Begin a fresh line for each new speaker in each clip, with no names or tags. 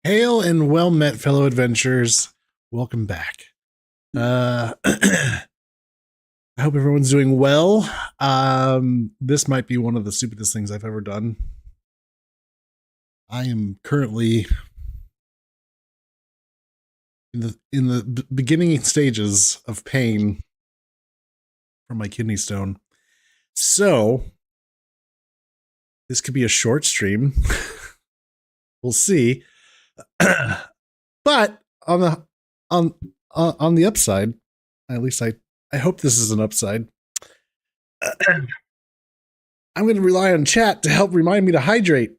Hail and well met, fellow adventurers. Welcome back. I hope everyone's doing well. This might be one of the stupidest things I've ever done. I am currently in the beginning stages of pain from my kidney stone. So this could be a short stream. We'll see. But on the upside, at least I hope this is an upside. I'm going to rely on chat to help remind me to hydrate.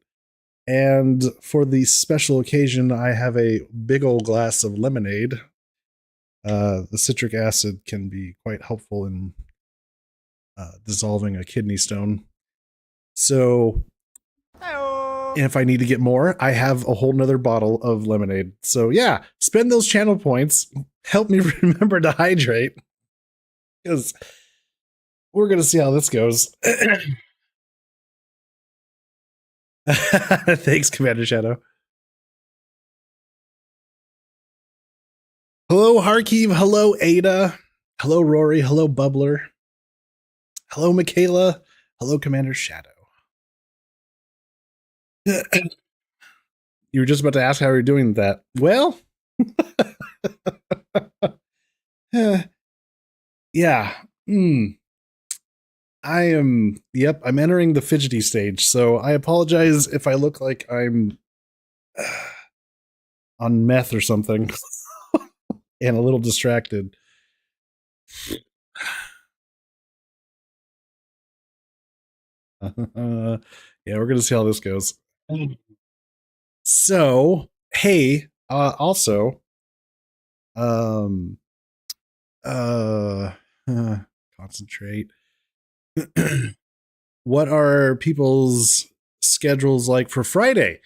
And for the special occasion, I have a big old glass of lemonade. The citric acid can be quite helpful in dissolving a kidney stone. So, and if I need to get more, I have a whole nother bottle of lemonade. So yeah, spend those channel points. Help me remember to hydrate. Because we're going to see how this goes. Thanks, Commander Shadow. Hello, Harkeev. Hello, Ada. Hello, Rory. Hello, Bubbler. Hello, Michaela. Hello, Commander Shadow. You were just about to ask how you're doing that. Well, yeah. I'm entering the fidgety stage, so I apologize if I look like I'm on meth or something and a little distracted. Yeah, we're gonna see how this goes. So, hey, also, concentrate. What are people's schedules like for Friday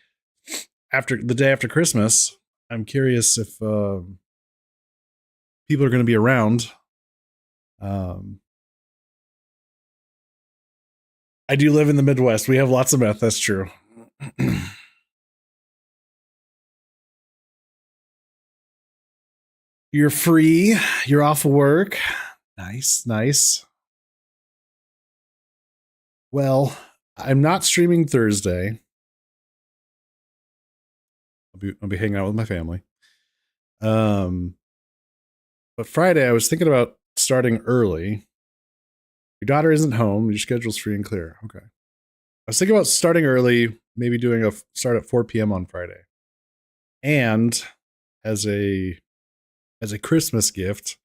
after the day after Christmas? I'm curious if people are going to be around. I do live in the Midwest. We have lots of meth. That's true. You're free. You're off of work. Nice, nice. Well, I'm not streaming Thursday. I'll be hanging out with my family. But Friday, I was thinking about starting early. Your daughter isn't home. Your schedule's free and clear. Okay. I was thinking about starting early, maybe doing a start at 4 p.m. on Friday. And as a Christmas gift,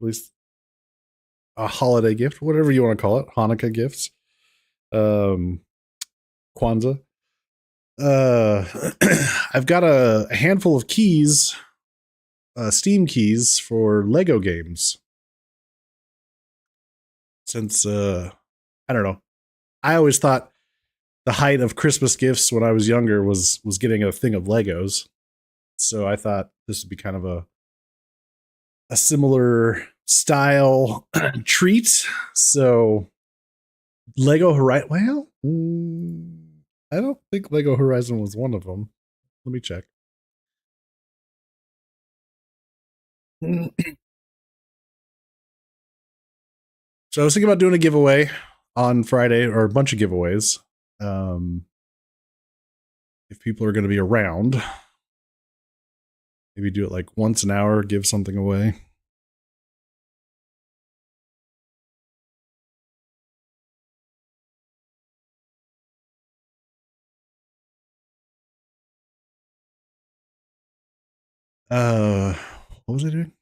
at least a holiday gift, whatever you want to call it, Hanukkah gifts, Kwanzaa. I've got a handful of keys, Steam keys for Lego games. Since I don't know, I always thought the height of Christmas gifts when I was younger was getting a thing of Legos. So I thought this would be kind of a similar style treat. So Lego Horizon, well, I don't think Lego Horizon was one of them. Let me check. So I was thinking about doing a giveaway on Friday, or a bunch of giveaways. If people are going to be around, maybe do it like once an hour, give something away. What was I doing?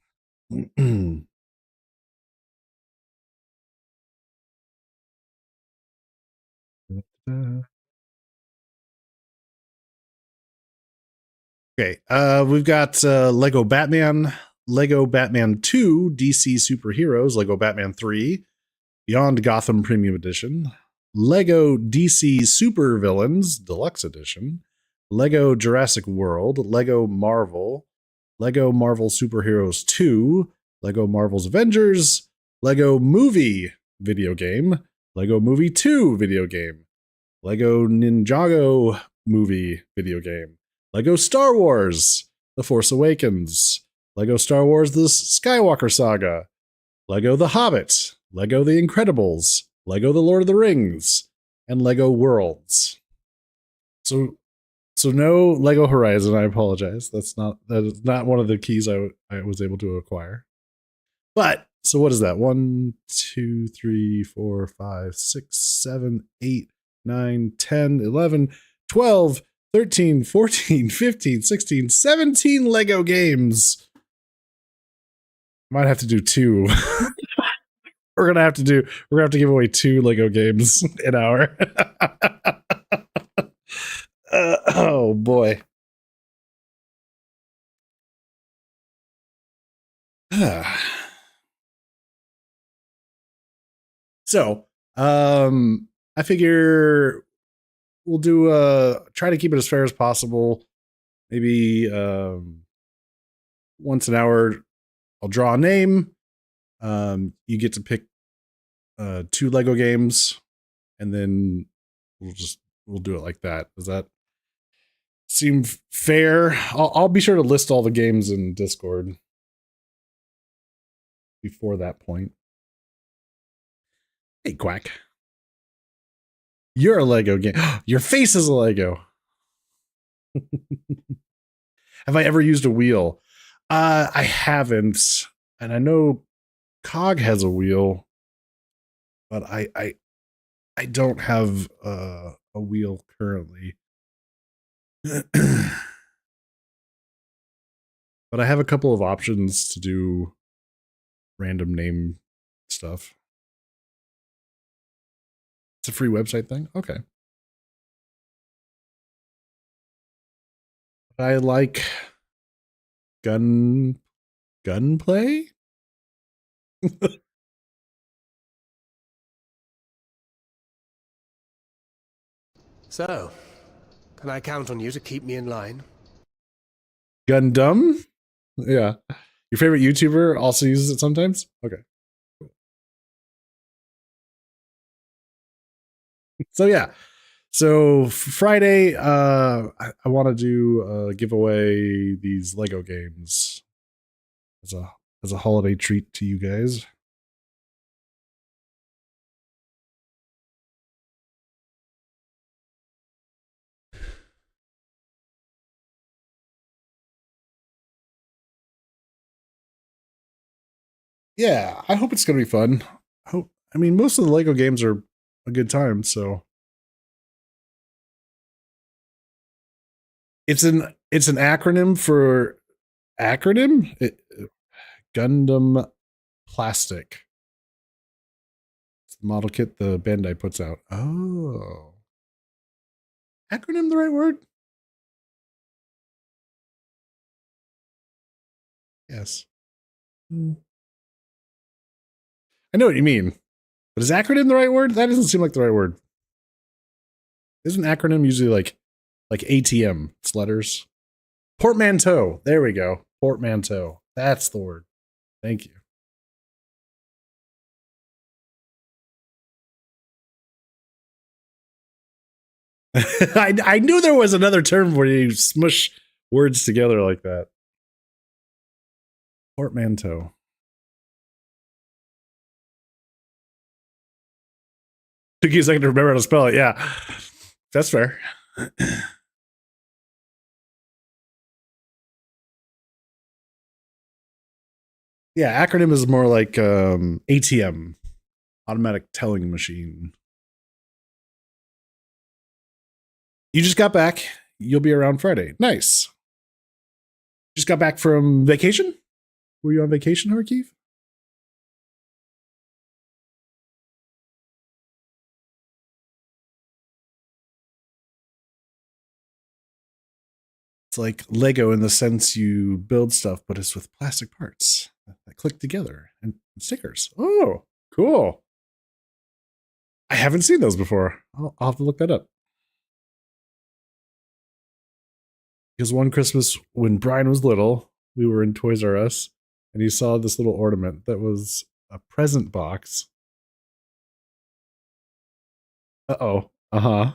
Okay, we've got Lego Batman, Lego Batman 2 DC Superheroes, Lego Batman 3, Beyond Gotham Premium Edition, Lego DC Super Villains Deluxe Edition, Lego Jurassic World, Lego Marvel, Lego Marvel Superheroes 2, Lego Marvel's Avengers, Lego Movie video game, Lego Movie 2 video game, Lego Ninjago movie video game, Lego Star Wars The Force Awakens, Lego Star Wars The Skywalker Saga, Lego The Hobbit, Lego The Incredibles, Lego The Lord of the Rings, and Lego Worlds. So no Lego Horizon. I apologize. That is not one of the keys I was able to acquire. But so what is that? 1, 2, 3, 4, 5, 6, 7, 8, 9, 10, 11, 12, 13, 14, 15, 16, 17 Lego games. Might have to do 2. We're gonna have to give away 2 Lego games an hour. Oh boy. So, I figure we'll do try to keep it as fair as possible. Maybe once an hour I'll draw a name. You get to pick 2 Lego games, and then we'll do it like that. Does that seem fair? I'll be sure to list all the games in Discord before that point. Hey, Quack. You're a Lego game. Your face is a Lego. Have I ever used a wheel? I haven't. And I know Cog has a wheel, but I don't have a wheel currently. But I have a couple of options to do random name stuff. It's a free website thing? Okay. I like gunplay?
So, can I count on you to keep me in line?
Gundam? Yeah. Your favorite YouTuber also uses it sometimes? Okay. So yeah. So Friday, I want to do give away these Lego games as a holiday treat to you guys. Yeah, I hope it's gonna be fun. I mean, most of the Lego games are a good time, so it's an acronym for Gundam Plastic. It's the model kit the Bandai puts out. Oh, acronym the right word? Yes. I know what you mean, but is acronym the right word? That doesn't seem like the right word. Isn't acronym usually like ATM? It's letters. Portmanteau. There we go. Portmanteau. That's the word. Thank you. I knew there was another term where you smush words together like that. Portmanteau. Took you a second to remember how to spell it. Yeah, that's fair. Yeah, acronym is more like ATM, automatic telling machine. You just got back. You'll be around Friday. Nice. Just got back from vacation? Were you on vacation, Harkeev? It's like Lego in the sense you build stuff, but it's with plastic parts that click together and stickers. Oh, cool. I haven't seen those before. I'll have to look that up. Because one Christmas when Brian was little, we were in Toys R Us and he saw this little ornament that was a present box. Uh-oh. Uh-huh.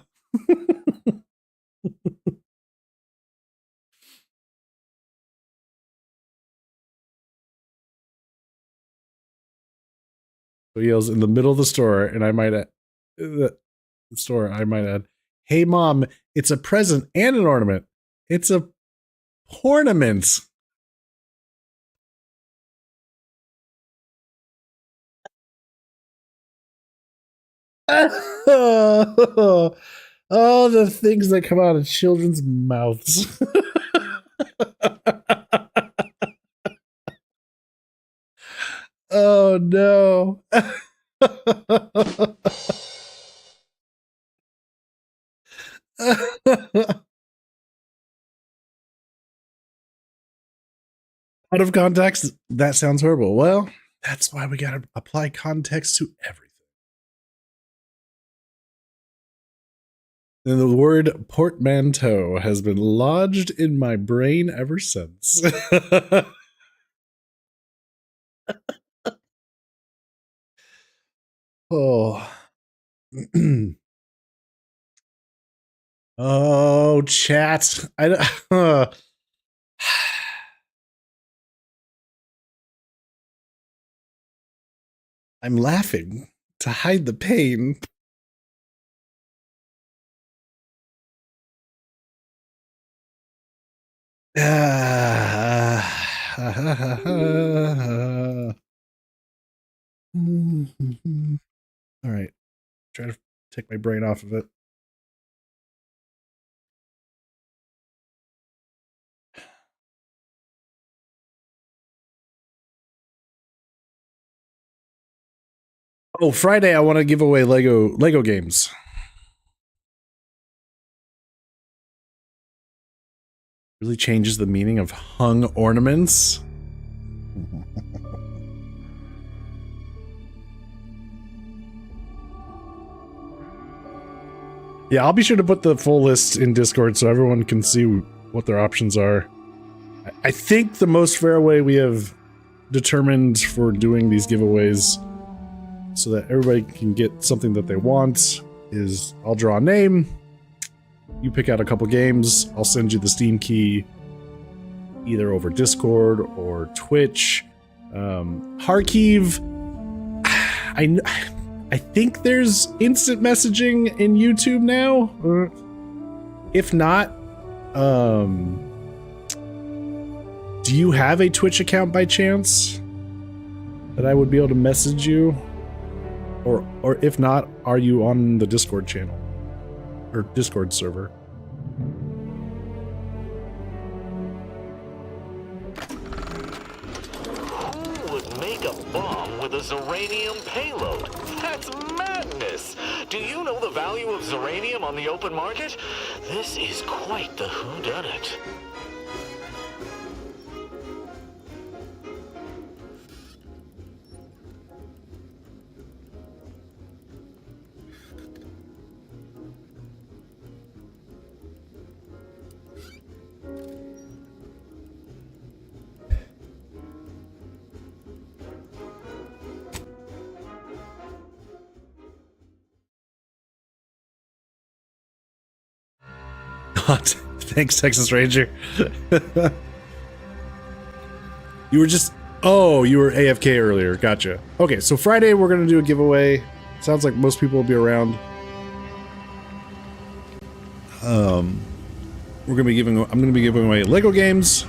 So he yells in the middle of the store, and I might add, hey mom, it's a present and an ornament. It's a ornament. Oh, the things that come out of children's mouths. Oh no. Out of context, that sounds horrible. Well, that's why we gotta apply context to everything. And the word portmanteau has been lodged in my brain ever since. Oh. Oh, chat. I'm laughing to hide the pain. All right. Try to take my brain off of it. Oh, Friday I want to give away Lego games. Really changes the meaning of hung ornaments. Yeah, I'll be sure to put the full list in Discord so everyone can see what their options are. I think the most fair way we have determined for doing these giveaways so that everybody can get something that they want is I'll draw a name, you pick out a couple games, I'll send you the Steam key either over Discord or Twitch. Harkiv, I think there's instant messaging in YouTube now. If not, do you have a Twitch account by chance that I would be able to message you? Or if not, are you on the Discord channel or Discord server?
Who would make a bomb with a Zeranium payload? That's madness! Do you know the value of Zeranium on the open market? This is quite the whodunit.
Thanks, Texas Ranger. You were just... Oh, you were AFK earlier. Gotcha. Okay, so Friday we're going to do a giveaway. Sounds like most people will be around. I'm going to be giving away Lego games.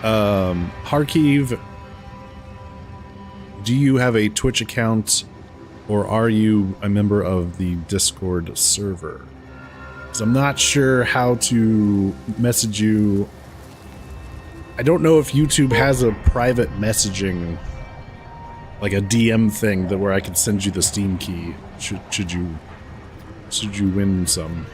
Harkiv, do you have a Twitch account or are you a member of the Discord server? So I'm not sure how to message you. I don't know if YouTube has a private messaging, like a DM thing that where I can send you the Steam key. Should you win some?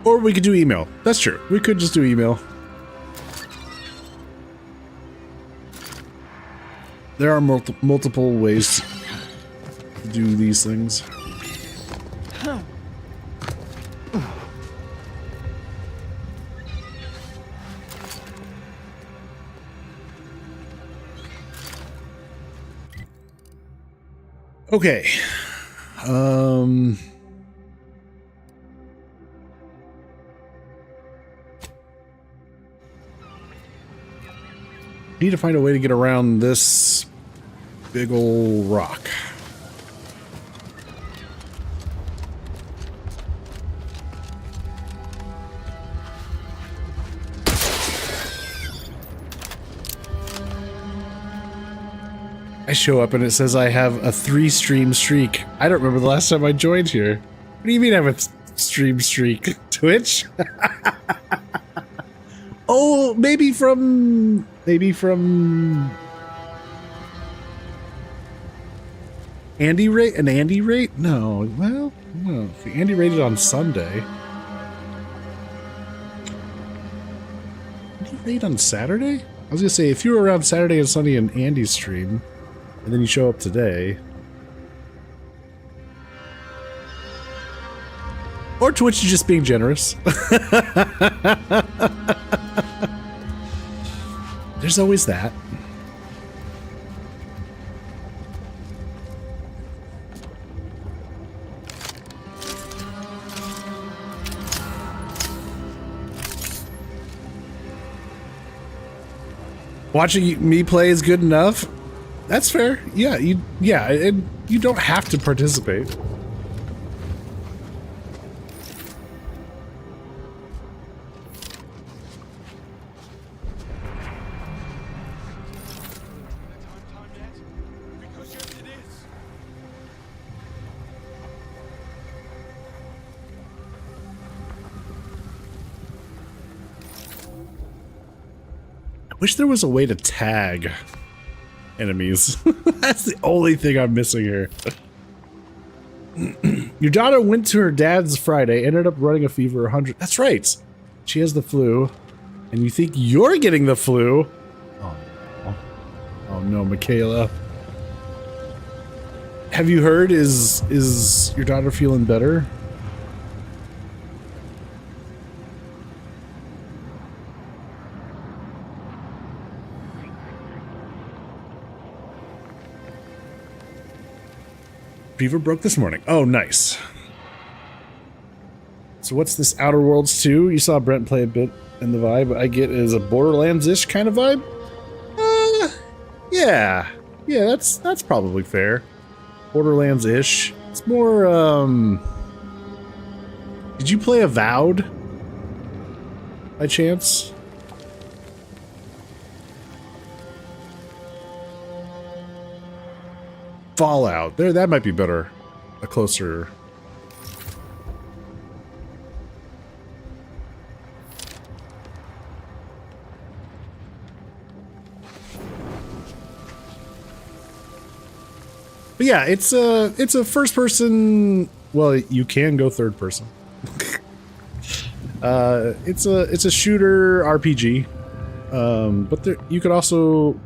Or we could do email. That's true. We could just do email. There are multiple ways to do these things. Okay. Need to find a way to get around this big ol' rock. I show up and it says I have a 3-stream streak. I don't remember the last time I joined here. What do you mean I have a stream streak? Twitch? Oh, maybe from Andy rate? An Andy rate? No. Well, no. Andy rated on Sunday. Andy rate on Saturday? I was gonna say if you were around Saturday and Sunday in Andy's stream, and then you show up today. Or Twitch is just being generous. There's always that. Watching me play is good enough. That's fair. Yeah, and you don't have to participate. I wish there was a way to tag enemies. That's the only thing I'm missing here. Your daughter went to her dad's Friday, ended up running a fever 100. That's right. She has the flu. And you think you're getting the flu? Oh no, Michaela. Have you heard? Is your daughter feeling better? Fever broke this morning. Oh, nice. So what's this Outer Worlds 2? You saw Brent play a bit, and the vibe I get is a Borderlands-ish kind of vibe? Yeah. Yeah, that's probably fair. Borderlands-ish. It's more, Did you play Avowed? By chance? Fallout. There, that might be better. A closer... But yeah, it's a first person. Well, you can go third person. It's a shooter RPG, but there, you could also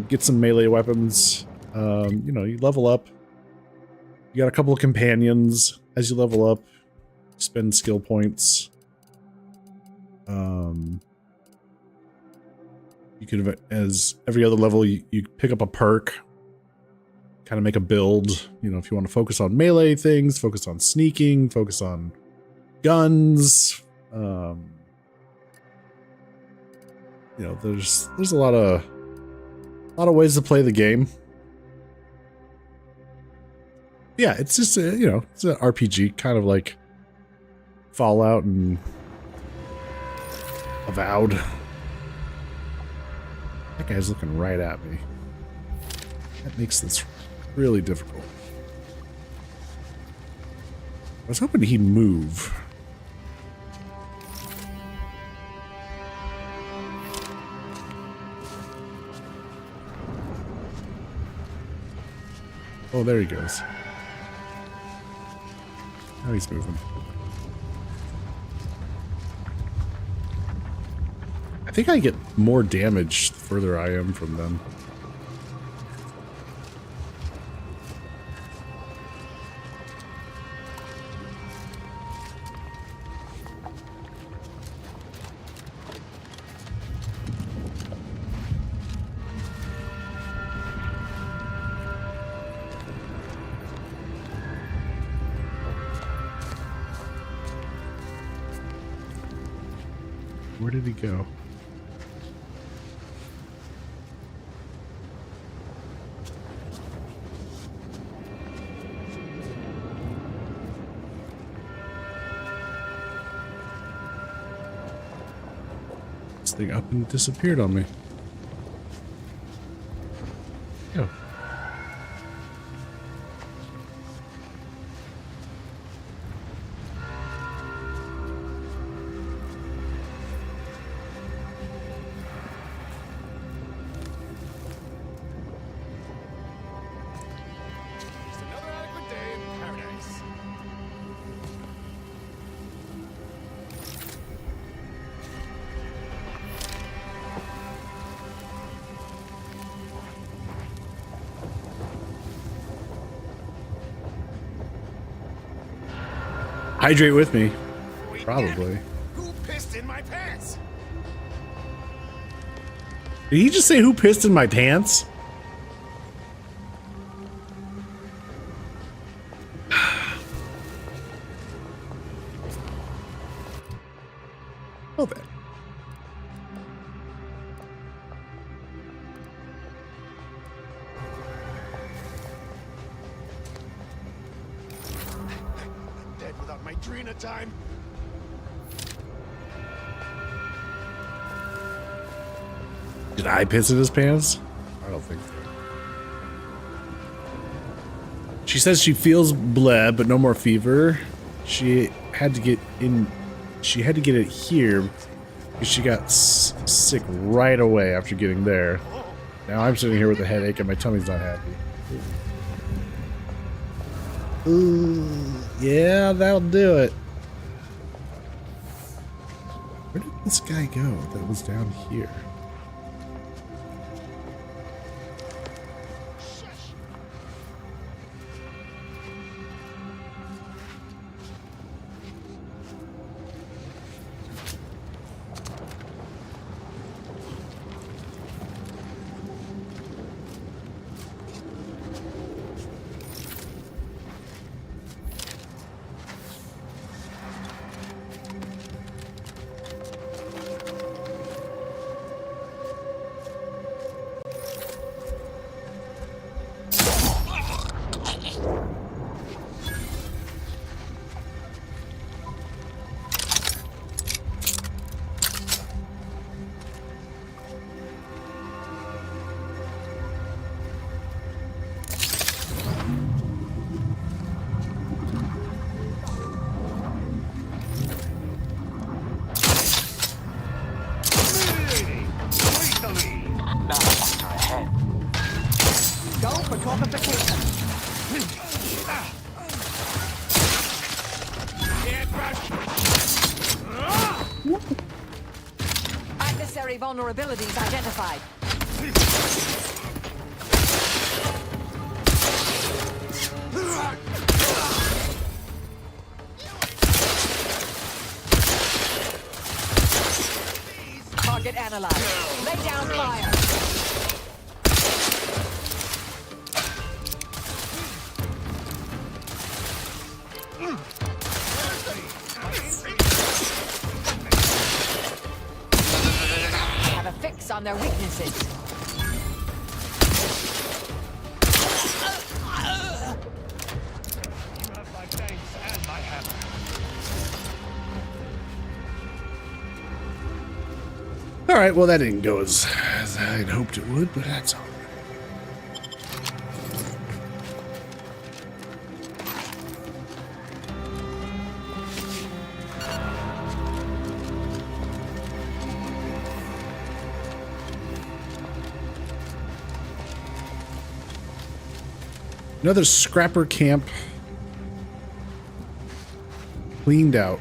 get some melee weapons. You know, you level up. You got a couple of companions as you level up. Spend skill points. You could, as every other level, you pick up a perk. Kind of make a build, you know, if you want to focus on melee things, focus on sneaking, focus on guns. You know, there's a lot of ways to play the game. Yeah, it's just a, you know, it's an RPG, kind of like Fallout and Avowed. That guy's looking right at me. That makes this really difficult. I was hoping he'd move. Oh, there he goes. Now he's moving. I think I get more damage the further I am from them. Where did he go? This thing up and disappeared on me. Go.
Another adequate day in paradise.
Hydrate with me.
Wait,
Probably.
Who pissed in my pants?
Did he just say who pissed in my pants? Well then.
Dead without my Drina time.
Did I piss in his pants? I don't think so. She says she feels bleh, but no more fever. She had to get in. She had to get it here because she got sick right away after getting there. Now I'm sitting here with a headache and my tummy's not happy. Ooh, yeah, that'll do it. Where did this guy go that was down here?
Go for classification. Adversary vulnerabilities identified. Target analyzed. Lay down fire. Have a fix on their weaknesses.
All right, well that didn't go as I'd hoped it would, but that's all right. Another scrapper camp cleaned out.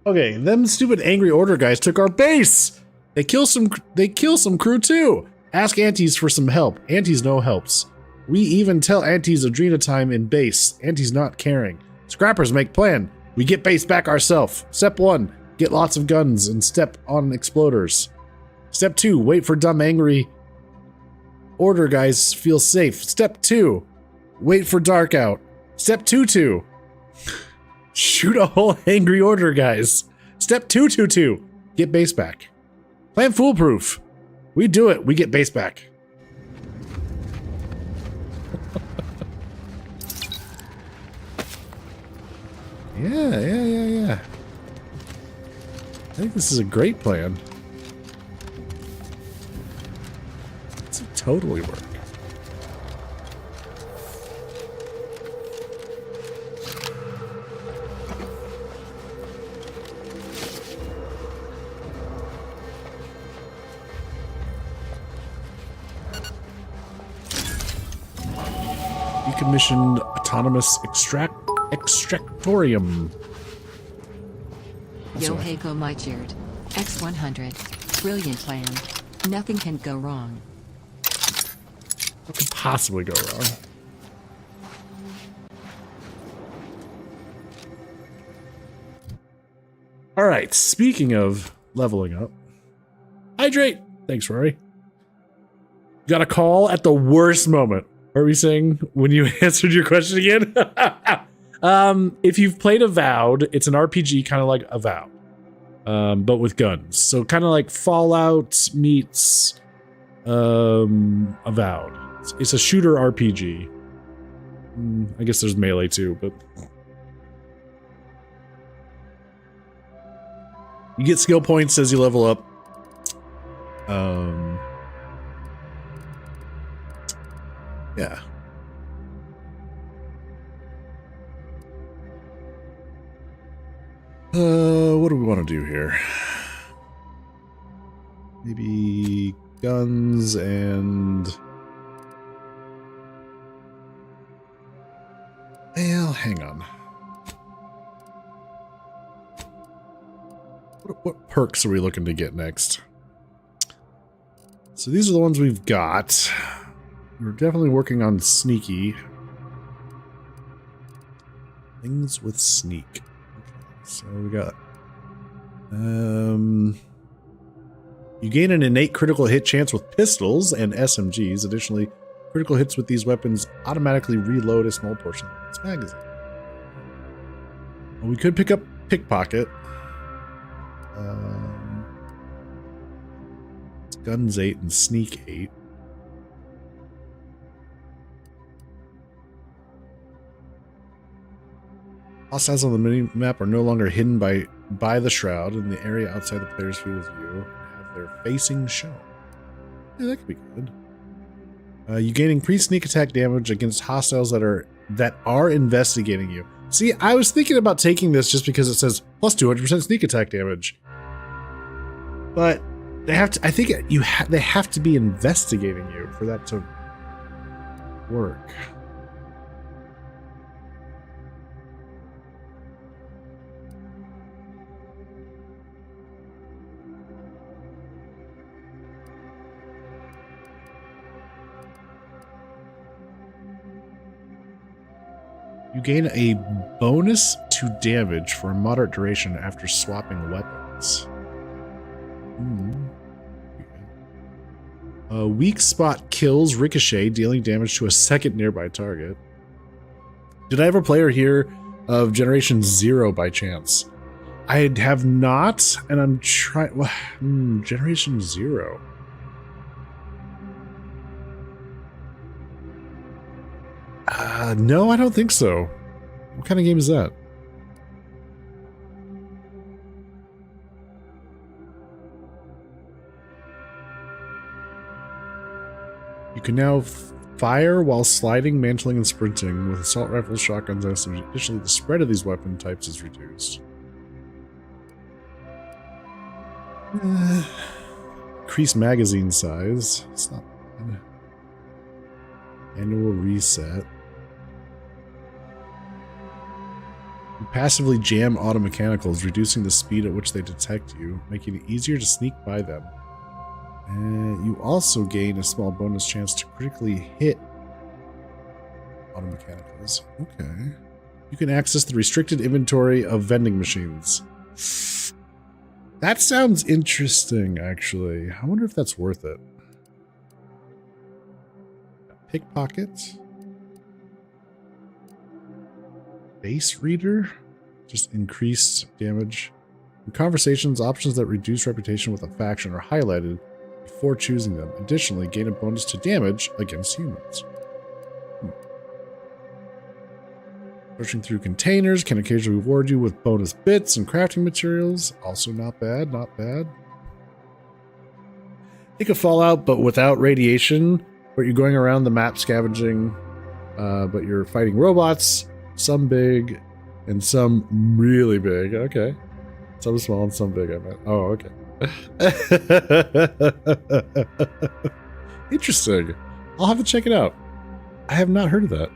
Okay, them stupid angry order guys took our base. They kill some crew too. Ask Antes for some help. Antes no helps. We even tell Antes Adrena time in base. Antes not caring. Scrappers make plan. We get base back ourselves. Step 1, get lots of guns and step on exploders. Step 2, wait for dumb angry order guys feel safe. Step 2, wait for dark out. Step 2, shoot a whole angry order guys. Step 2, get base back. Plan foolproof. We do it, we get base back. Yeah. I think this is a great plan. This will totally work. Decommissioned autonomous extractorium.
Yoheko Mychard, X100. Brilliant plan. Nothing can go wrong.
What could possibly go wrong? All right, speaking of leveling up. Hydrate! Thanks, Rory. Got a call at the worst moment. What are we saying when you answered your question again? If you've played Avowed, it's an RPG kind of like Avowed, but with guns. So kind of like Fallout meets Avowed. It's a shooter RPG. I guess there's melee too, but you get skill points as you level up. Yeah. What do we want to do here? Maybe guns and... Well, hang on. What perks are we looking to get next? So these are the ones we've got. We're definitely working on sneaky. Things with sneak. Okay, so we got... You gain an innate critical hit chance with pistols and SMGs. Additionally, critical hits with these weapons automatically reload a small portion of its magazine. Well, we could pick up Pickpocket. It's Guns 8 and Sneak 8. Hostiles on the mini-map are no longer hidden by the shroud in the area outside the player's field of view and have their facing shown. Yeah, that could be good. You gain increased sneak attack damage against hostiles that are investigating you. See, I was thinking about taking this just because it says plus 200% sneak attack damage. But they have to, I think they have to be investigating you for that to work. You gain a bonus to damage for a moderate duration after swapping weapons. Weak spot kills ricochet, dealing damage to a second nearby target. Did I ever play or hear of Generation Zero by chance? I have not, and I'm trying... Generation Zero. No, I don't think so. What kind of game is that? You can now fire while sliding, mantling, and sprinting with assault rifles, shotguns, and SMG. Additionally, the spread of these weapon types is reduced. Increase magazine size. It's not bad. Annual reset. You passively jam automechanicals, reducing the speed at which they detect you, making it easier to sneak by them. You also gain a small bonus chance to critically hit automechanicals. Okay. You can access the restricted inventory of vending machines. That sounds interesting, actually. I wonder if that's worth it. Pickpocket. Base reader. Just increased damage. In conversations, options that reduce reputation with a faction are highlighted before choosing them. Additionally, gain a bonus to damage against humans. Searching through containers can occasionally reward you with bonus bits and crafting materials. Also not bad, not bad. Think of Fallout, but without radiation, where you're going around the map scavenging, but you're fighting robots, some big and some really big. Okay. Some small and some big, I meant. Oh, okay. Interesting. I'll have to check it out. I have not heard of that.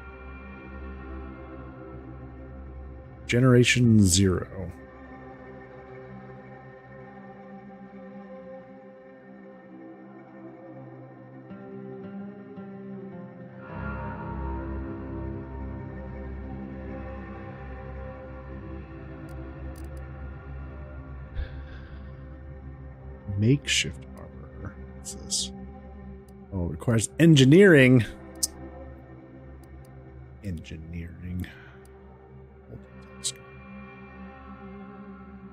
Generation Zero. Makeshift armor. What's this? Oh, it requires engineering. Engineering.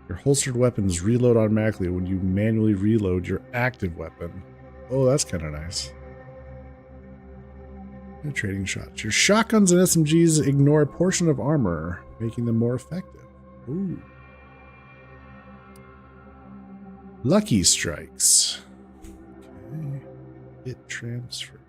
Your holstered weapons reload automatically when you manually reload your active weapon. Oh, that's kind of nice. Penetrating shots. Your shotguns and SMGs ignore a portion of armor, making them more effective. Ooh. Lucky strikes. Okay. Hit transfer.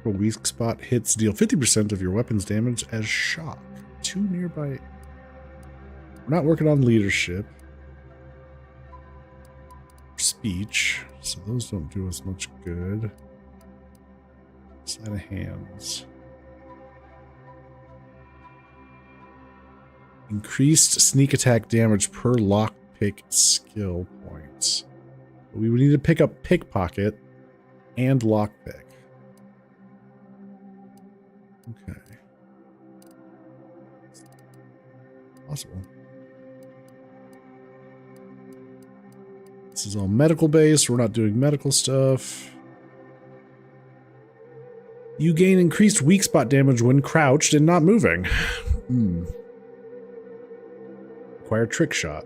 A weak spot hits deal 50% of your weapon's damage as shock. 2 nearby. We're not working on leadership. Speech. So those don't do us much good. Sleight of hands. Increased sneak attack damage per lockpick skill points. We would need to pick up pickpocket and lockpick. Okay. Possible. This is all medical based. We're not doing medical stuff. You gain increased weak spot damage when crouched and not moving. Acquire trick shot.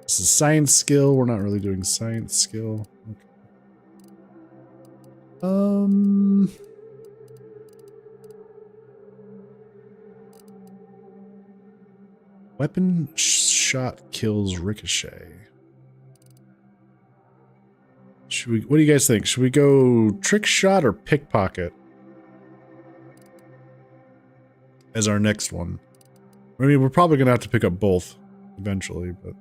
This is science skill. We're not really doing science skill. Okay. Weapon shot kills ricochet. Should we? What do you guys think? Should we go trick shot or pickpocket as our next one? I mean, we're probably gonna have to pick up both eventually, but.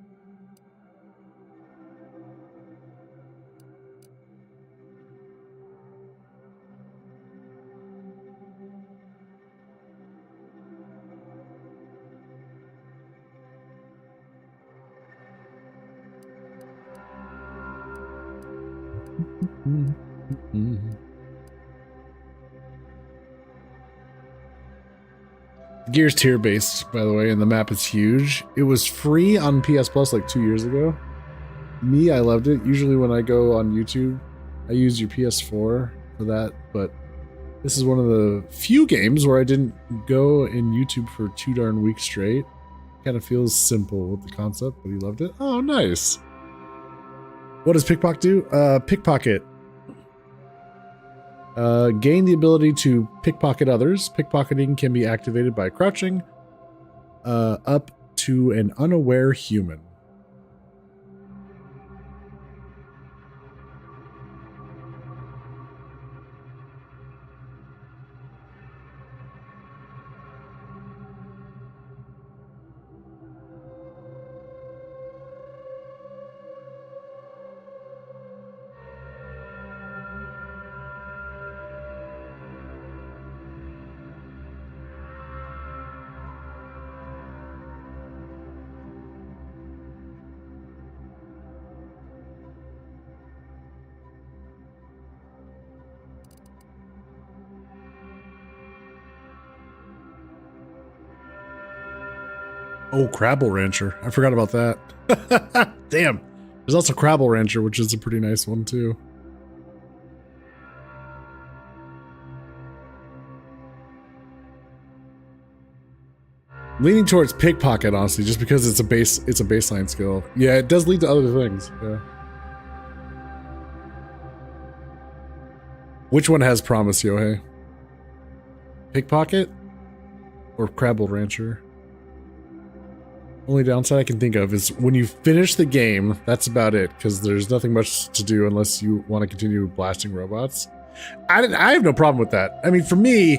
Gears tier based, by the way, and the map is huge. It was free on PS Plus like 2 years ago. Me, I loved it. Usually when I go on YouTube, I use your PS4 for that, but this is one of the few games where I didn't go in YouTube for 2 darn weeks straight. Kind of feels simple with the concept, but he loved it. Oh, nice. What does pickpocket do? Pickpocket. Gain the ability to pickpocket others. Pickpocketing can be activated by crouching up to an unaware human. Oh, Crabble Rancher. I forgot about that. Damn. There's also Crabble Rancher, which is a pretty nice one too. Leaning towards Pickpocket, honestly, just because it's a baseline skill. Yeah, it does lead to other things. Yeah. Which one has promise, Yohei? Pickpocket or Crabble Rancher? Only downside I can think of is when you finish the game, that's about it, because there's nothing much to do unless you want to continue blasting robots. I have no problem with that. I mean, for me,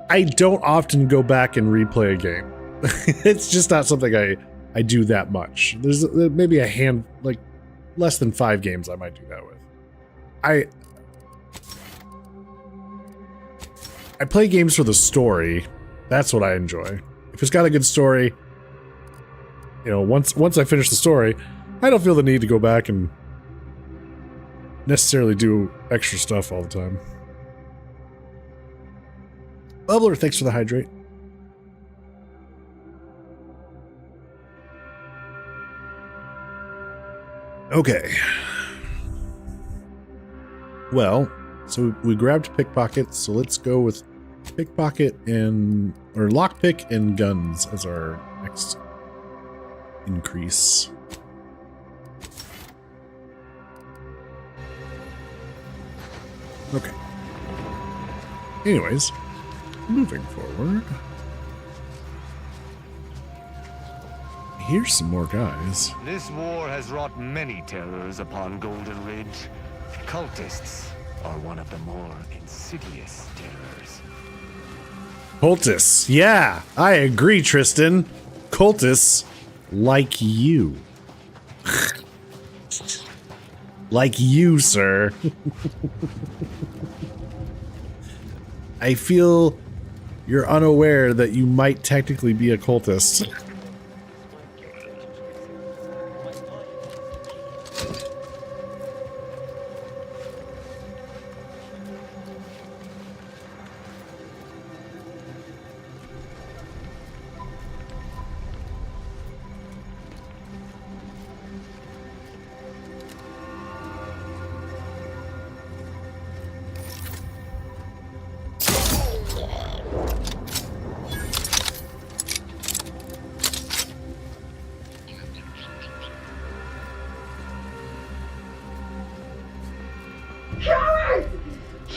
I don't often go back and replay a game. It's just not something I do that much. There's maybe a hand, like less than 5 games I might do that with. I play games for the story. That's what I enjoy. If it's got a good story, you know, once I finish the story, I don't feel the need to go back and necessarily do extra stuff all the time. Bubbler, thanks for the hydrate. Okay. Well, so we grabbed Pickpocket, so let's go with Pickpocket or Lockpick and Guns as our next increase. Okay. Anyways, moving forward. Here's some more guys.
This war has wrought many terrors upon Golden Ridge. Cultists are one of the more insidious terrors.
Cultists. Yeah, I agree, Tristan. Cultists like you. Like you, sir. I feel you're unaware that you might technically be a cultist.
Cowards!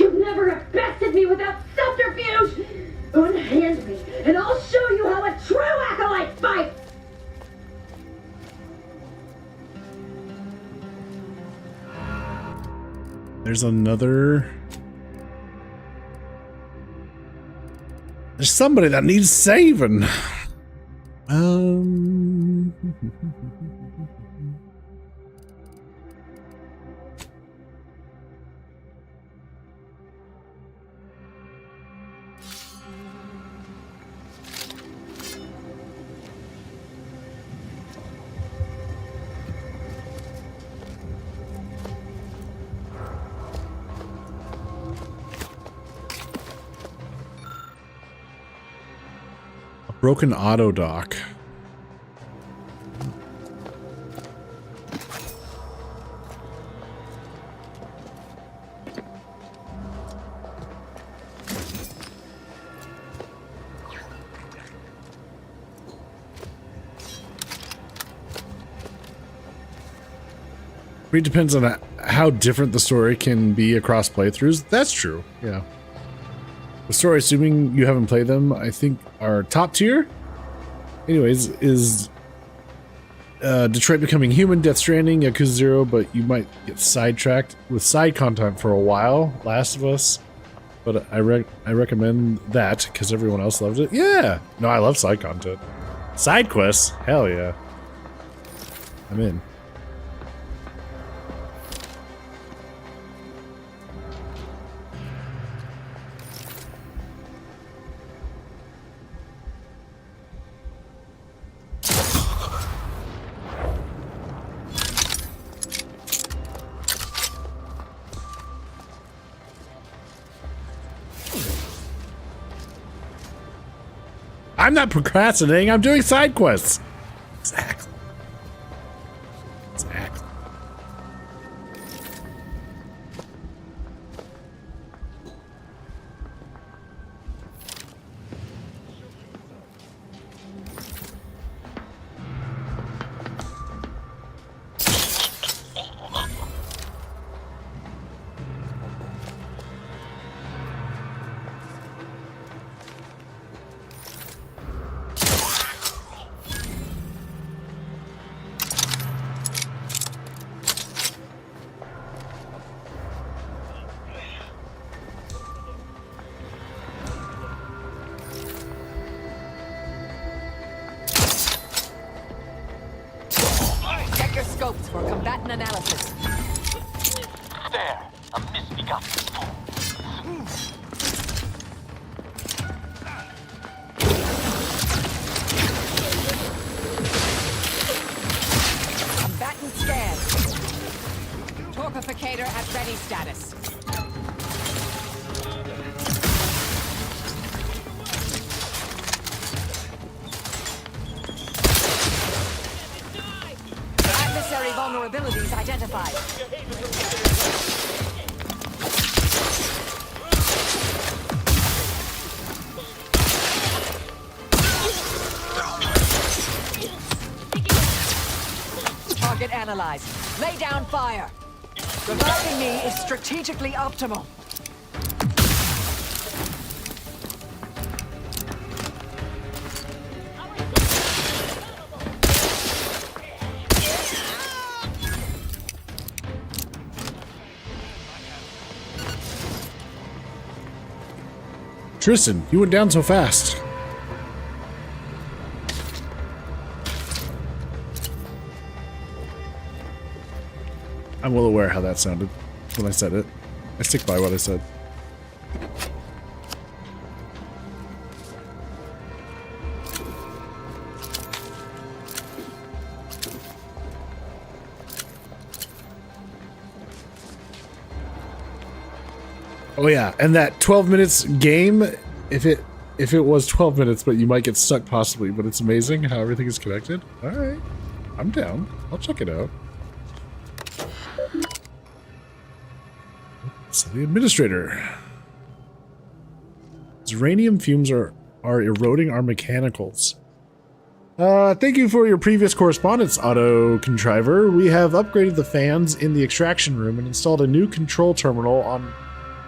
You never have bested me without subterfuge! Unhand me, and I'll show you how a true acolyte fights!
There's another... There's somebody that needs saving. Broken auto dock. It depends on how different the story can be across playthroughs. That's true. Yeah. The story, assuming you haven't played them, I think are top tier. Anyways, is Detroit Becoming Human, Death Stranding, Yakuza 0, but you might get sidetracked with side content for a while. Last of Us, but I recommend that because everyone else loved it. Yeah, no, I love side content, side quests. Hell yeah, I'm in. I'm not procrastinating. I'm doing side quests. Exactly. Exactly.
Check your scopes for combatant analysis.
There, a misbegotten fool.
Combatant scanned. Torpificator at ready status. Adversary vulnerabilities identified. Target analyzed. Lay down fire. Reviving me is strategically optimal.
Tristan, you went down so fast. I'm well aware how that sounded when I said it. I stick by what I said. Oh yeah, and that 12 minutes game, if it was 12 minutes, but you might get stuck possibly, but it's amazing how everything is connected. All right, I'm down. I'll check it out. So the administrator. Uranium fumes are eroding our mechanicals. Thank you for your previous correspondence, Auto Contriver. We have upgraded the fans in the extraction room and installed a new control terminal on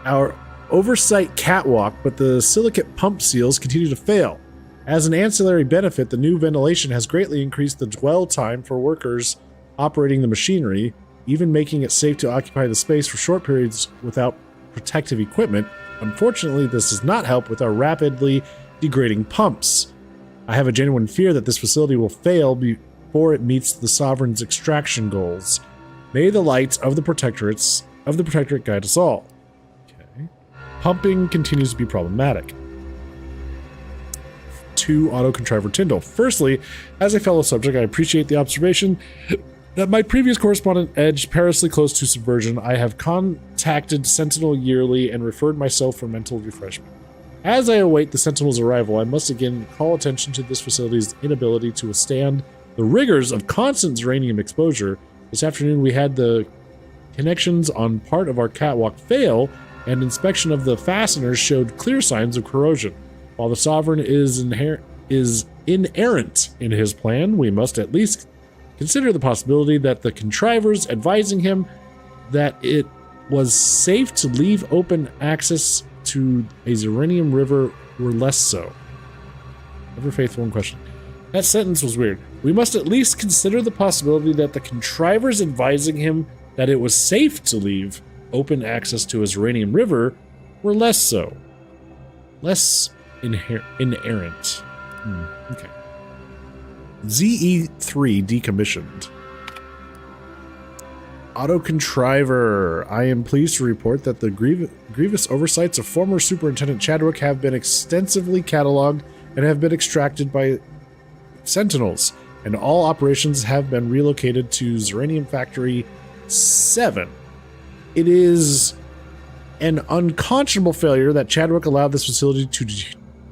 our oversight catwalk, but the silicate pump seals continue to fail. As an ancillary benefit, the new ventilation has greatly increased the dwell time for workers operating the machinery, even making it safe to occupy the space for short periods without protective equipment. Unfortunately, this does not help with our rapidly degrading pumps. I have a genuine fear that this facility will fail before it meets the Sovereign's extraction goals. May the lights of the Protectorate guide us all. Okay. Pumping continues to be problematic. To Auto Contriver Tyndall. Firstly, as a fellow subject, I appreciate the observation that my previous correspondent edged perilously close to subversion. I have contacted Sentinel yearly and referred myself for mental refreshment. As I await the Sentinel's arrival, I must again call attention to this facility's inability to withstand the rigors of constant uranium exposure. This afternoon we had the connections on part of our catwalk fail, and inspection of the fasteners showed clear signs of corrosion. While the Sovereign is inerrant in his plan, we must at least consider the possibility that the contrivers advising him that it was safe to leave open access to a Zeranium river were less so. Ever faithful in question. That sentence was weird. We must at least consider the possibility that the contrivers advising him that it was safe to leave open access to a Zeranium river were less so. Less inerrant. Okay. ZE3 decommissioned. Auto Contriver. I am pleased to report that the grievous oversights of former Superintendent Chadwick have been extensively cataloged and have been extracted by Sentinels, and all operations have been relocated to Zeranium Factory 7. It is an unconscionable failure that Chadwick allowed this facility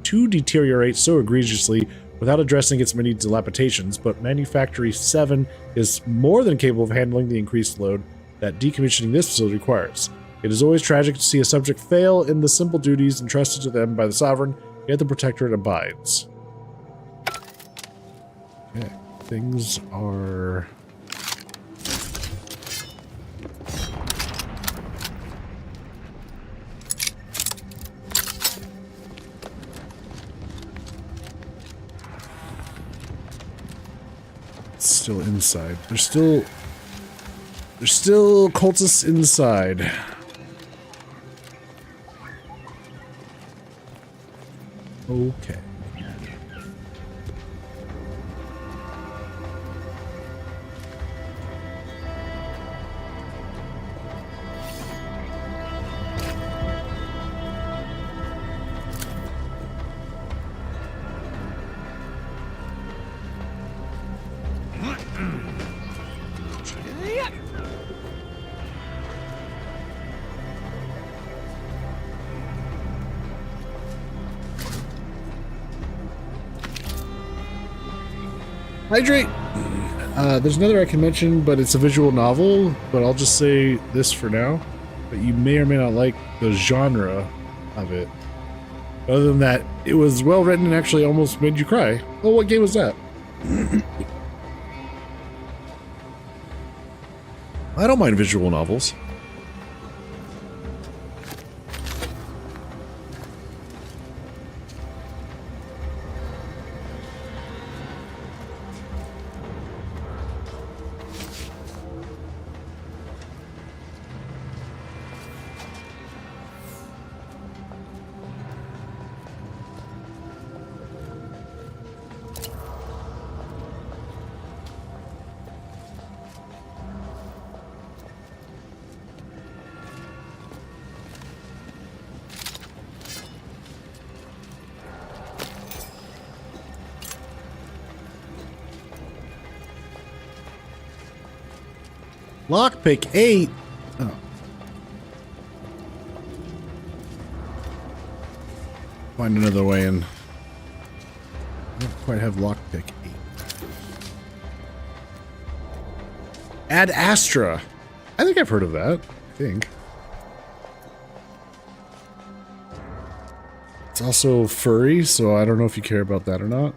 to deteriorate so egregiously without addressing its many dilapidations, but Manufactory 7 is more than capable of handling the increased load that decommissioning this facility requires. It is always tragic to see a subject fail in the simple duties entrusted to them by the Sovereign, yet the Protectorate abides. Okay, things are... still inside. There's still cultists inside. Okay. Hydrate! There's another I can mention, but it's a visual novel, but I'll just say this for now. But you may or may not like the genre of it. Other than that, it was well written and actually almost made you cry. Oh, what game was that? I don't mind visual novels. Lockpick 8? Oh. Find another way in. I don't quite have lockpick 8. Ad Astra. I think I've heard of that. I think. It's also furry, so I don't know if you care about that or not.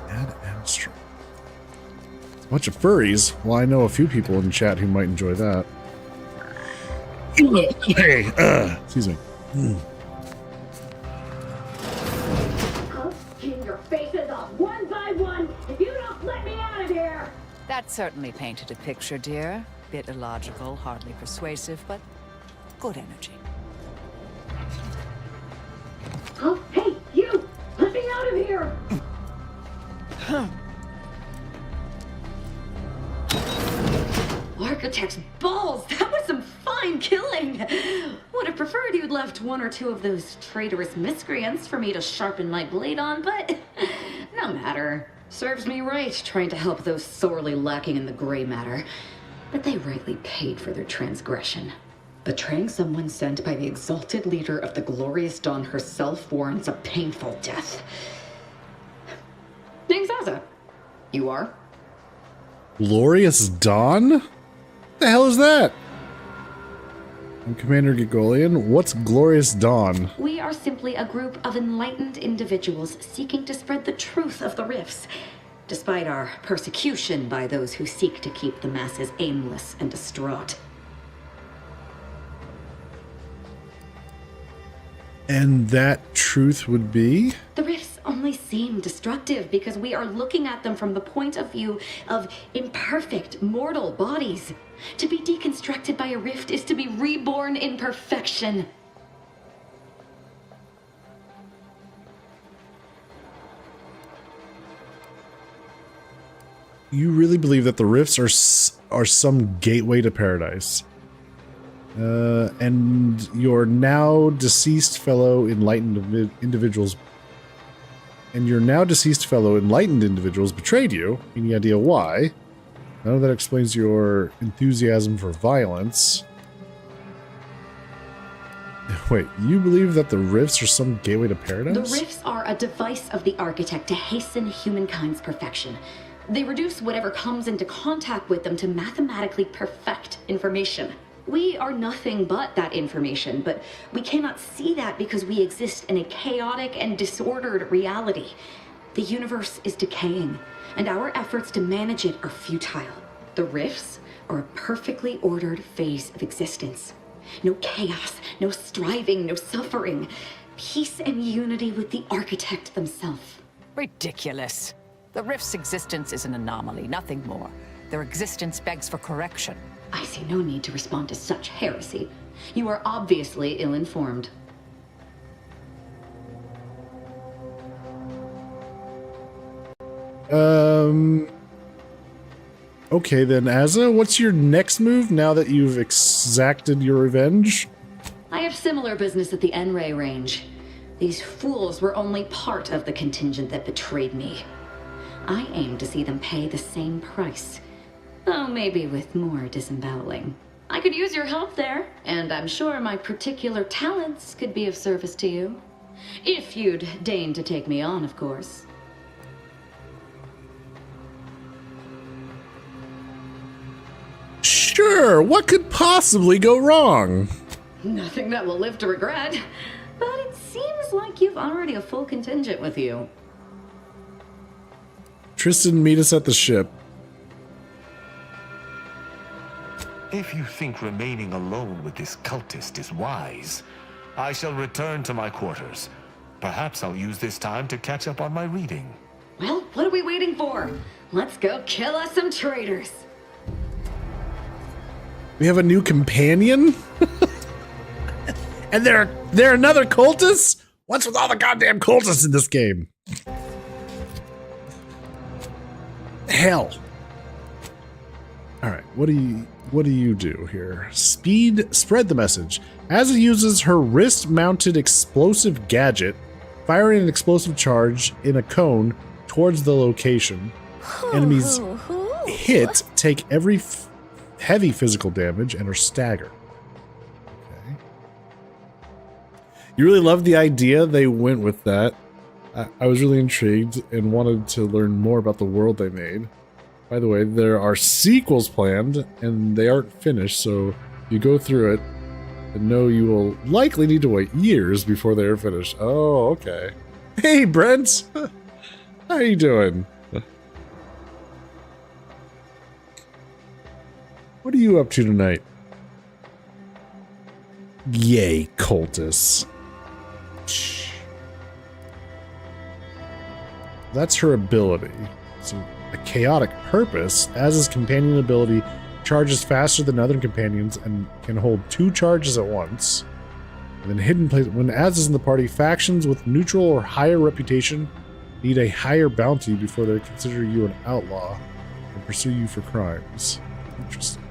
Ad Astra. Bunch of furries. Well, I know a few people in chat who might enjoy that. Hey, excuse me.
I'll skin your faces off one by one if you don't let me out of here!
That certainly painted a picture, dear. Bit illogical, hardly persuasive, but good energy.
Oh, hey, you! Let me out of here!
Architect's balls! That was some fine killing! Would have preferred you'd left one or two of those traitorous miscreants for me to sharpen my blade on, but no matter. Serves me right trying to help those sorely lacking in the gray matter. But they rightly paid for their transgression. Betraying someone sent by the exalted leader of the Glorious Dawn herself warrants a painful death. Name's Azza. You are?
Glorious Dawn? What the hell is that? I'm Commander Gregolian. What's Glorious Dawn?
We are simply a group of enlightened individuals seeking to spread the truth of the rifts, despite our persecution by those who seek to keep the masses aimless and distraught.
And that truth would be?
The rifts only seem destructive because we are looking at them from the point of view of imperfect mortal bodies. To be deconstructed by a rift is to be reborn in perfection.
You really believe that the rifts are some gateway to paradise? And your now deceased fellow enlightened individuals betrayed you. Any idea why? None of that explains your enthusiasm for violence. Wait, you believe that the rifts are some gateway to paradise?
The rifts are a device of the architect to hasten humankind's perfection. They reduce whatever comes into contact with them to mathematically perfect information. We are nothing but that information, but we cannot see that because we exist in a chaotic and disordered reality. The universe is decaying, and our efforts to manage it are futile. The rifts are a perfectly ordered phase of existence. No chaos, no striving, no suffering. Peace and unity with the architect themselves.
Ridiculous. The Rift's existence is an anomaly, nothing more. Their existence begs for correction.
I see no need to respond to such heresy. You are obviously ill-informed.
Okay then, Azza, what's your next move now that you've exacted your revenge?
I have similar business at the N-Ray range. These fools were only part of the contingent that betrayed me. I aim to see them pay the same price. Though maybe with more disemboweling. I could use your help there, and I'm sure my particular talents could be of service to you. If you'd deign to take me on, of course.
Sure, what could possibly go wrong?
Nothing that will live to regret. But it seems like you've already a full contingent with you.
Tristan, meet us at the ship.
If you think remaining alone with this cultist is wise, I shall return to my quarters. Perhaps I'll use this time to catch up on my reading.
Well, what are we waiting for? Let's go kill us some traitors.
We have a new companion? And they're another cultist? What's with all the goddamn cultists in this game? Hell. Alright, what do you do here? Spread the message. As it uses her wrist-mounted explosive gadget, firing an explosive charge in a cone towards the location. Enemies hit take every heavy physical damage and are staggered. Okay. You really love the idea they went with that. I was really intrigued and wanted to learn more about the world they made. By the way, there are sequels planned, and they aren't finished, so you go through it and know you will likely need to wait years before they are finished. Oh, okay. Hey, Brent! How are you doing? What are you up to tonight? Yay, cultists. That's her ability. So, a chaotic purpose, as his companion ability charges faster than other companions and can hold 2 charges at once. And then hidden place, when Az is in the party, factions with neutral or higher reputation need a higher bounty before they consider you an outlaw and pursue you for crimes. Interesting.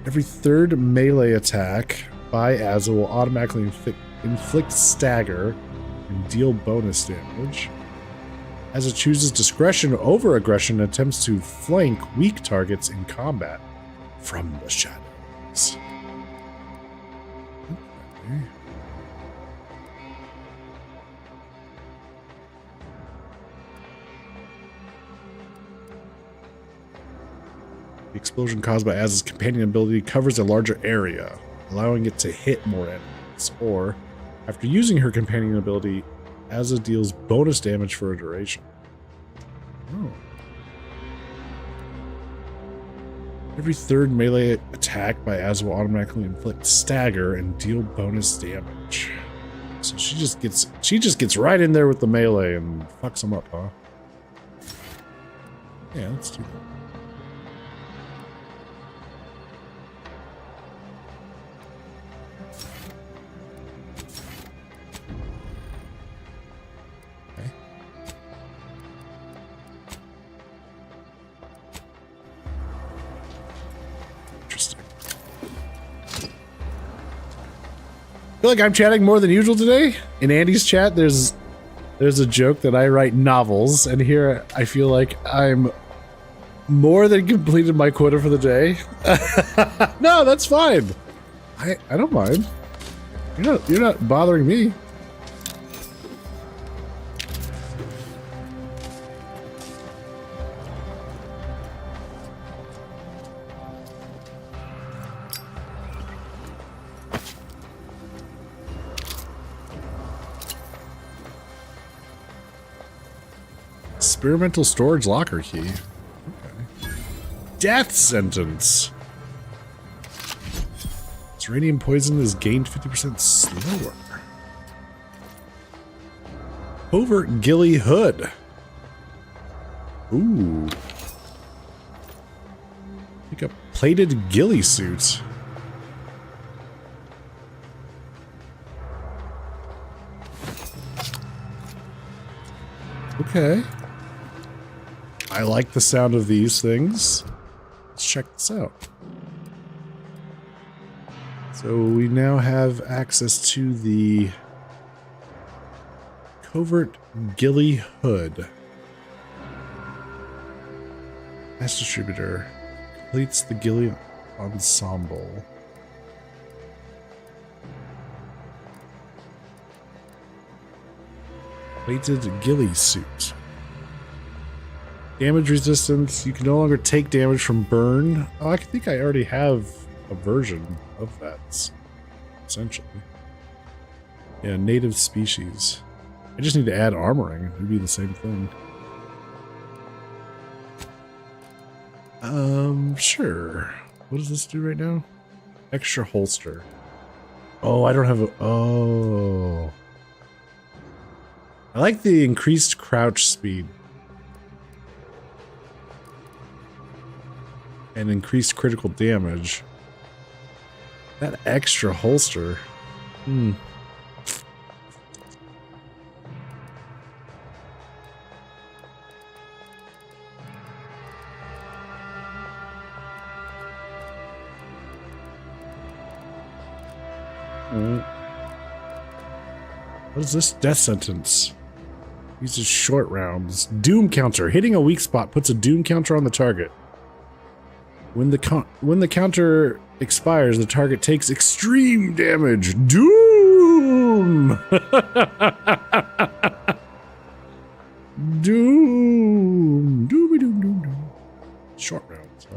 Every third melee attack by Az will automatically inflict stagger and deal bonus damage. As it chooses discretion over aggression and attempts to flank weak targets in combat from the shadows. Okay. The explosion caused by Az's companion ability covers a larger area, allowing it to hit more enemies. Or, after using her companion ability, Azza deals bonus damage for a duration. Oh. Every third melee attack by Az will automatically inflict stagger and deal bonus damage. So she just gets right in there with the melee and fucks them up, huh? Yeah, let's do that. I feel like I'm chatting more than usual today. In Andy's chat, there's a joke that I write novels, and here I feel like I'm more than completed my quota for the day. No, that's fine. I don't mind. You're not bothering me. Experimental storage locker key. Okay. Death sentence. Uranium poison is gained 50% slower. Covert ghillie hood. Ooh. Like a plated ghillie suit. Okay. I like the sound of these things. Let's check this out. So we now have access to the Covert ghillie hood. Mass distributor completes the ghillie ensemble. Plated ghillie suit. Damage resistance. You can no longer take damage from burn. Oh, I think I already have a version of that, essentially. Yeah, native species. I just need to add armoring. It'd be the same thing. Sure. What does this do right now? Extra holster. Oh, I don't have a... Oh. I like the increased crouch speed. And increased critical damage. That extra holster. Hmm. What is this? Death sentence. Uses short rounds. Doom counter. Hitting a weak spot puts a doom counter on the target. When the counter expires, the target takes extreme damage. Doom! Doom! Doomy doom doom doom. Short rounds, huh?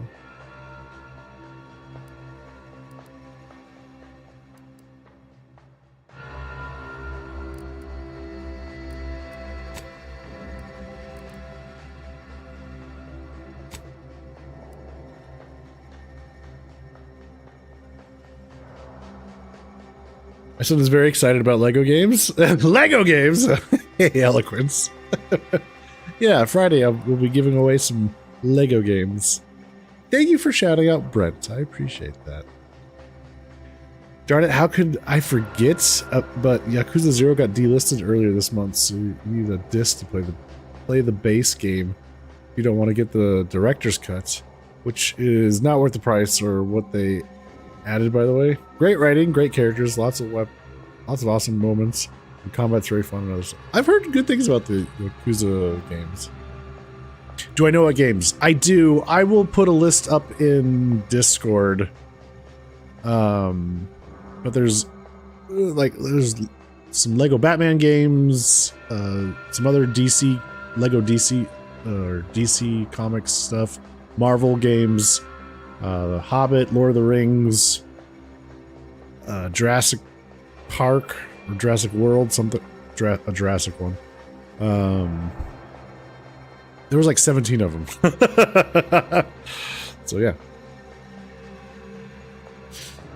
My son is very excited about Lego games. Lego games! Hey, eloquence. Yeah, Friday we'll be giving away some Lego games. Thank you for shouting out Brent. I appreciate that. Darn it, how could I forget? But Yakuza 0 got delisted earlier this month, so you need a disc to play the base game. You don't want to get the director's cut, which is not worth the price or what they added, by the way. Great writing, great characters, lots of awesome moments. And combat's very fun and others. I've heard good things about the Yakuza games. Do I know what games? I do. I will put a list up in Discord. But there's some Lego Batman games, some other Lego DC or DC Comics stuff, Marvel games, The Hobbit, Lord of the Rings, Jurassic Park or Jurassic World, something, a Jurassic one. There was like 17 of them. So yeah.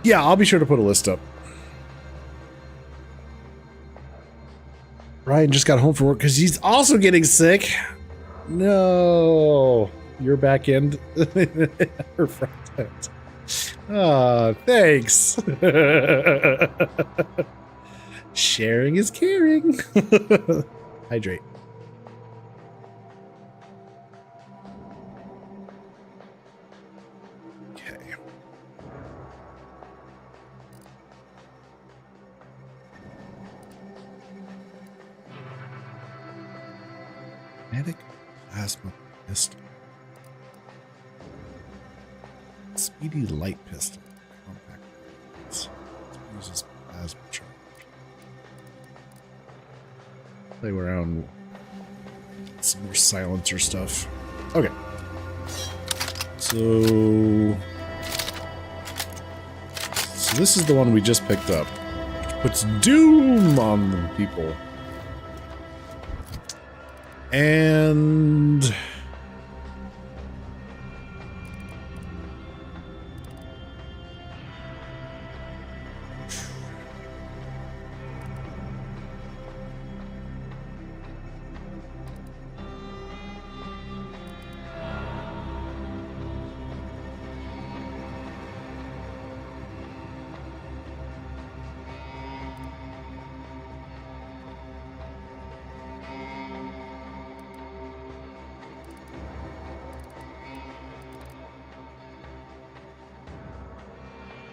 Yeah, I'll be sure to put a list up. Ryan just got home from work because he's also getting sick. No. Your back end. Her front end. Oh, thanks. Sharing is caring. Hydrate. Okay. Magnetic plasma pistol. Speedy light pistol. Compact. Uses plasma charge. play around with some more silencer stuff. Okay. So this is the one we just picked up. Which puts doom on the people. And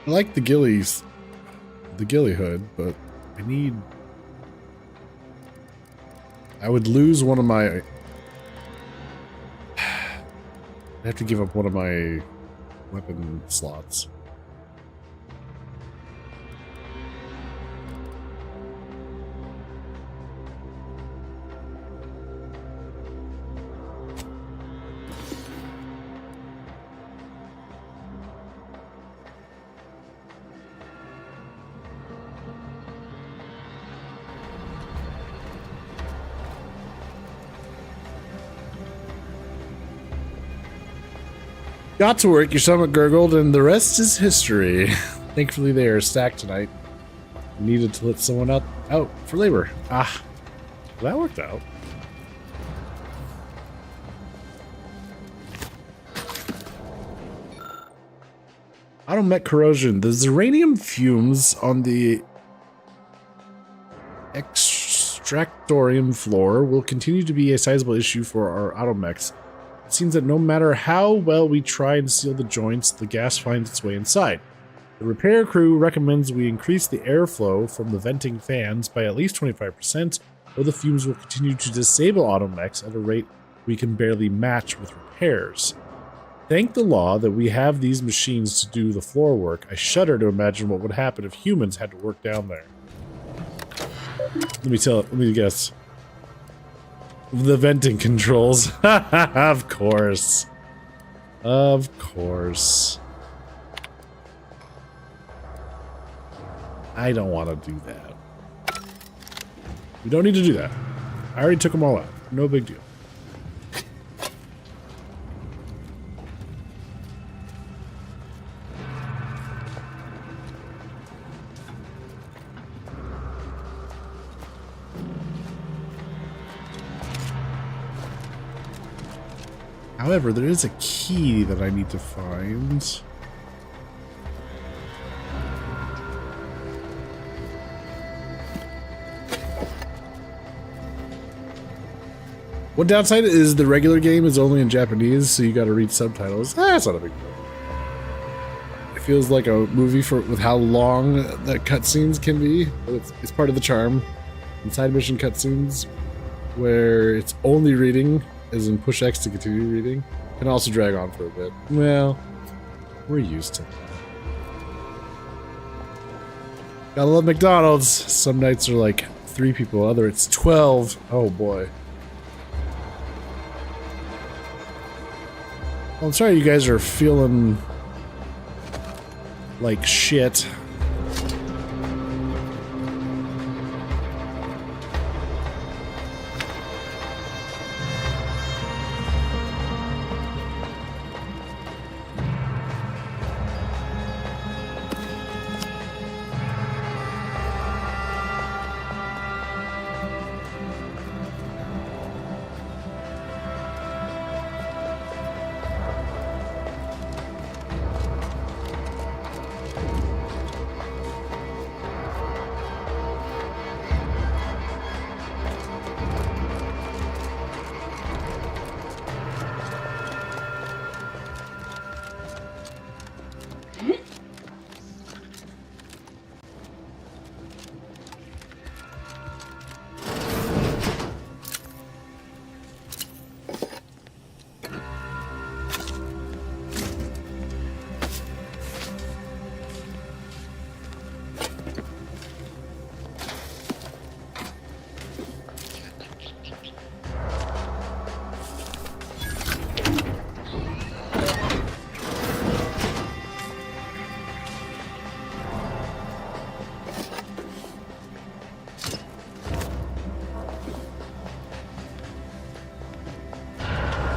I like the ghillie hood, but I would lose one of my... I'd have to give up one of my weapon slots. Got to work, your stomach gurgled, and the rest is history. Thankfully, they are stacked tonight. I needed to let someone out for labor. Ah, well, that worked out. Automech corrosion. The Zeranium fumes on the extractorium floor will continue to be a sizable issue for our automechs. It seems that no matter how well we try and seal the joints, the gas finds its way inside. The repair crew recommends we increase the airflow from the venting fans by at least 25%, or the fumes will continue to disable automechs at a rate we can barely match with repairs. Thank the law that we have these machines to do the floor work. I shudder to imagine what would happen if humans had to work down there. Let me guess. The venting controls. Of course. Of course. I don't want to do that. We don't need to do that. I already took them all out. No big deal. However, there is a key that I need to find. One downside is the regular game is only in Japanese, so you gotta read subtitles. That's not a big deal. It feels like a movie with how long the cutscenes can be, but it's part of the charm. In side mission cutscenes, where it's only reading, as in push X to continue reading, can also drag on for a bit. Well, we're used to that. Gotta love McDonald's. Some nights are like 3 people, other it's 12. Oh boy. Well, I'm sorry you guys are feeling like shit.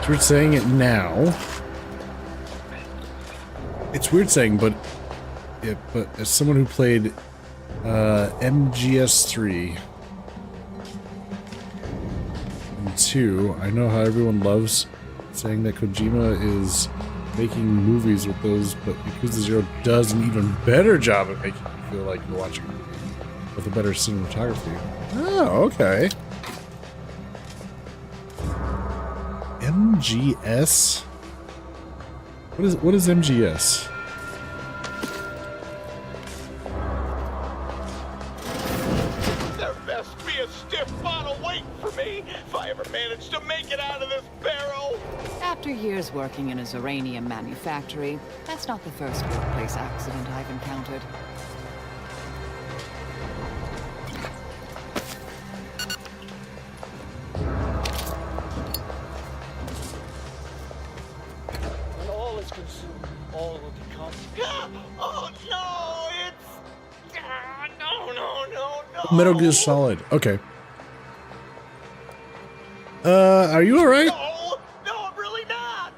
It's weird saying it now. It's weird saying, but as someone who played MGS3 and 2, I know how everyone loves saying that Kojima is making movies with those, but Yakuza 0 does an even better job at making you feel like you're watching a movie with a better cinematography. Oh, okay. MGS? What is MGS?
There best be a stiff bottle waiting for me if I ever manage to make it out of this barrel.
After years working in a Zeranium manufactory, that's not the first workplace accident I've encountered.
When all is consumed, all will become. Oh no! It's no!
Metal Gear Solid. Okay. Are you alright?
No, I'm really not.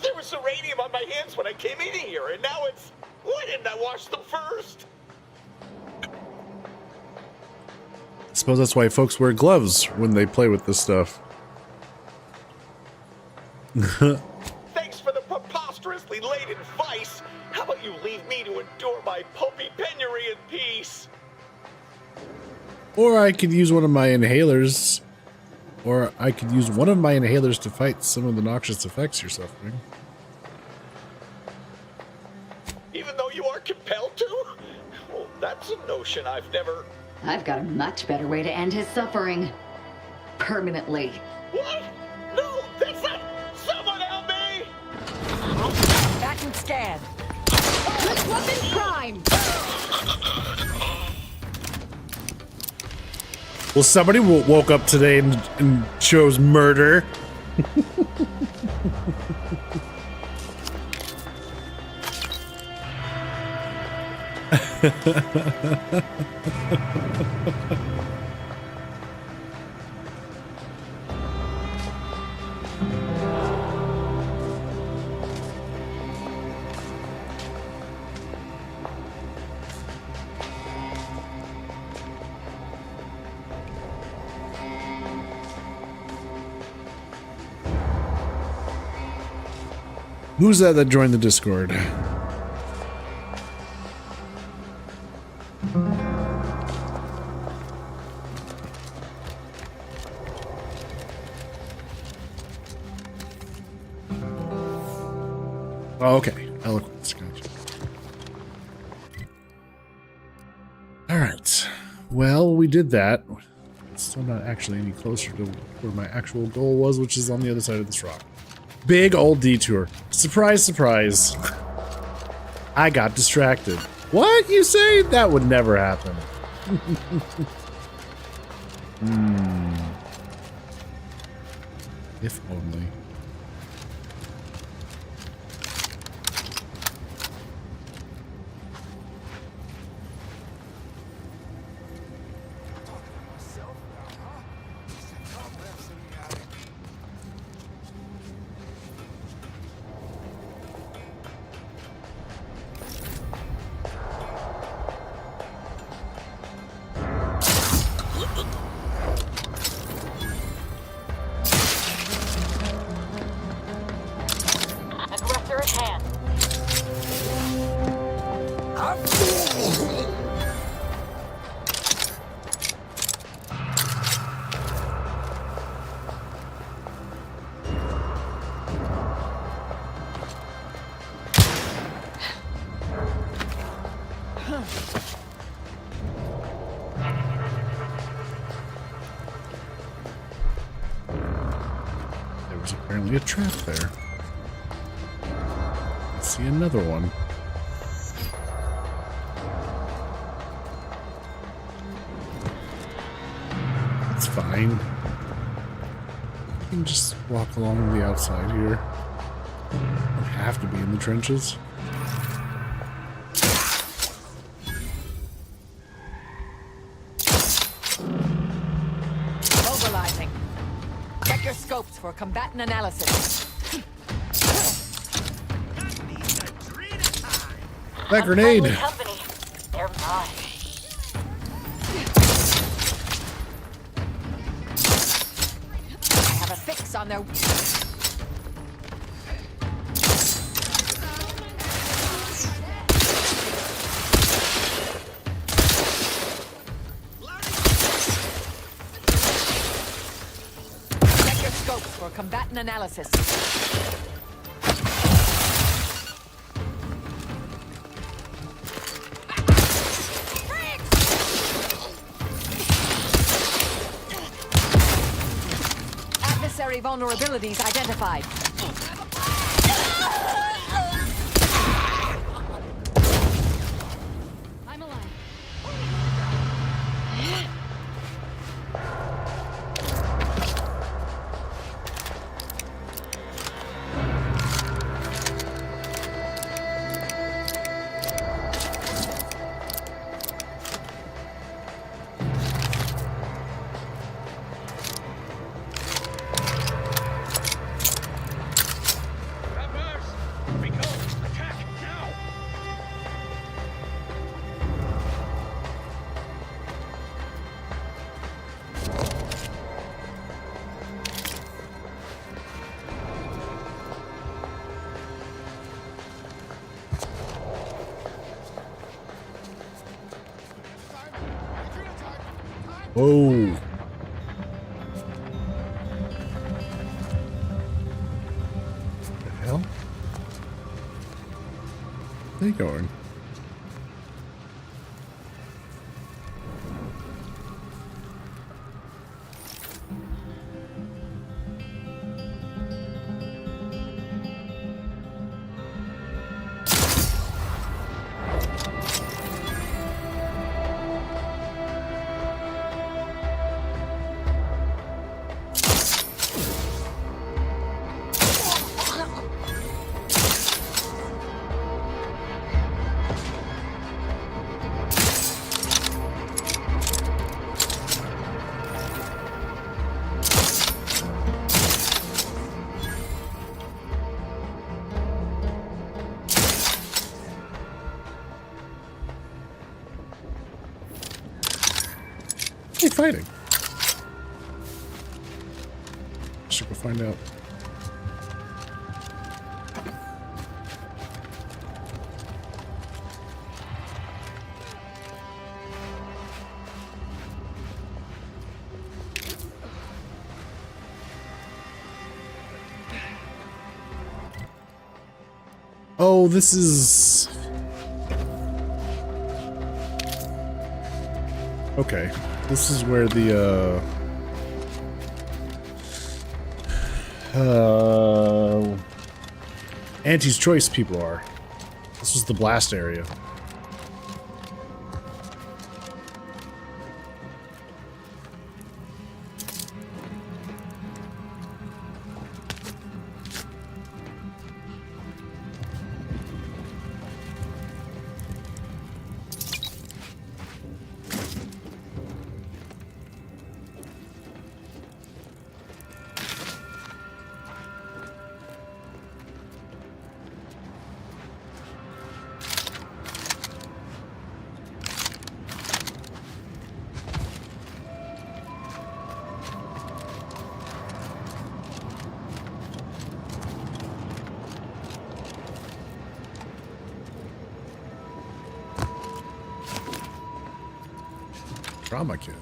There was uranium on my hands when I came in here, and now it's. Why didn't I wash them first?
I suppose that's why folks wear gloves when they play with this stuff.
Thanks for the preposterously laden vice. How about you leave me to endure my pulpy penury in peace?
Or I could use one of my inhalers. Or I could use one of my inhalers to fight some of the noxious effects you're suffering.
Even though you are compelled to? Well, that's a notion I've never...
I've got a much better way to end his suffering. Permanently.
What? No, that's not... Someone help me!
Vacuum scan!
Weapon prime!
Well, somebody woke up today and chose murder. Who's that joined the Discord? Oh, okay. Eloquence, gotcha. Alright. Well, we did that. Still not actually any closer to where my actual goal was, which is on the other side of this rock. Big old detour. Surprise, surprise. I got distracted. What? You say? That would never happen. If only.
Aggressor at hand.
There was apparently a trap there. Let's see another one. It's fine. You can just walk along the outside here. Don't have to be in the trenches.
Mobilizing. Check your scope. scopes for combatant analysis.
That grenade.
Company. They're mine.
I have a fix on their... Check your scopes for combatant analysis. Adversary vulnerabilities identified.
I'm alive.
Whoa. The hell? Where are you going? Hey, fighting. Should go find out. Oh, this is... Okay. This is where the, Auntie's Choice people are. This was the blast area. Trauma kit.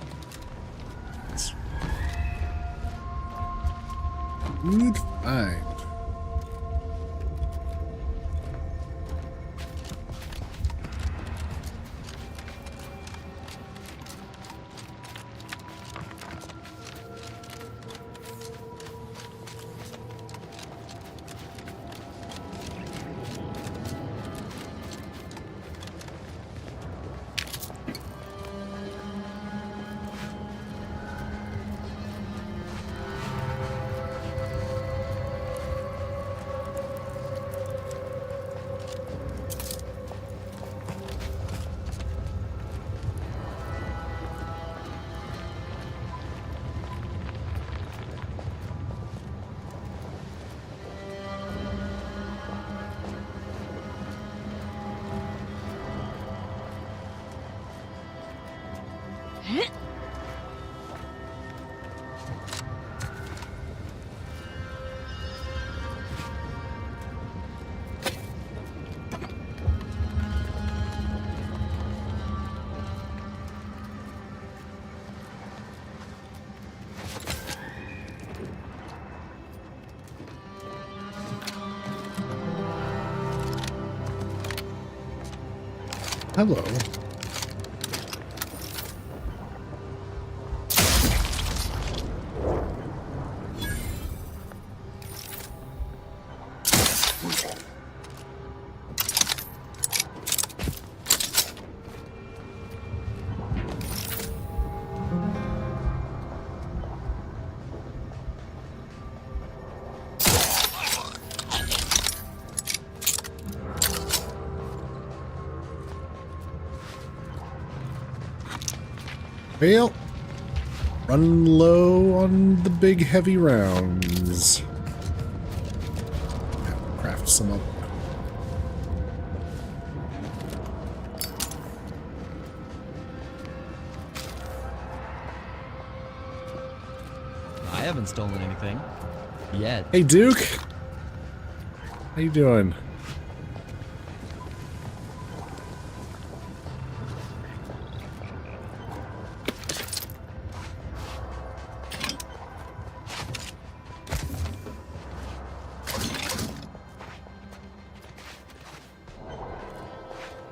Good find. Hello. Well, run low on the big heavy rounds. Craft some up.
I haven't stolen anything. Yet.
Hey, Duke. How you doing?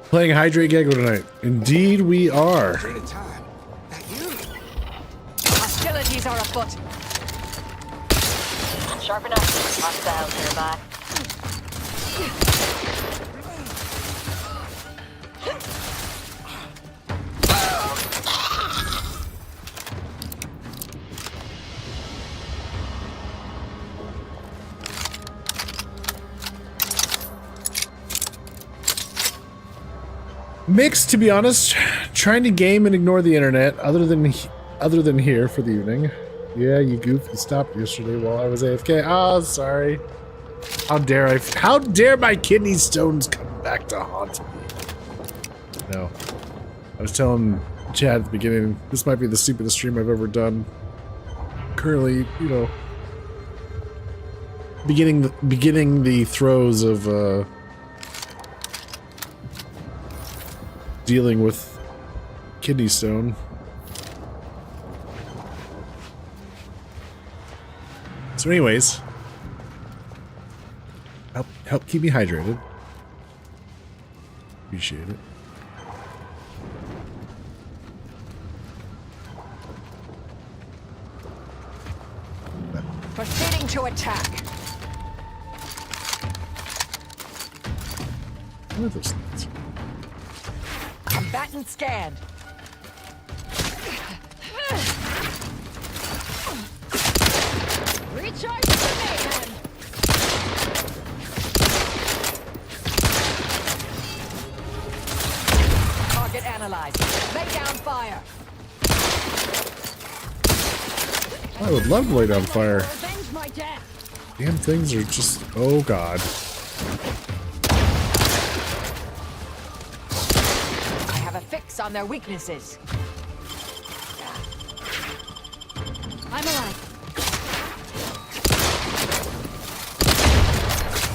Playing Hydrate Gecko tonight. Indeed we are.
Hostilities are afoot.
Sharp enough. Hostiles nearby.
Mixed, to be honest. Trying to game and ignore the internet, other than here for the evening. Yeah, you goof. You stopped yesterday while I was AFK. Oh, sorry. How dare my kidney stones come back to haunt me? No. I was telling Chad at the beginning, this might be the stupidest stream I've ever done. Currently, you know, beginning the throes of dealing with kidney stone. So anyways, help keep me hydrated. Appreciate it.
Proceeding to attack.
What are those things?
Combatant scanned. Recharge the mayhem. Target analyzed. Lay down fire.
I would love to lay down fire.
Avenge my death.
Damn things are just... oh god.
I have a fix on their weaknesses. I'm alive.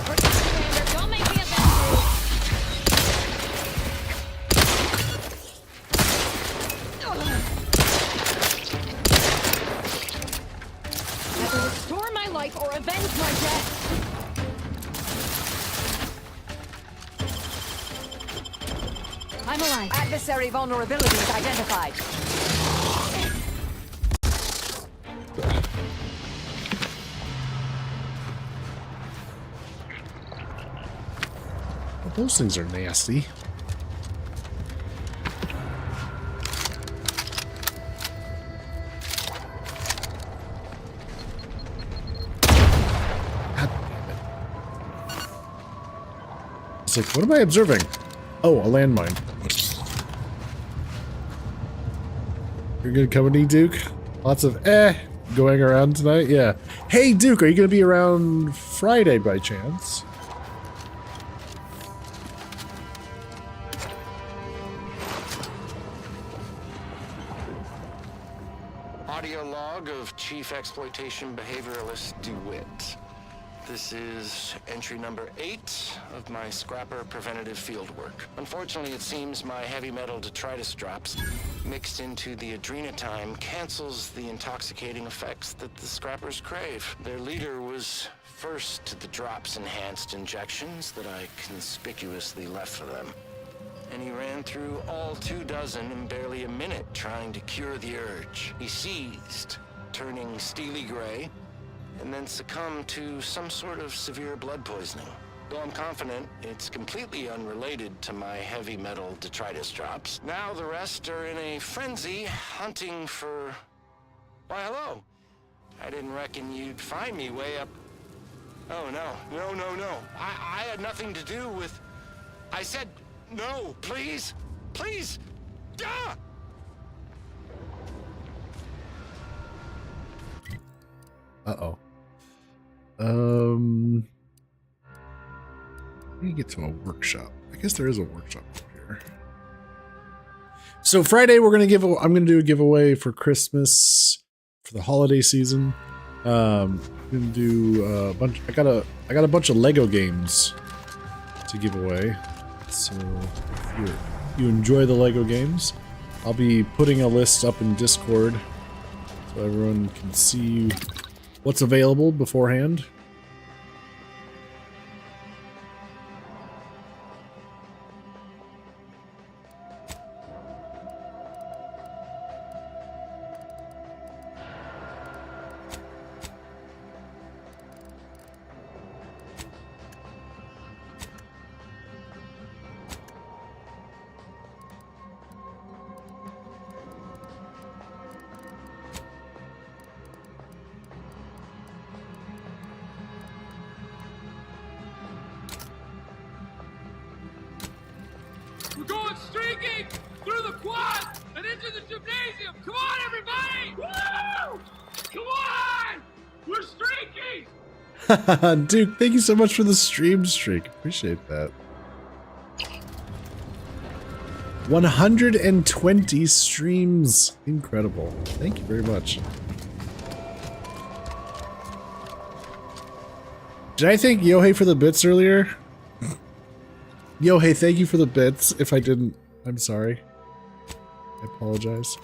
Commander, don't make me avenge you. Either restore my life or avenge my death. I'm alive. Adversary vulnerabilities identified.
Well, those things are nasty. God damn it. It's like, what am I observing? Oh, a landmine. You're good company, Duke? Lots of going around tonight? Yeah. Hey, Duke, are you going to be around Friday by chance?
audio log of Chief Exploitation Behavioralist DeWitt. This is entry number 8 of my scrapper preventative fieldwork. Unfortunately, it seems my heavy metal detritus drops mixed into the adrenotime cancels the intoxicating effects that the scrappers crave. Their leader was first to the drops-enhanced injections that I conspicuously left for them. And he ran through all 24 in barely a minute trying to cure the urge. He seized, turning steely gray, and then succumbed to some sort of severe blood poisoning. Though I'm confident it's completely unrelated to my heavy metal detritus drops, now the rest are in a frenzy hunting for... Why, hello. I didn't reckon you'd find me way up... Oh, no. No. I had nothing to do with... I said, no, please. Please. Ah!
Uh-oh. Let me get to a workshop. I guess there is a workshop over here. So Friday I'm gonna do a giveaway for Christmas for the holiday season. I'm gonna do a bunch. I got a bunch of Lego games to give away. So if you enjoy the Lego games, I'll be putting a list up in Discord so everyone can see what's available beforehand.
We're going streaking through the quad and into the gymnasium. Come on, everybody! Woo! Come on! We're streaking!
Duke, thank you so much for the stream streak. Appreciate that. 120 streams. Incredible. Thank you very much. Did I thank Yohei for the bits earlier? Yohei, thank you for the bits. If I didn't, I'm sorry. I apologize.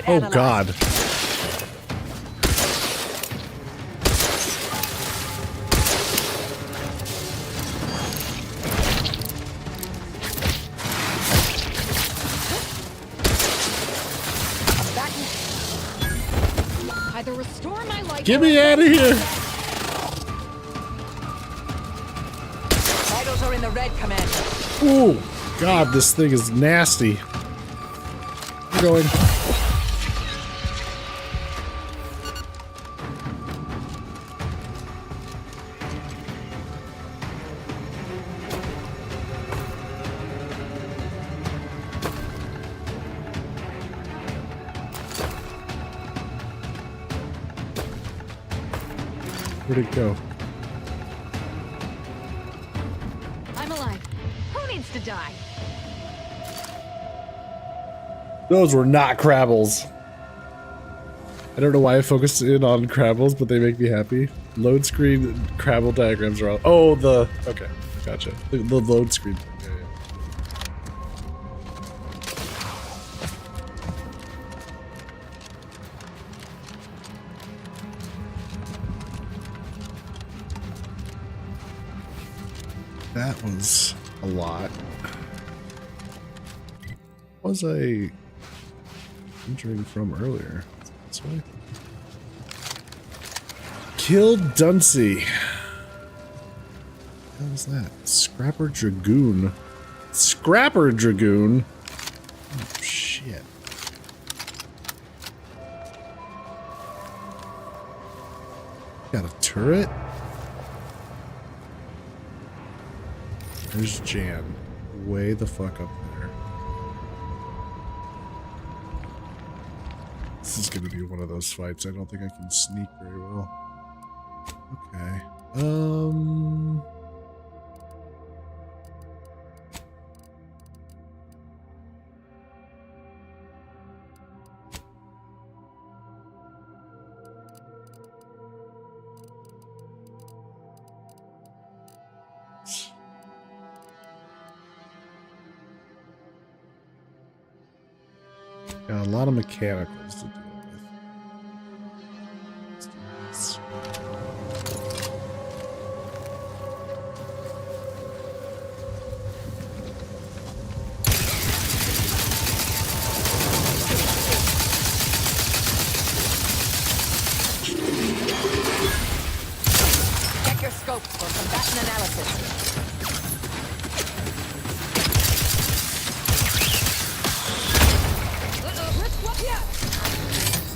Oh God.
Either restore my life.
Get me out of here.
Vitals are in the red, Commander.
Oh God, this thing is nasty. I'm going. Where'd it go?
I'm alive. Who needs to die?
Those were not Crabbles. I don't know why I focused in on Crabbles, but they make me happy. Load screen Crabble diagrams are all. Oh, okay, gotcha. The load screen. Yeah. That was a lot. What was I entering from earlier? This way. Kill Dunsey. What was that? Scrapper Dragoon. Scrapper Dragoon? Oh, shit. Got a turret? There's Jan. Way the fuck up there. This is gonna be one of those fights. I don't think I can sneak very well. Okay. Got a lot of mechanicals to deal with. Let's do this.
Check your scopes for combatant analysis.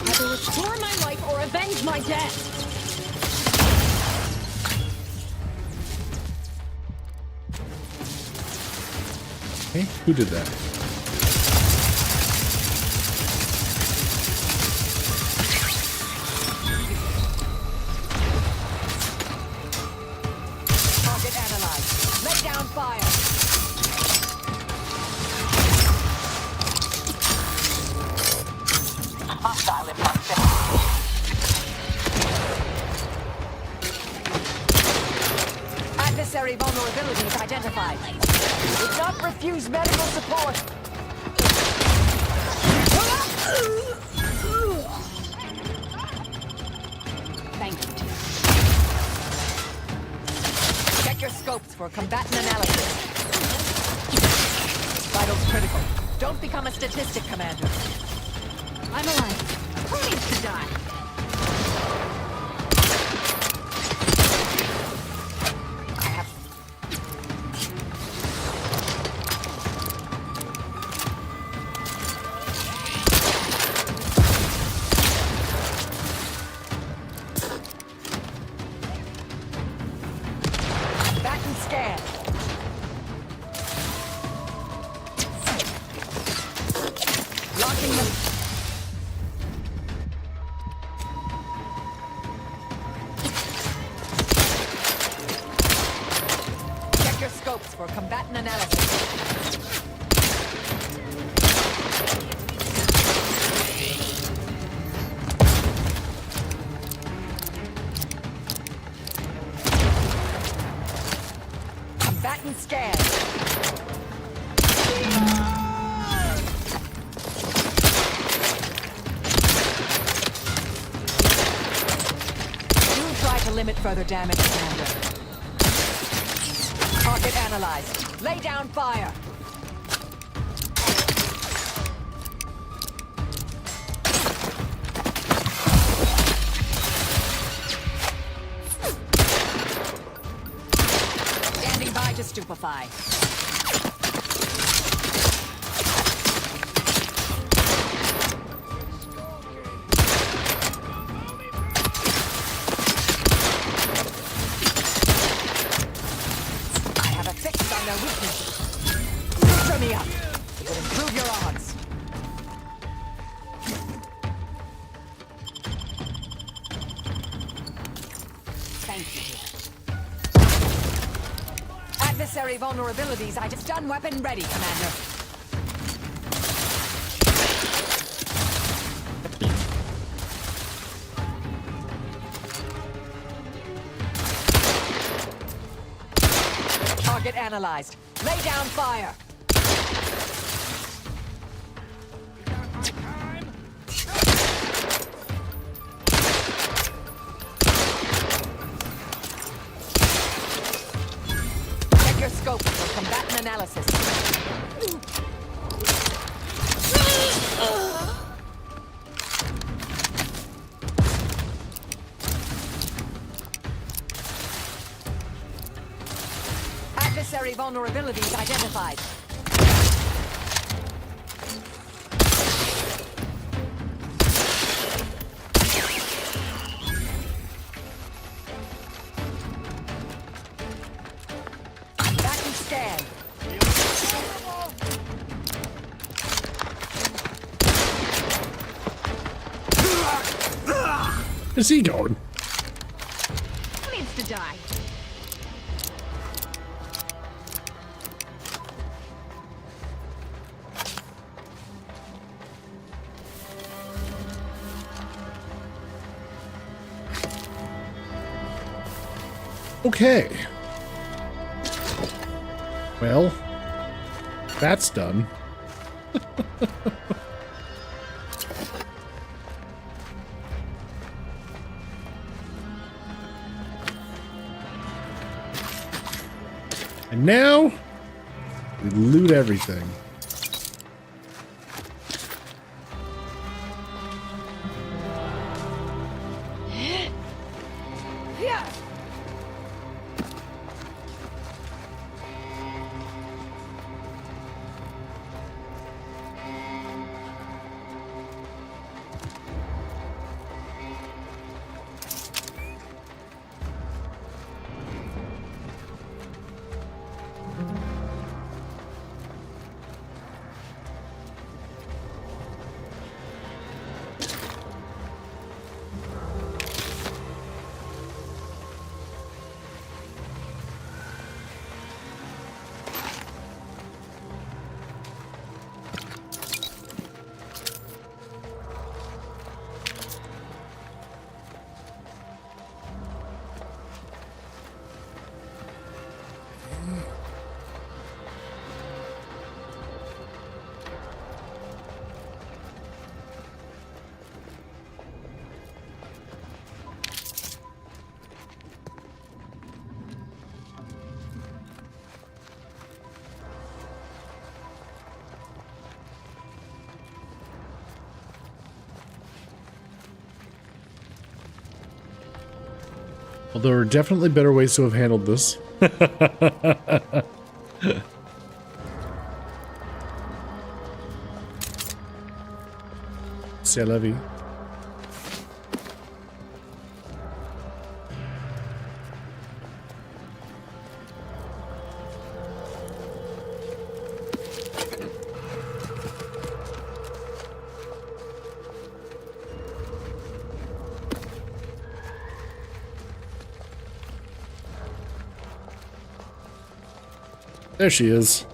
Either restore my life or avenge my death.
Hey, who did that?
Target analyzed. Lay down fire. Hostile in proximity. Adversary vulnerabilities identified. Do not refuse medical support. Thank you, dear. Check your scopes for combatant analysis. Vitals critical. Don't become a statistic, Commander. I'm alive. Who needs to die? I have... Back and scan. Locking them. Check your scopes for combatant analysis. Combatant scan. Do try to limit further damage, Commander. Target analyzed. Lay down fire. Standing by to stupefy. I have a fix on their weaknesses. Butcher me up. It will improve your odds. Thank you. Adversary vulnerabilities. I just done weapon ready, Commander. Target analyzed. Lay down fire. Check your scope for combatant analysis. vulnerabilities identified. Back and stand.
Where's he going?
Who needs to die?
Okay. Well, that's done. And now we loot everything. Well, there are definitely better ways to have handled this. C'est la vie. There she is.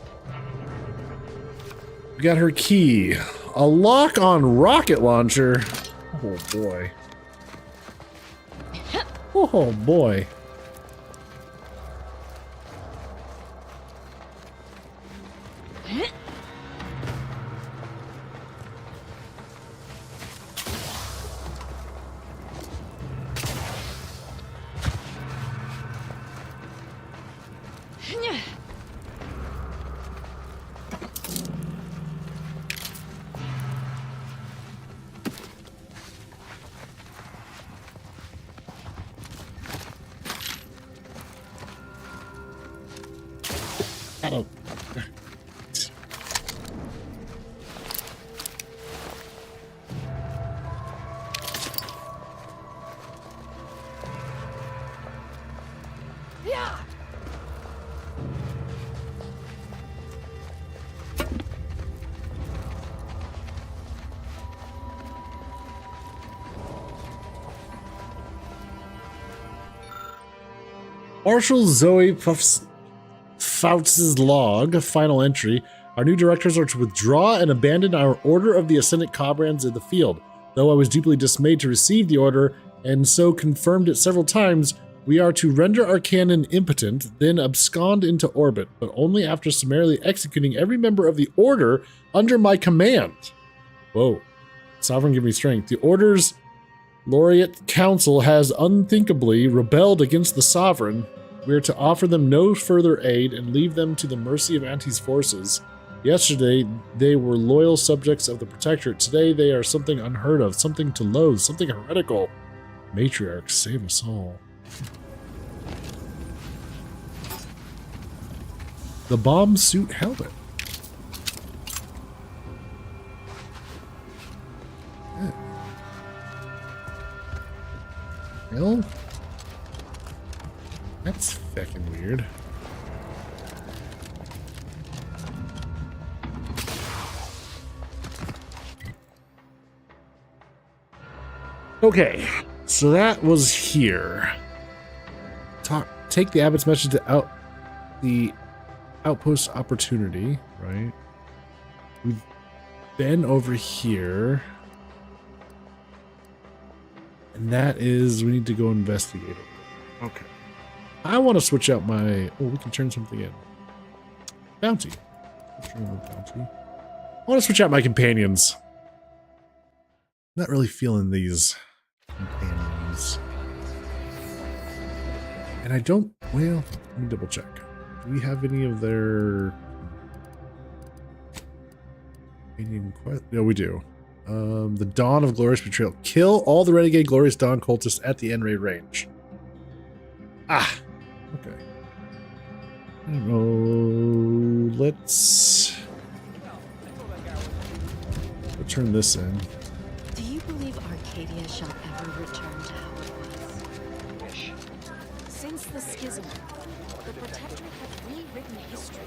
We got her key. A lock on rocket launcher. Oh boy. Oh boy. Oh.
Yeah.
Marshal Zoe Fouts' log, final entry. Our new directors are to withdraw and abandon our Order of the Ascendant Cobrans in the field. Though I was deeply dismayed to receive the order, and so confirmed it several times, we are to render our cannon impotent, then abscond into orbit, but only after summarily executing every member of the Order under my command. Whoa. Sovereign, give me strength. The Order's Laureate Council has unthinkably rebelled against the Sovereign. We are to offer them no further aid and leave them to the mercy of Anti's forces. Yesterday, they were loyal subjects of the Protectorate. Today, they are something unheard of, something to loathe, something heretical. Matriarch, save us all. The bomb suit helmet. Well, that's fucking weird. Okay, so that was here. Take the abbot's message to the outpost opportunity, right? We've been over here. And that is, we need to go investigate it. Okay. I want to switch out my, oh, we can turn something in. Bounty. I want to switch out my companions. Not really feeling these companions. And I don't, well, let me double check. Do we have any of their... No, we do. The Dawn of Glorious Betrayal. Kill all the Renegade Glorious Dawn cultists at the N-ray range. Ah, okay. I don't know. Let's turn this in.
Do you believe Arcadia shall ever return to how it was?
Since the schism, the Protectorate have rewritten history.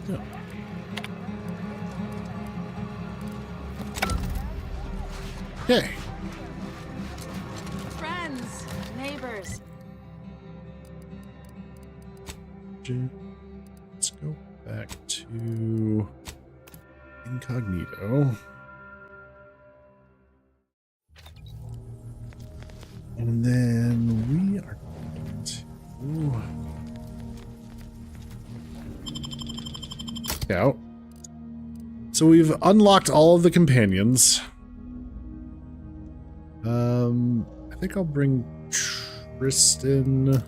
Yeah. Okay.
Friends, neighbors.
Let's go back to incognito. And then we are going to out. So we've unlocked all of the companions. I think I'll bring Tristan.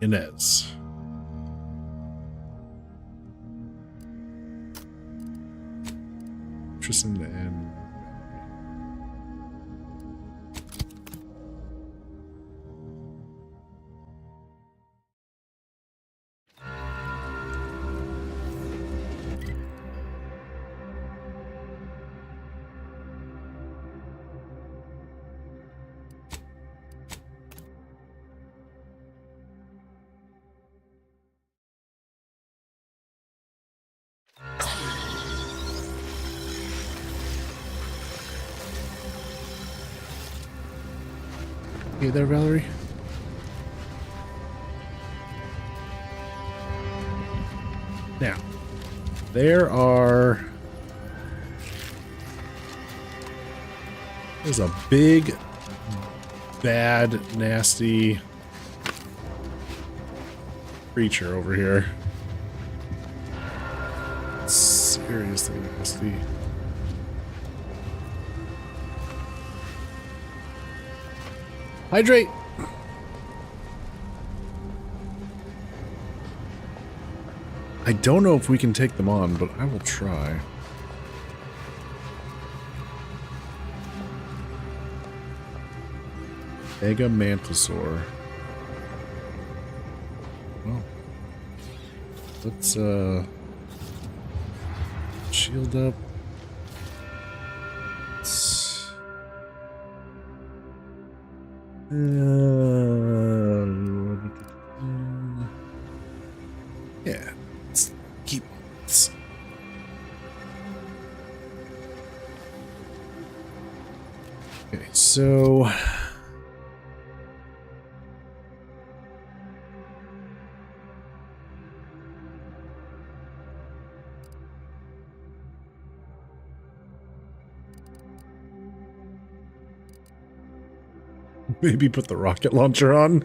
Inez. Tristan and hey there, Valerie. Now, there's a big, bad, nasty creature over here. Seriously nasty. Hydrate! I don't know if we can take them on, but I will try. Mega Mantisaur. Well, let's shield up. Yeah, let's keep this. Okay, so maybe put the rocket launcher on.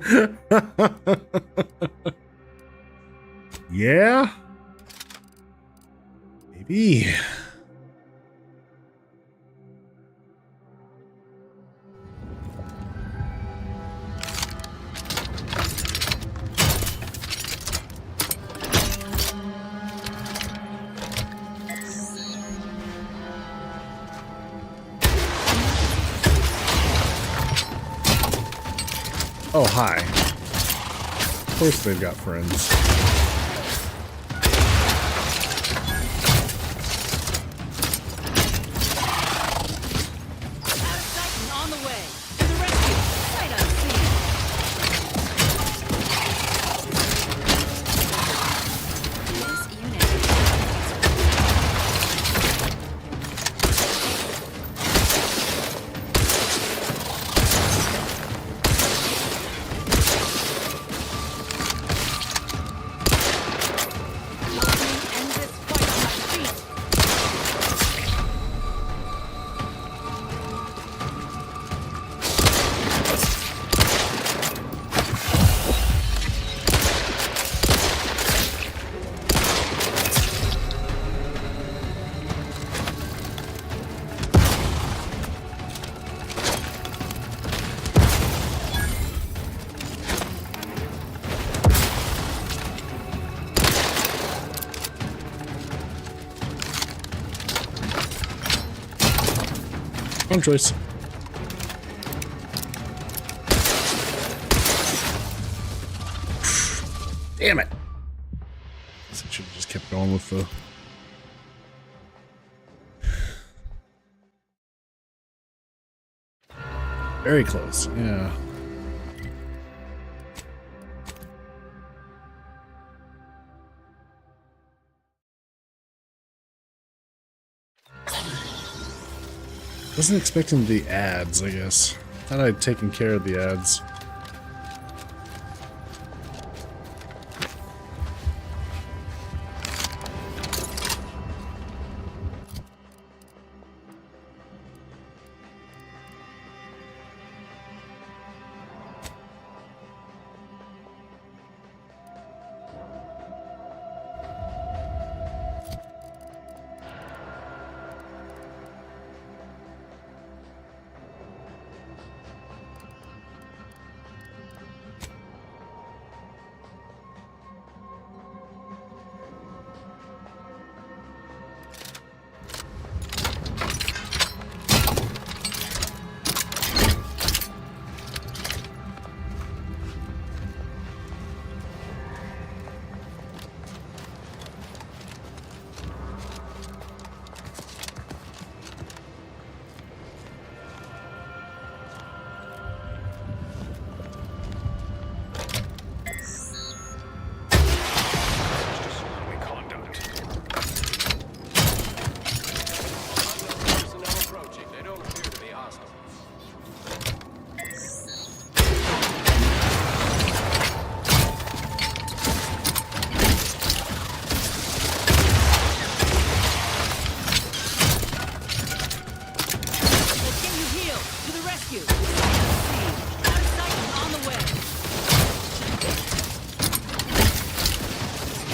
Yeah? Maybe. Oh, hi. Of course they've got friends.
On the way. To the rescue. Right on scene. This unit. End this fight on my feet.
Wrong choice. Damn it. Guess I should have just kept going with the... Very close, yeah. Wasn't expecting the ads, I guess. Thought I'd taken care of the ads.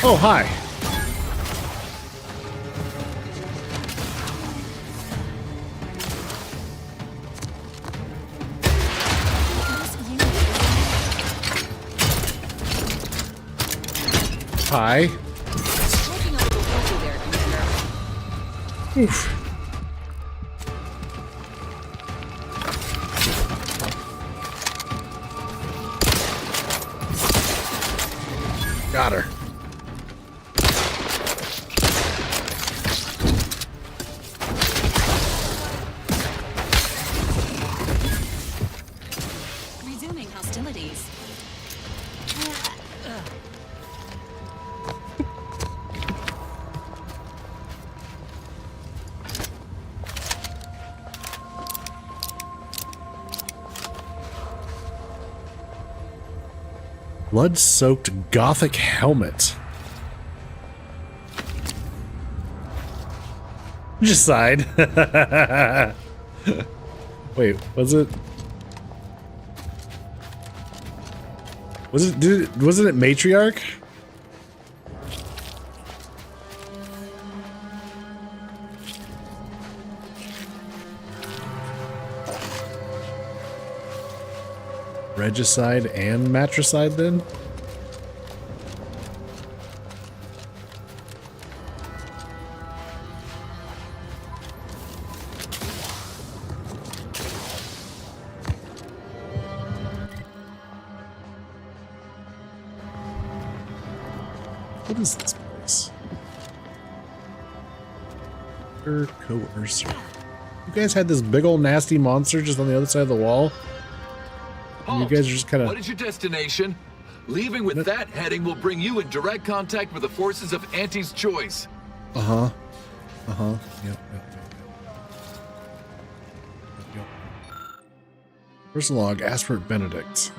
Oh, hi. Hi. Oof. Got her.
Resuming hostilities.
Blood-soaked gothic helmet. Just sighed. Wait, was it? Wasn't it Matriarch? Regicide and Matricide then? What is this place? Coercer. You guys had this big old nasty monster just on the other side of the wall? And you guys are just kind of...
What is your destination? Leaving with that heading will bring you in direct contact with the forces of Auntie's choice.
Uh-huh. Uh-huh. Yep. Personal log, Aspert Benedict.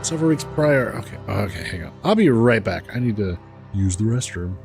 Several weeks prior. Okay, hang on. I'll be right back. I need to use the restroom.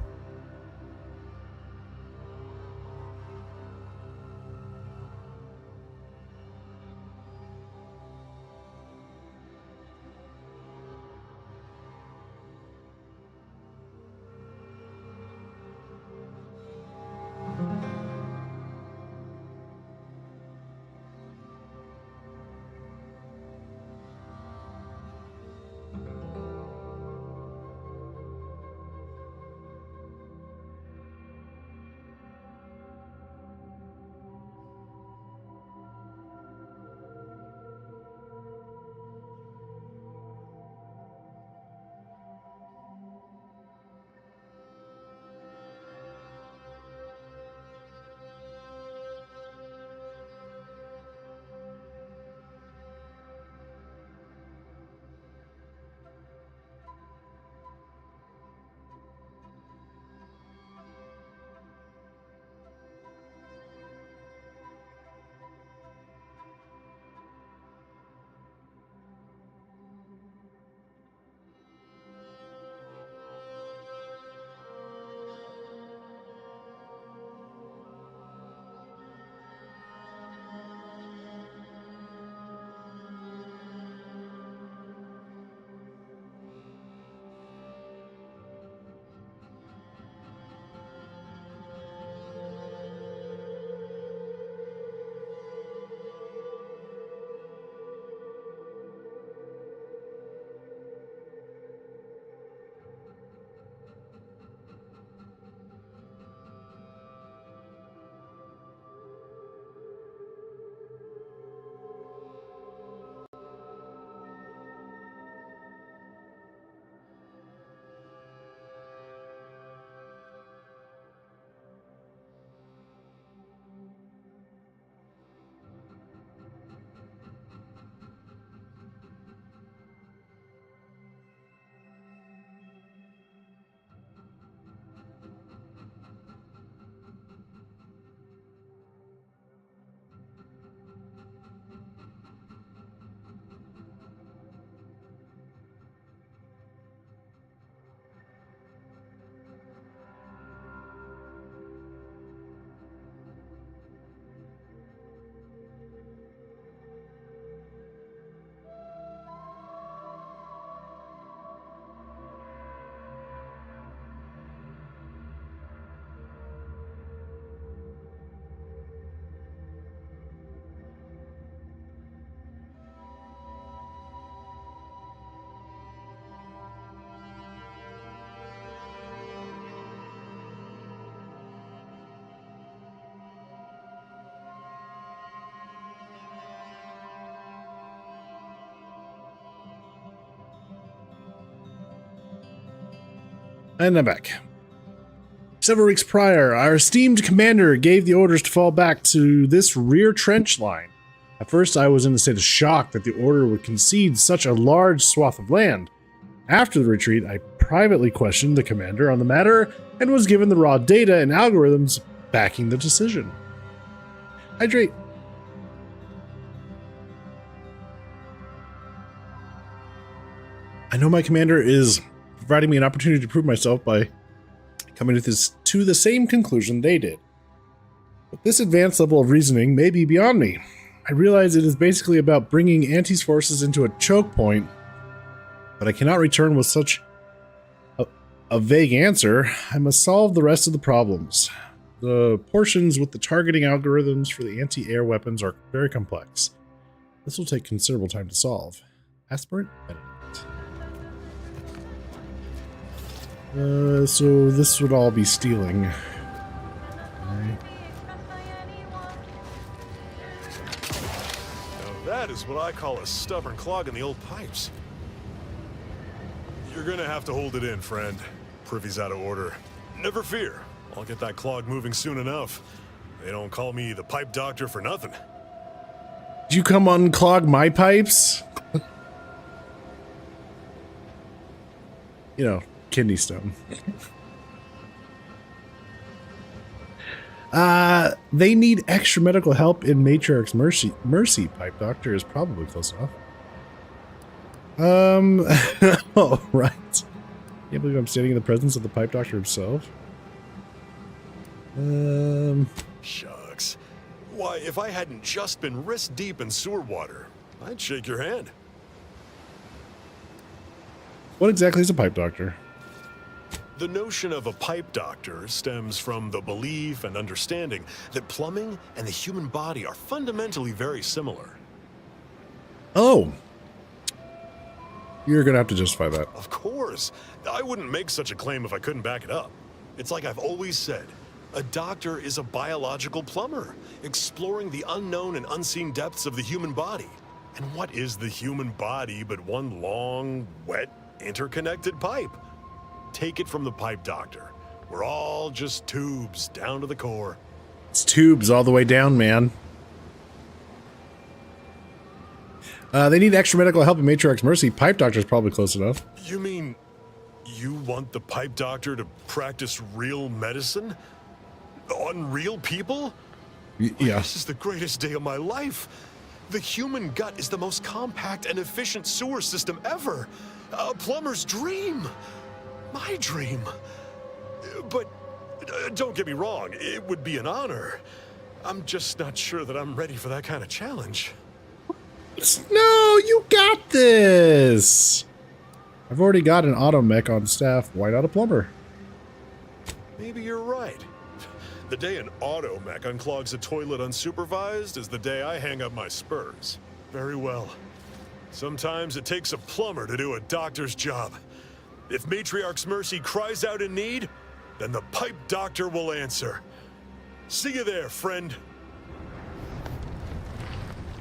And I'm back. Several weeks prior, our esteemed commander gave the orders to fall back to this rear trench line. At first, I was in a state of shock that the order would concede such a large swath of land. After the retreat, I privately questioned the commander on the matter and was given the raw data and algorithms backing the decision. Hydrate. I know my commander is providing me an opportunity to prove myself by coming to the same conclusion they did. But this advanced level of reasoning may be beyond me. I realize it is basically about bringing Auntie's forces into a choke point, but I cannot return with such a vague answer. I must solve the rest of the problems. The portions with the targeting algorithms for the anti-air weapons are very complex. This will take considerable time to solve. Aspirant Benedict. So this would all be stealing. Right.
Now that is what I call a stubborn clog in the old pipes. You're gonna have to hold it in, friend. Privy's out of order. Never fear. I'll get that clog moving soon enough. They don't call me the pipe doctor for nothing.
Did you come unclog my pipes? You know, kidney stone. They need extra medical help in Matriarch's Mercy. Mercy, pipe doctor is probably close enough. Oh, right. Can't believe I'm standing in the presence of the pipe doctor himself.
Shucks. Why, if I hadn't just been wrist deep in sewer water, I'd shake your hand.
What exactly is a pipe doctor?
The notion of a pipe doctor stems from the belief and understanding that plumbing and the human body are fundamentally very similar.
Oh. You're gonna have to justify that.
Of course. I wouldn't make such a claim if I couldn't back it up. It's like I've always said, a doctor is a biological plumber, exploring the unknown and unseen depths of the human body. And what is the human body but one long, wet, interconnected pipe? Take it from the pipe doctor. We're all just tubes down to the core.
It's tubes all the way down, man. They need extra medical help in Matriarch's Mercy. Pipe doctor's probably close enough.
You mean you want the pipe doctor to practice real medicine? On real people?
Yeah.
This is the greatest day of my life. The human gut is the most compact and efficient sewer system ever. A plumber's dream. My dream. But don't get me wrong, it would be an honor. I'm just not sure that I'm ready for that kind of challenge.
No, you got this. I've already got an auto mech on staff. Why not a plumber?
Maybe you're right. The day an auto mech unclogs a toilet unsupervised is the day I hang up my spurs. Very well. Sometimes it takes a plumber to do a doctor's job. If Matriarch's Mercy cries out in need, then the pipe doctor will answer. See you there, friend.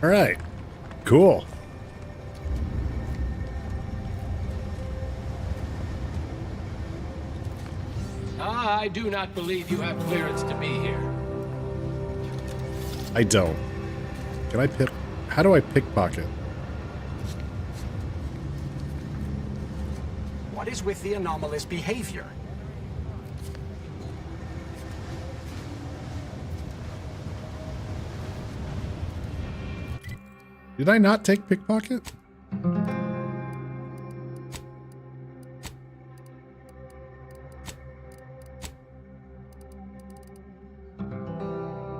All right. Cool.
I do not believe you have clearance to be here.
I don't. Can I pick? How do I pickpocket?
What is with the anomalous behavior?
Did I not take pickpocket?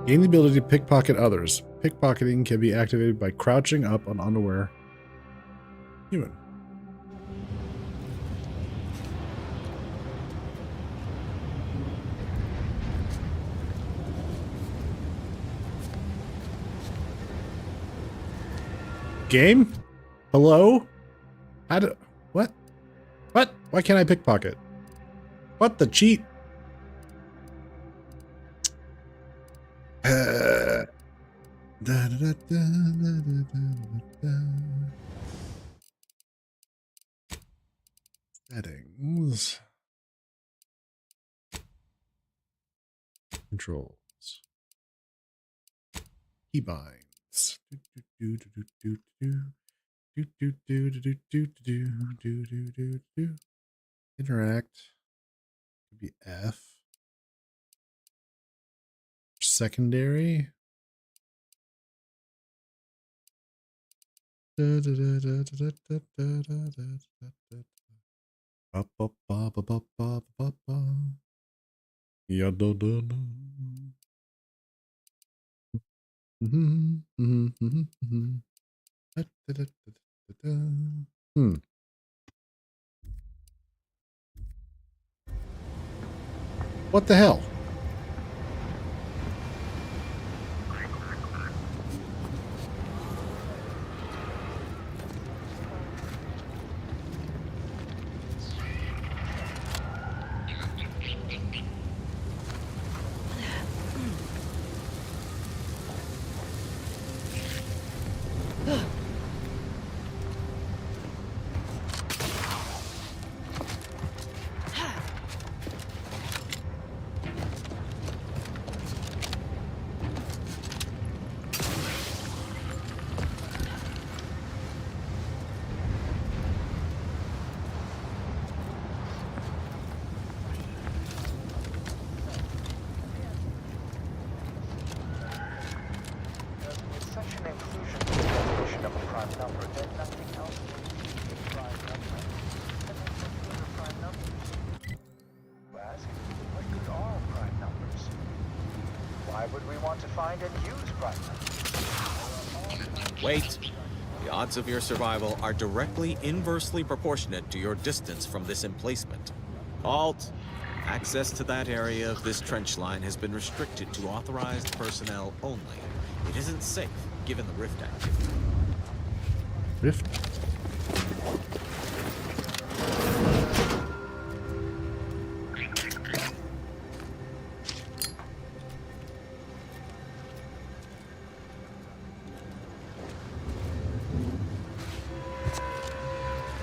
Gain the ability to pickpocket others. Pickpocketing can be activated by crouching up on unaware human. Game? Hello? How do... What? What? Why can't I pickpocket? What the cheat? Settings. Controls. Keybinds. Interact. Could be F. Secondary. What the hell?
prime number, then nothing else will be a prime number. And then what's the prime number? You ask, what good are prime numbers? Why would we want to find and use prime numbers?
Wait. The odds of your survival are directly inversely proportionate to your distance from this emplacement. Halt! Access to that area of this trench line has been restricted to authorized personnel only. It isn't safe, given the rift activity.
Rift?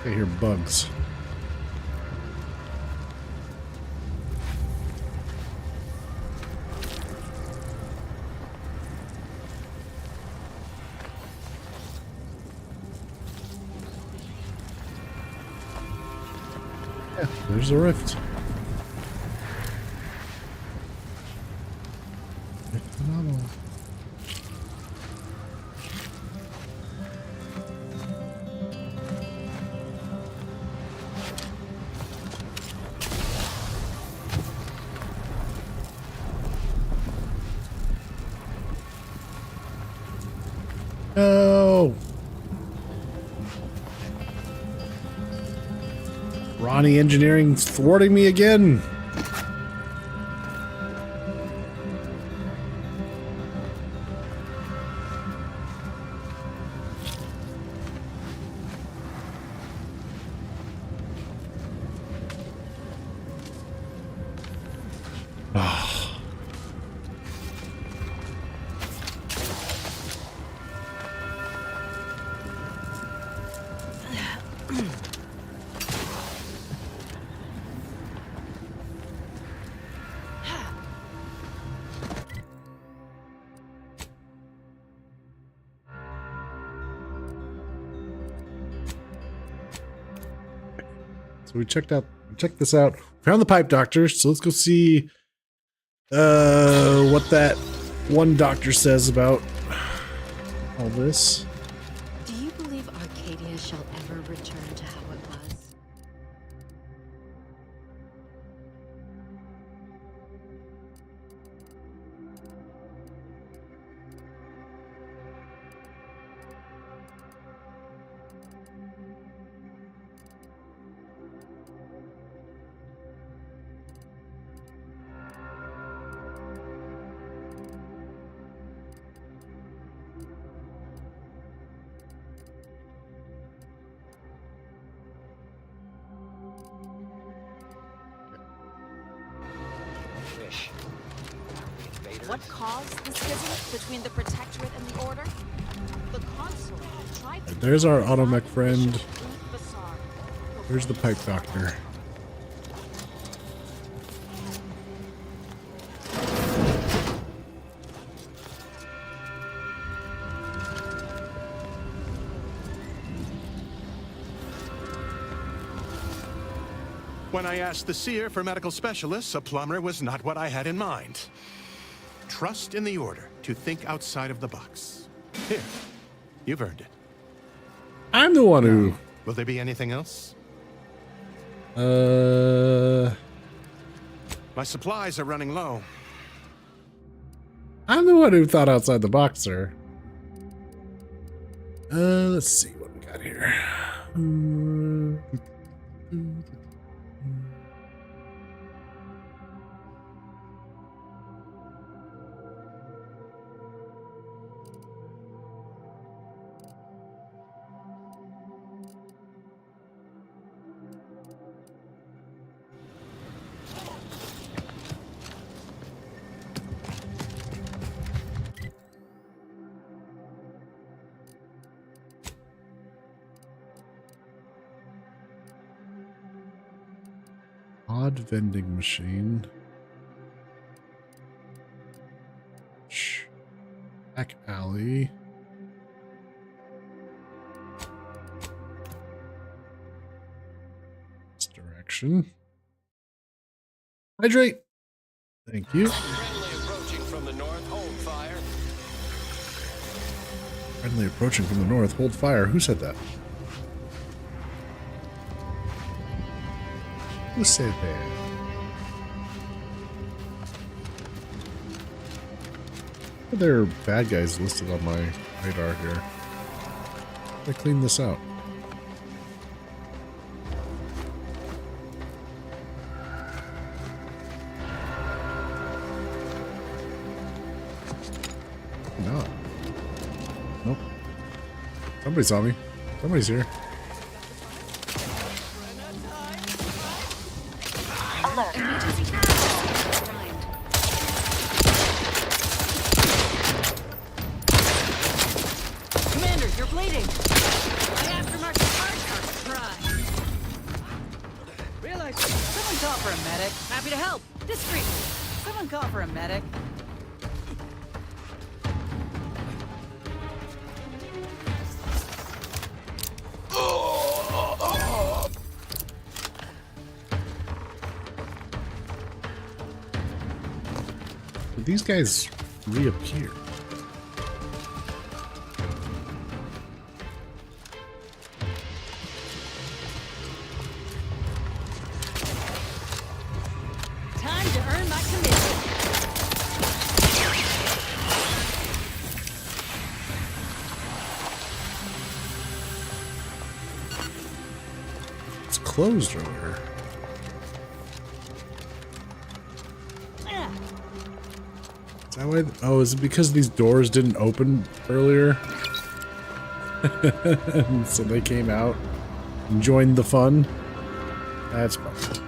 I hear bugs. Yeah, there's a rift. Rift anomaly. No. Ronnie Engineering thwarting me again. So we checked this out. Found the pipe doctor, so let's go see what that one doctor says about all this.
Do you believe Arcadia shall ever return to how it was?
What caused the schism between the Protectorate and the Order? The Consul tried to...
There's our automech friend. There's the pipe doctor.
When I asked the seer for medical specialists, a plumber was not what I had in mind. Trust in the Order to think outside of the box. Here, you've earned it.
I'm the one who...
Will there be anything else?
My
supplies are running low.
I'm the one who thought outside the box, sir. Let's see what we got here. Odd vending machine. Back alley. This direction. Hydrate. Thank you.
Friendly approaching from the north. Hold fire.
Friendly approaching from the north. Hold fire. Who said that? Who said that? There are bad guys listed on my radar here. I clean this out. No. Nope. Somebody saw me. Somebody's here.
Commander, you're bleeding. My aftermarket parts are prime. Realize, someone call for a medic. Happy to help. Discreet. Someone call for a medic.
Did these guys reappear?
Time to earn my commission.
It's closed earlier. Is that why? Oh, is it because these doors didn't open earlier? And so they came out and joined the fun? That's probably.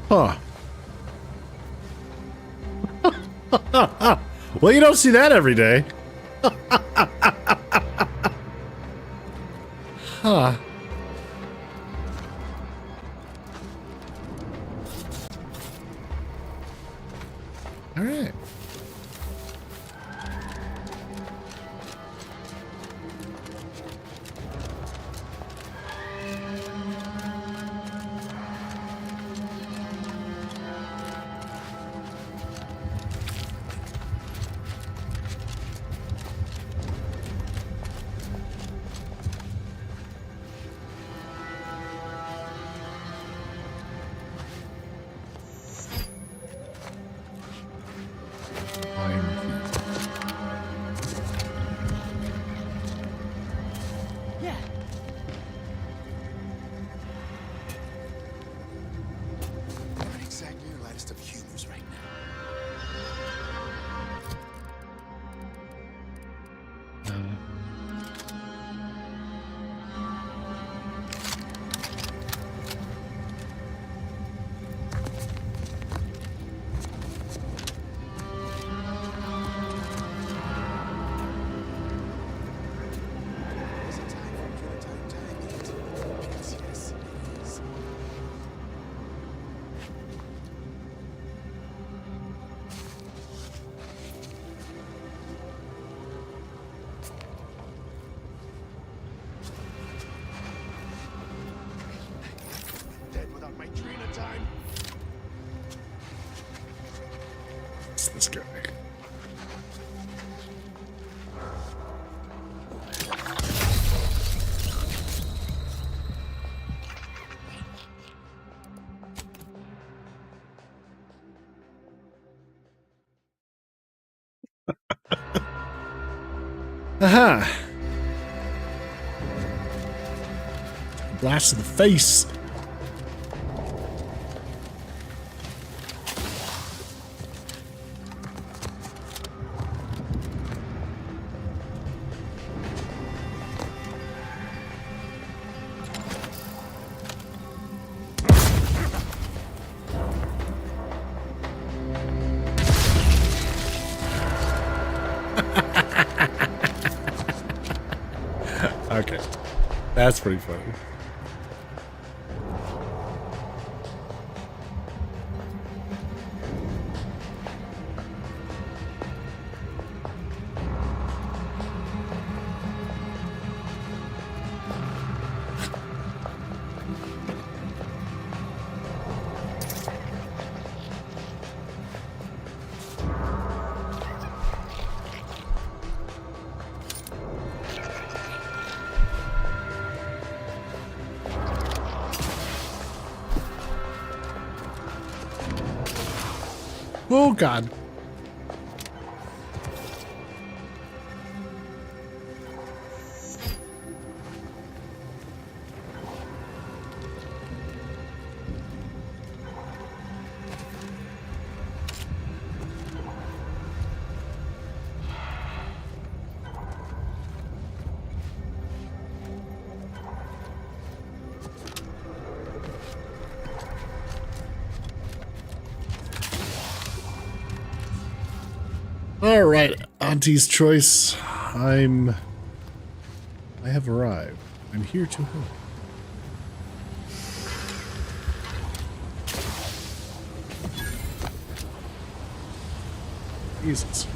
Huh. Well, you don't see that every day. Huh. All right.
Yeah.
Not exactly the lightest of humors right
Dead without my train of time.
It's this guy. Aha! Blast to the face. Okay. That's pretty funny. Oh God. All right, Auntie's choice. I have arrived. I'm here to help. Jesus.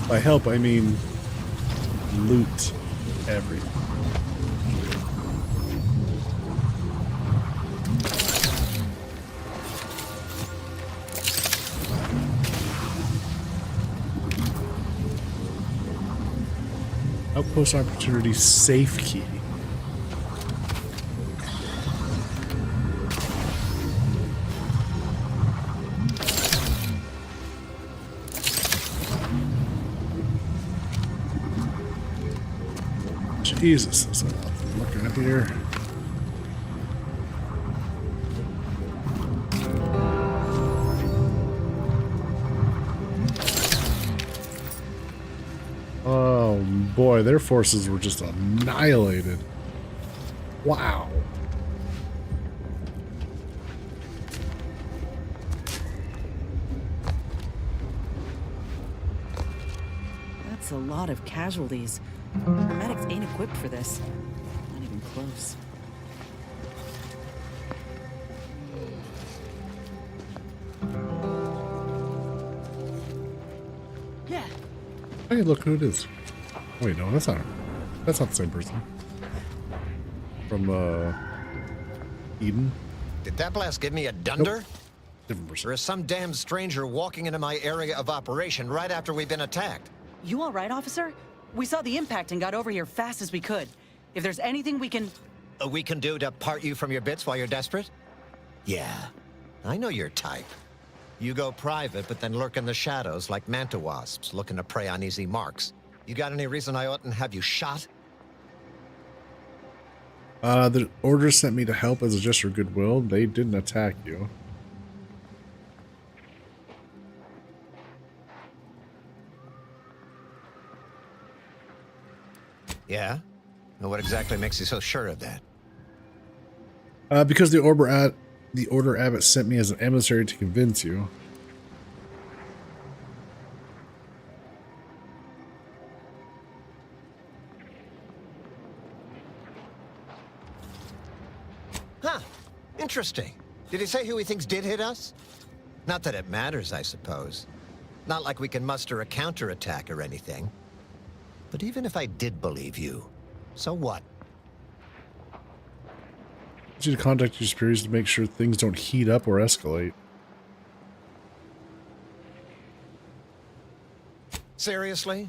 By help, I mean loot everything. Outpost opportunity safe key. Jesus, that's a lot I'm looking at here. Oh boy, their forces were just annihilated. Wow.
That's a lot of casualties. Medics ain't equipped for this. Not even close.
Yeah. Hey, look who it is. Wait, no, that's not the same person. From Eden.
Did that blast give me a dunder?
Nope. Different person.
There is some damn stranger walking into my area of operation right after we've been attacked.
You all right, officer? We saw the impact and got over here fast as we could. If there's anything we can
do to part you from your bits while you're desperate? Yeah, I know your type. You go private, but then lurk in the shadows like manta wasps looking to prey on easy marks. You got any reason I oughtn't have you shot?
The order sent me to help as a gesture of goodwill. They didn't attack you.
Yeah? Well, what exactly makes you so sure of that?
Because the Order Abbot sent me as an emissary to convince you.
Huh. Interesting. Did he say who he thinks did hit us? Not that it matters, I suppose. Not like we can muster a counterattack or anything. But even if I did believe you, so what?
I want you to contact your superiors to make sure things don't heat up or escalate.
Seriously?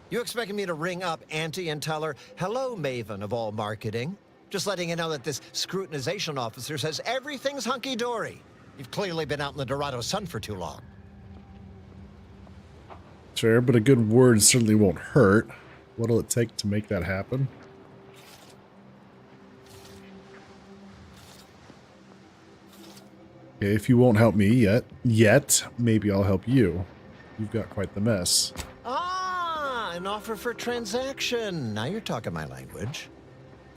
You expecting me to ring up Auntie and tell her, hello, Maven of all marketing? Just letting you know that this scrutinization officer says everything's hunky-dory. You've clearly been out in the Dorado sun for too long.
Fair, but a good word certainly won't hurt. What'll it take to make that happen? Okay, if you won't help me yet, maybe I'll help you. You've got quite the mess.
Ah, an offer for transaction. Now you're talking my language.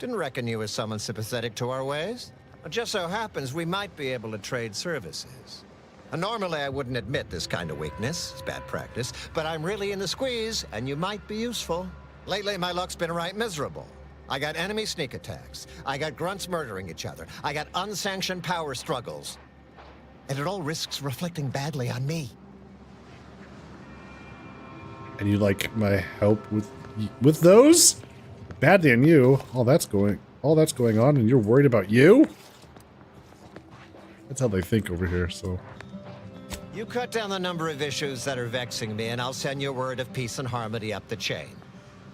Didn't reckon you as someone sympathetic to our ways. It just so happens we might be able to trade services. Normally, I wouldn't admit this kind of weakness. It's bad practice. But I'm really in the squeeze, and you might be useful. Lately, my luck's been right miserable. I got enemy sneak attacks. I got grunts murdering each other. I got unsanctioned power struggles. And it all risks reflecting badly on me.
And you like my help with those? Badly on you. All that's going on, and you're worried about you? That's how they think over here, so.
You cut down the number of issues that are vexing me, and I'll send you a word of peace and harmony up the chain.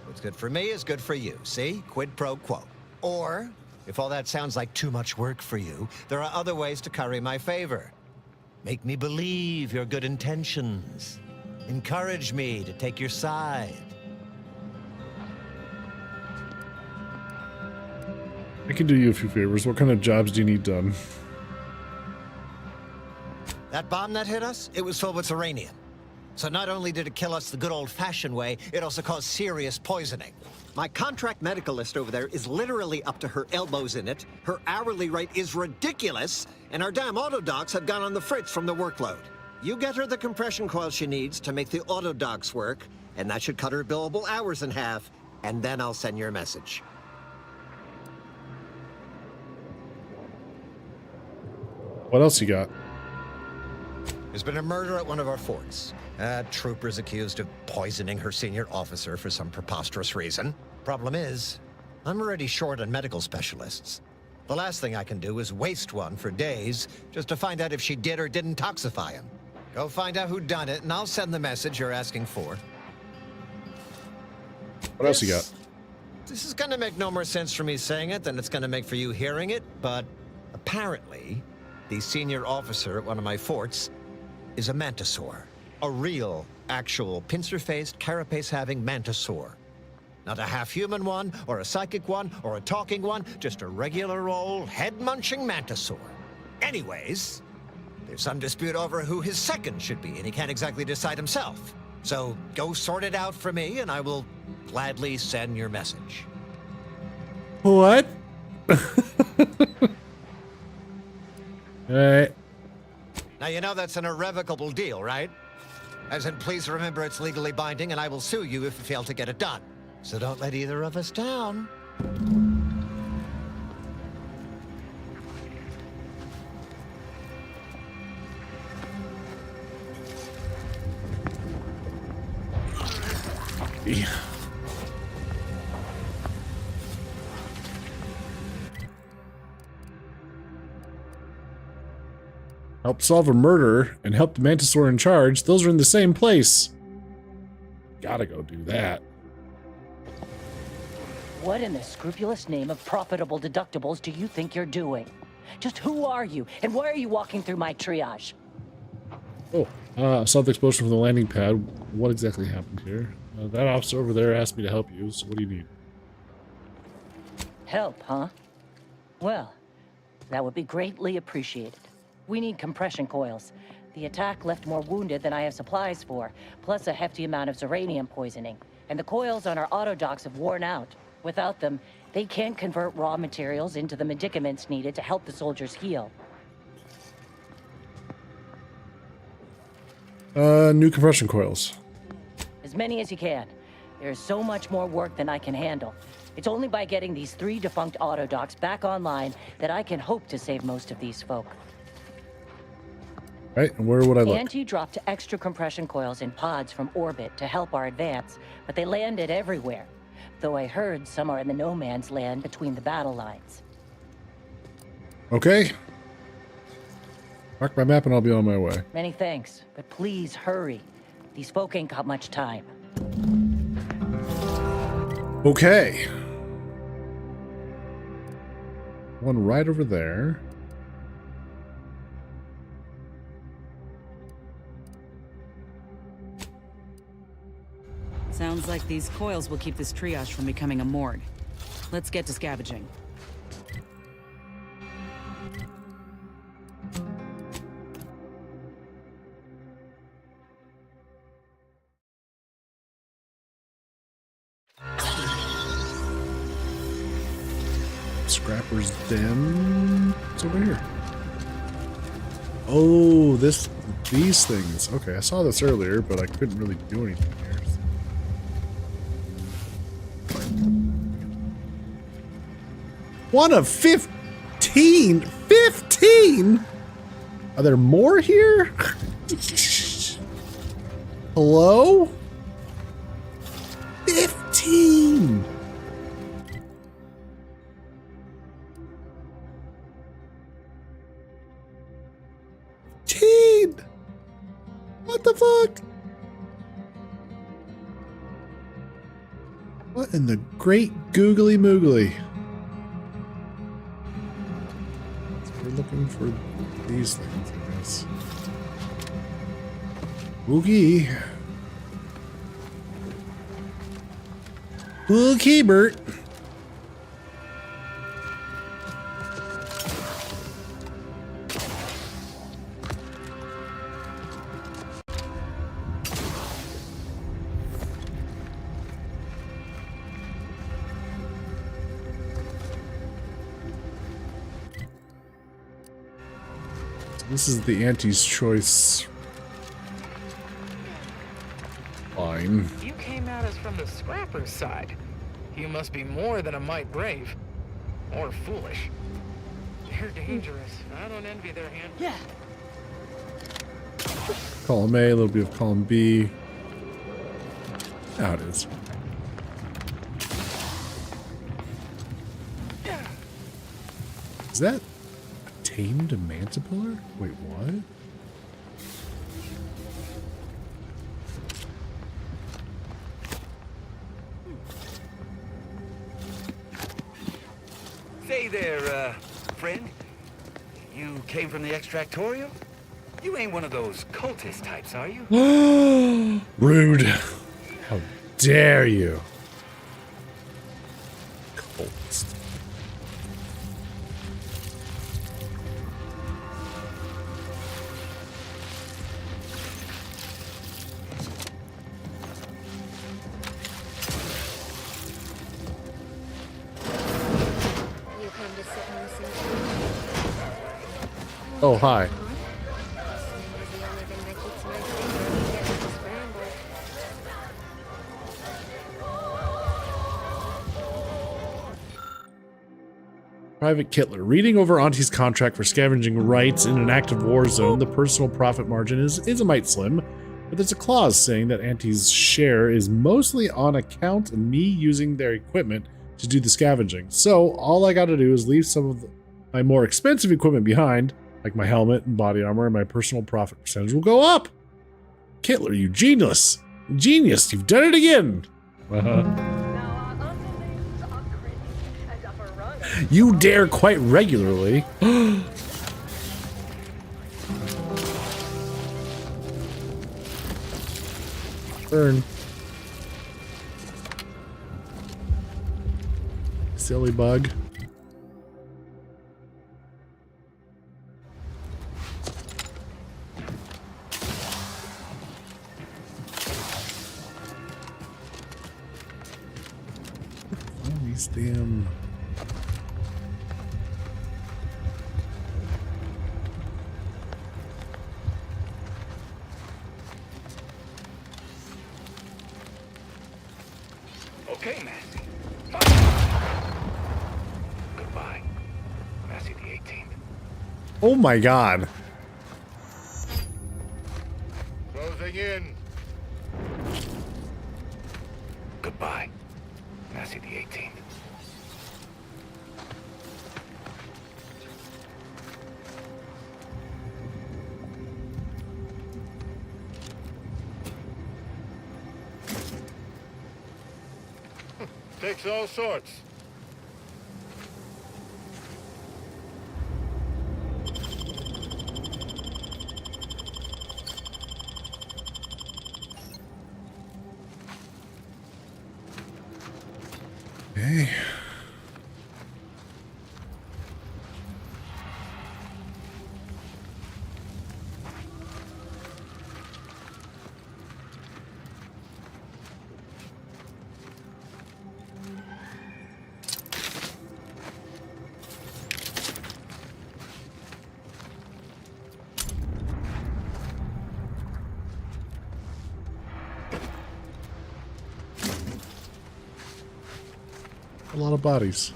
What's good for me is good for you, see? Quid pro quo. Or, if all that sounds like too much work for you, there are other ways to curry my favor. Make me believe your good intentions. Encourage me to take your side.
I can do you a few favors. What kind of jobs do you need done?
That bomb that hit us, it was filled with uranium. So not only did it kill us the good old-fashioned way, it also caused serious poisoning. My contract medicalist over there is literally up to her elbows in it, her hourly rate is ridiculous, and our damn autodocs have gone on the fritz from the workload. You get her the compression coil she needs to make the autodocs work, and that should cut her billable hours in half, and then I'll send your message.
What else you got?
There's been a murder at one of our forts. A trooper's accused of poisoning her senior officer for some preposterous reason. Problem is, I'm already short on medical specialists. The last thing I can do is waste one for days just to find out if she did or didn't toxify him. Go find out who done it, and I'll send the message you're asking for.
What else you got?
This is gonna make no more sense for me saying it than it's gonna make for you hearing it, but apparently, the senior officer at one of my forts is a mantisaur. A real, actual, pincer-faced, carapace-having mantisaur. Not a half-human one, or a psychic one, or a talking one, just a regular old, head-munching mantisaur. Anyways, there's some dispute over who his second should be, and he can't exactly decide himself. So go sort it out for me, and I will gladly send your message.
What? Alright.
Now, you know that's an irrevocable deal, right? As in, please remember it's legally binding, and I will sue you if you fail to get it done. So don't let either of us down.
Yeah. Help solve a murder and help the Mantisaur in charge. Those are in the same place. Gotta go do that.
What in the scrupulous name of profitable deductibles do you think you're doing? Just who are you, and why are you walking through my triage?
Oh, saw the explosion from the landing pad. What exactly happened here? That officer over there asked me to help you, so what do you need?
Help, huh? Well, that would be greatly appreciated. We need compression coils. The attack left more wounded than I have supplies for, plus a hefty amount of uranium poisoning. And the coils on our autodocs have worn out. Without them, they can't convert raw materials into the medicaments needed to help the soldiers heal.
New compression coils.
As many as you can. There's so much more work than I can handle. It's only by getting these 3 defunct autodocs back online that I can hope to save most of these folk.
Right, and where would I look?
Auntie dropped extra compression coils in pods from orbit to help our advance, but they landed everywhere. Though I heard some are in the no man's land between the battle lines.
Okay. Mark my map and I'll be on my way.
Many thanks, but please hurry. These folk ain't got much time.
Okay. One right over there.
Sounds like these coils will keep this triage from becoming a morgue. Let's get to scavenging.
Scrapper's Den. It's over here. Oh, these things. Okay, I saw this earlier, but I couldn't really do anything here. One of 15? 15? Are there more here? Hello? 15! What in the great googly moogly? So we're looking for these things, I guess. Oogie. Okay, Bert. This is the Auntie's choice line.
You came at us from the scrapper's side. You must be more than a mite brave. Or foolish. They're dangerous. I don't envy their hand. Yeah.
Column A, a little bit of column B. Now it is. Is that a tamed manticore? Wait, what?
Say there, friend. You came from the Extractorial? You ain't one of those cultist types, are you?
Rude. How dare you? Colts. Oh, hi. Private Kittler. Reading over Auntie's contract for scavenging rights in an active war zone, the personal profit margin is a mite slim, but there's a clause saying that Auntie's share is mostly on account of me using their equipment to do the scavenging. So all I gotta do is leave some of my more expensive equipment behind, like my helmet and body armor, and my personal profit percentage will go up. Kittler, you genius! Genius, you've done it again! You dare quite regularly. Burn. Silly bug. These damn...
Okay, Massey. Goodbye. Massey the 18th.
Oh my god.
Closing in. Goodbye. Massey the 18th.
Takes all sorts.
Okay. A lot of bodies.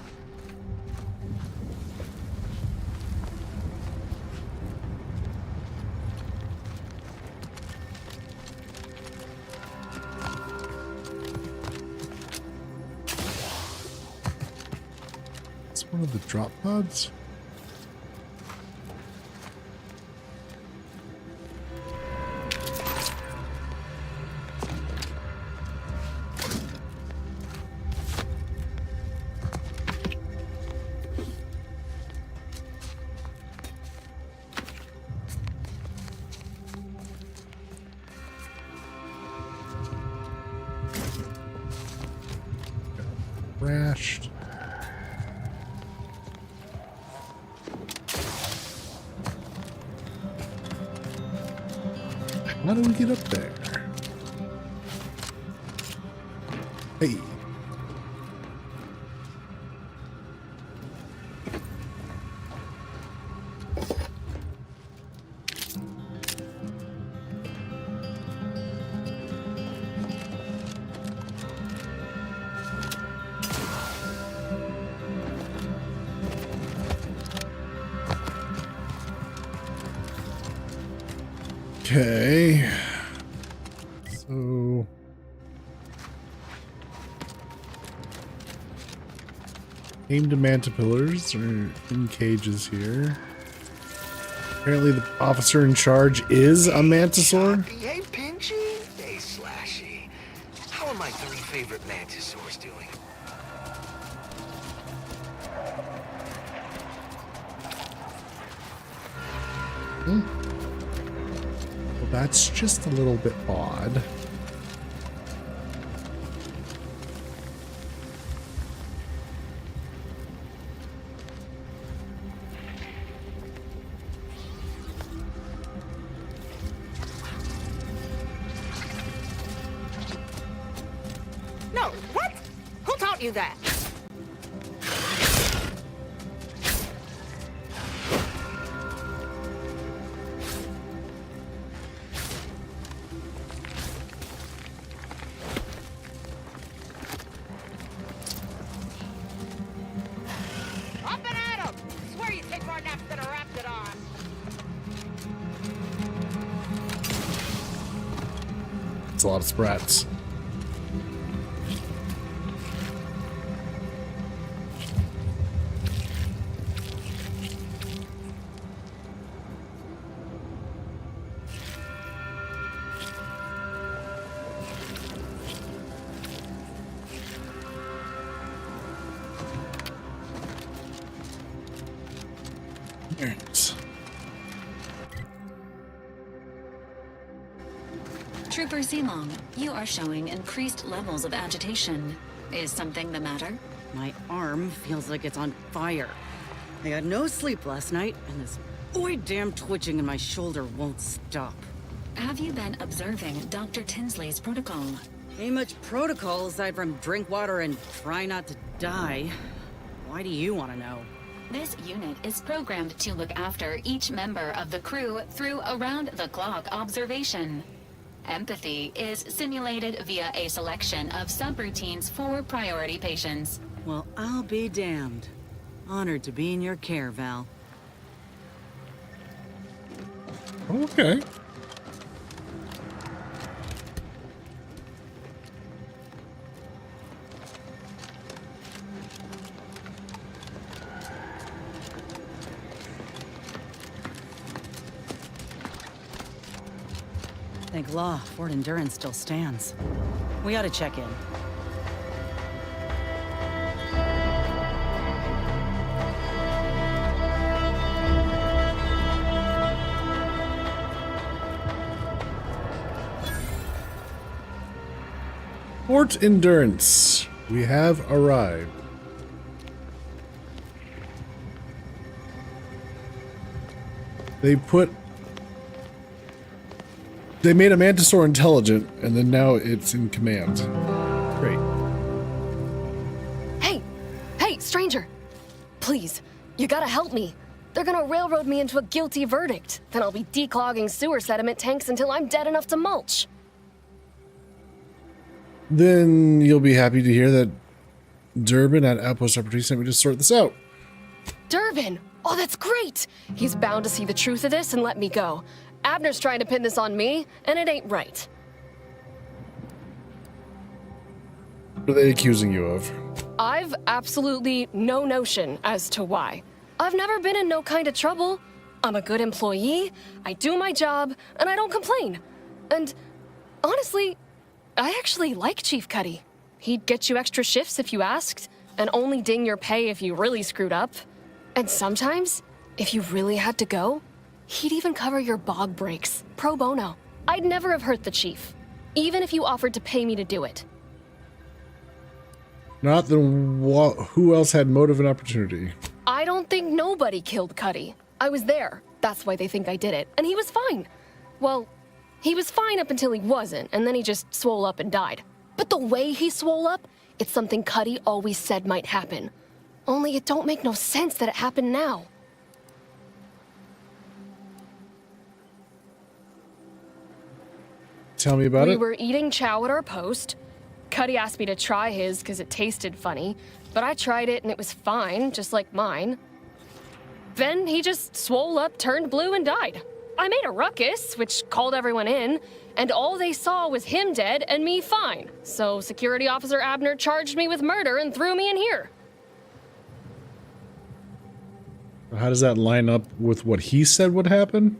It's one of the drop pods. crashed. How do we get up there? Hey. Okay. So aimed mantipillars are in cages here. Apparently the officer in charge is a mantisaur.
Hey, Pinchy. Hey, Slashy. How are my 3 favorite mantisaurs doing?
Well, that's just a little bit odd.
No, what? Who taught you that? Up and at 'em! Swear you take more naps than a raptidon.
It's a lot of sprats. Alright.
Trooper Zilong, you are showing increased levels of agitation. Is something the matter?
My arm feels like it's on fire. I had no sleep last night, and this damn twitching in my shoulder won't stop.
Have you been observing Dr. Tinsley's protocol?
Ain't much protocol aside from drink water and try not to die. Why do you want to know?
This unit is programmed to look after each member of the crew through around-the-clock observation. Empathy is simulated via a selection of subroutines for priority patients.
Well, I'll be damned. Honored to be in your care, Val.
Okay.
Thank law, Fort Endurance still stands. We ought to check in.
Fort Endurance. We have arrived. They made a Mantisaur intelligent, and then now it's in command. Great.
Hey, stranger! Please, you gotta help me. They're gonna railroad me into a guilty verdict. Then I'll be declogging sewer sediment tanks until I'm dead enough to mulch.
Then you'll be happy to hear that Durbin at Outpost Opportunity sent me to sort this out.
Durbin! Oh, that's great! He's bound to see the truth of this and let me go. Abner's trying to pin this on me, and it ain't right.
What are they accusing you of?
I've absolutely no notion as to why. I've never been in no kind of trouble. I'm a good employee, I do my job, and I don't complain. And honestly, I actually like Chief Cuddy. He'd get you extra shifts if you asked, and only ding your pay if you really screwed up. And sometimes, if you really had to go, he'd even cover your bog breaks, pro bono. I'd never have hurt the chief, even if you offered to pay me to do it.
Not then who else had motive and opportunity?
I don't think nobody killed Cuddy. I was there. That's why they think I did it. And he was fine. Well, he was fine up until he wasn't, and then he just swole up and died. But the way he swole up, it's something Cuddy always said might happen. Only it don't make no sense that it happened now.
Tell me about it.
We were eating chow at our post. Cuddy asked me to try his because it tasted funny, but I tried it and it was fine, just like mine. Then he just swole up, turned blue, and died. I made a ruckus, which called everyone in, and all they saw was him dead and me fine. So Security Officer Abner charged me with murder and threw me in here.
How does that line up with what he said would happen?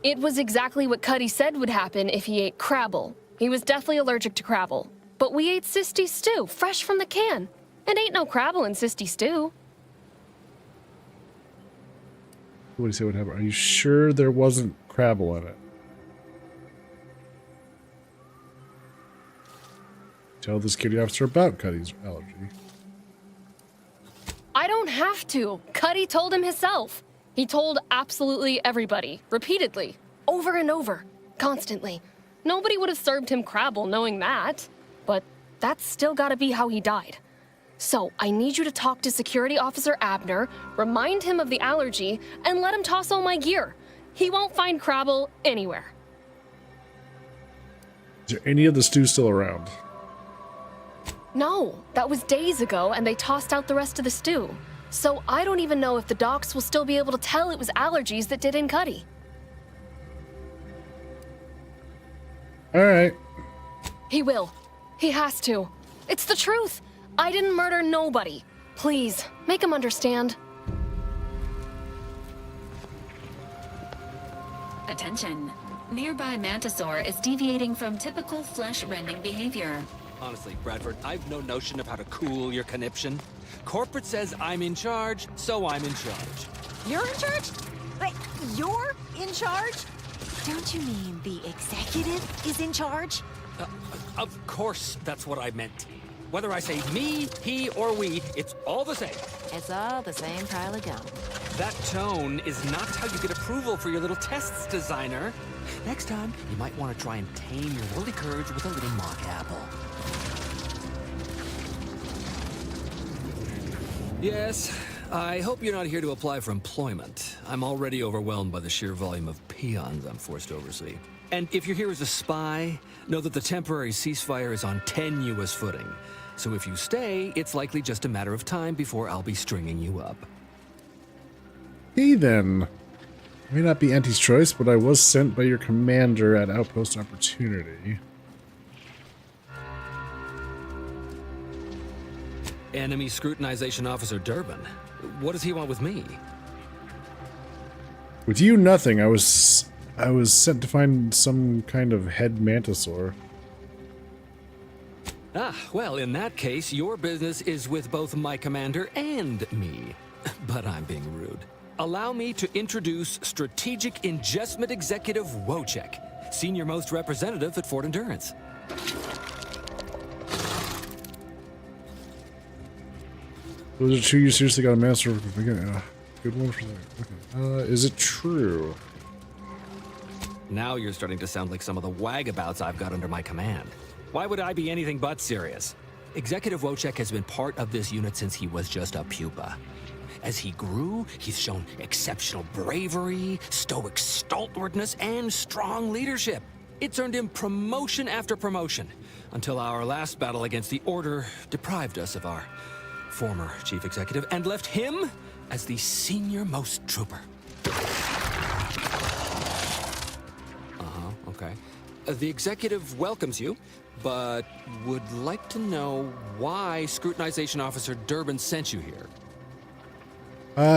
It was exactly what Cuddy said would happen if he ate Crabble. He was deathly allergic to Crabble. But we ate Sisty stew, fresh from the can. And ain't no Crabble in Sisty stew.
What did he say would happen? Are you sure there wasn't Crabble in it? Tell the security officer about Cuddy's allergy.
I don't have to. Cuddy told him himself. He told absolutely everybody, repeatedly, over and over, constantly. Nobody would have served him Crabble knowing that. But that's still gotta be how he died. So I need you to talk to Security Officer Abner, remind him of the allergy, and let him toss all my gear. He won't find Crabble anywhere.
Is there any of the stew still around?
No, that was days ago, and they tossed out the rest of the stew. So I don't even know if the docs will still be able to tell it was allergies that did in Cuddy.
All right.
He will. He has to. It's the truth. I didn't murder nobody. Please, make him understand.
Attention. Nearby Mantisaur is deviating from typical flesh-rending behavior.
Honestly, Bradford, I've no notion of how to cool your conniption. Corporate says I'm in charge, so I'm in charge.
You're in charge? Wait, you're in charge? Don't you mean the executive is in charge?
Of course, that's what I meant. Whether I say me, he, or we, it's all the same.
It's all the same pile of gum.
That tone is not how you get approval for your little tests, designer. Next time, you might want to try and tame your woolly courage with a little mock apple. Yes, I hope you're not here to apply for employment. I'm already overwhelmed by the sheer volume of peons I'm forced to oversee. And if you're here as a spy, know that the temporary ceasefire is on tenuous footing. So if you stay, it's likely just a matter of time before I'll be stringing you up.
Hey then. I may not be Auntie's choice, but I was sent by your commander at Outpost Opportunity.
Enemy Scrutinization Officer Durbin. What does he want with me?
With you, nothing. I was sent to find some kind of head mantisaur.
Ah, well, in that case, your business is with both my commander and me. But I'm being rude. Allow me to introduce Strategic Ingestment Executive Wojciech, Senior Most Representative at Fort Endurance.
Those are true. You seriously got a master. Good one for that. Okay. Is it true?
Now you're starting to sound like some of the wagabouts I've got under my command. Why would I be anything but serious? Executive Wojciech has been part of this unit since he was just a pupa. As he grew, he's shown exceptional bravery, stoic stalwartness, and strong leadership. It's earned him promotion after promotion, until our last battle against the Order deprived us of our former chief executive and left him as the senior-most trooper. Okay. The executive welcomes you, but would like to know why Scrutinization Officer Durbin sent you here.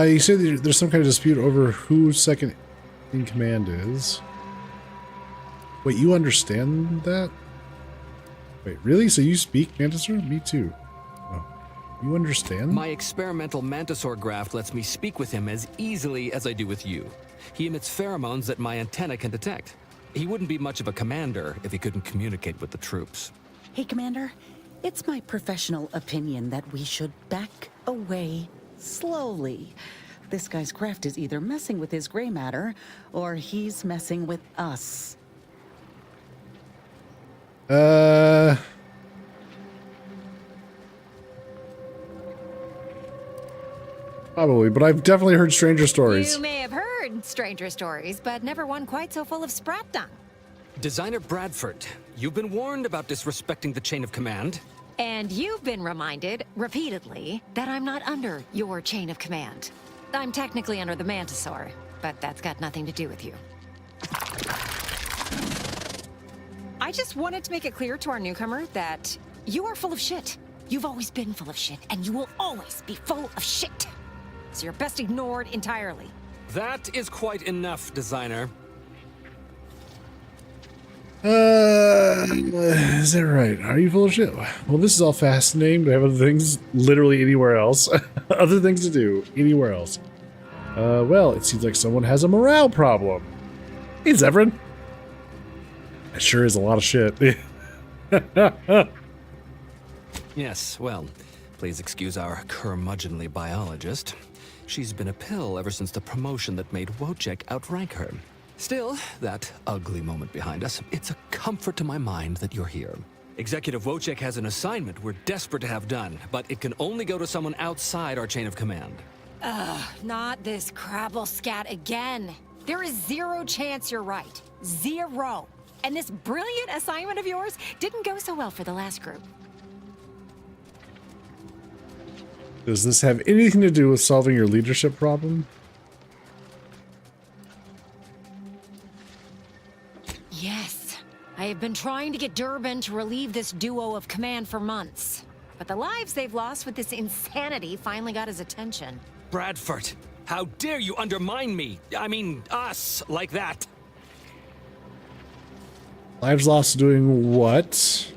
You said there's some kind of dispute over who second in command is. Wait, you understand that? Wait, really? So you speak Mantisaur? Me too. Oh. You understand?
My experimental Mantisaur graft lets me speak with him as easily as I do with you. He emits pheromones that my antenna can detect. He wouldn't be much of a commander if he couldn't communicate with the troops.
Hey, Commander.
It's my professional opinion that we should back away slowly. This guy's craft is either messing with his gray matter, or he's messing with us.
Probably, but I've definitely heard stranger stories.
You may have heard stranger stories, but never one quite so full of sprat dung.
Designer Bradford, you've been warned about disrespecting the chain of command.
And you've been reminded, repeatedly, that I'm not under your chain of command. I'm technically under the Mantisaur, but that's got nothing to do with you. I just wanted to make it clear to our newcomer that you are full of shit. You've always been full of shit, and you will always be full of shit. So you're best ignored entirely.
That is quite enough, designer.
Is that right? Are you full of shit? Well, this is all fascinating, but I have other things literally anywhere else. Other things to do anywhere else. Well, it seems like someone has a morale problem. Hey, Zevran. That sure is a lot of shit.
Yes, well, please excuse our curmudgeonly biologist. She's been a pill ever since the promotion that made Wojciech outrank her. Still, that ugly moment behind us, it's a comfort to my mind that you're here. Executive Wojciech has an assignment we're desperate to have done, but it can only go to someone outside our chain of command.
Ugh, not this crabble scat again. There is zero chance you're right. Zero. And this brilliant assignment of yours didn't go so well for the last group.
Does this have anything to do with solving your leadership problem?
Yes. I have been trying to get Durban to relieve this duo of command for months. But the lives they've lost with this insanity finally got his attention.
Bradford, how dare you undermine me? I mean, us, like that.
Lives lost doing what?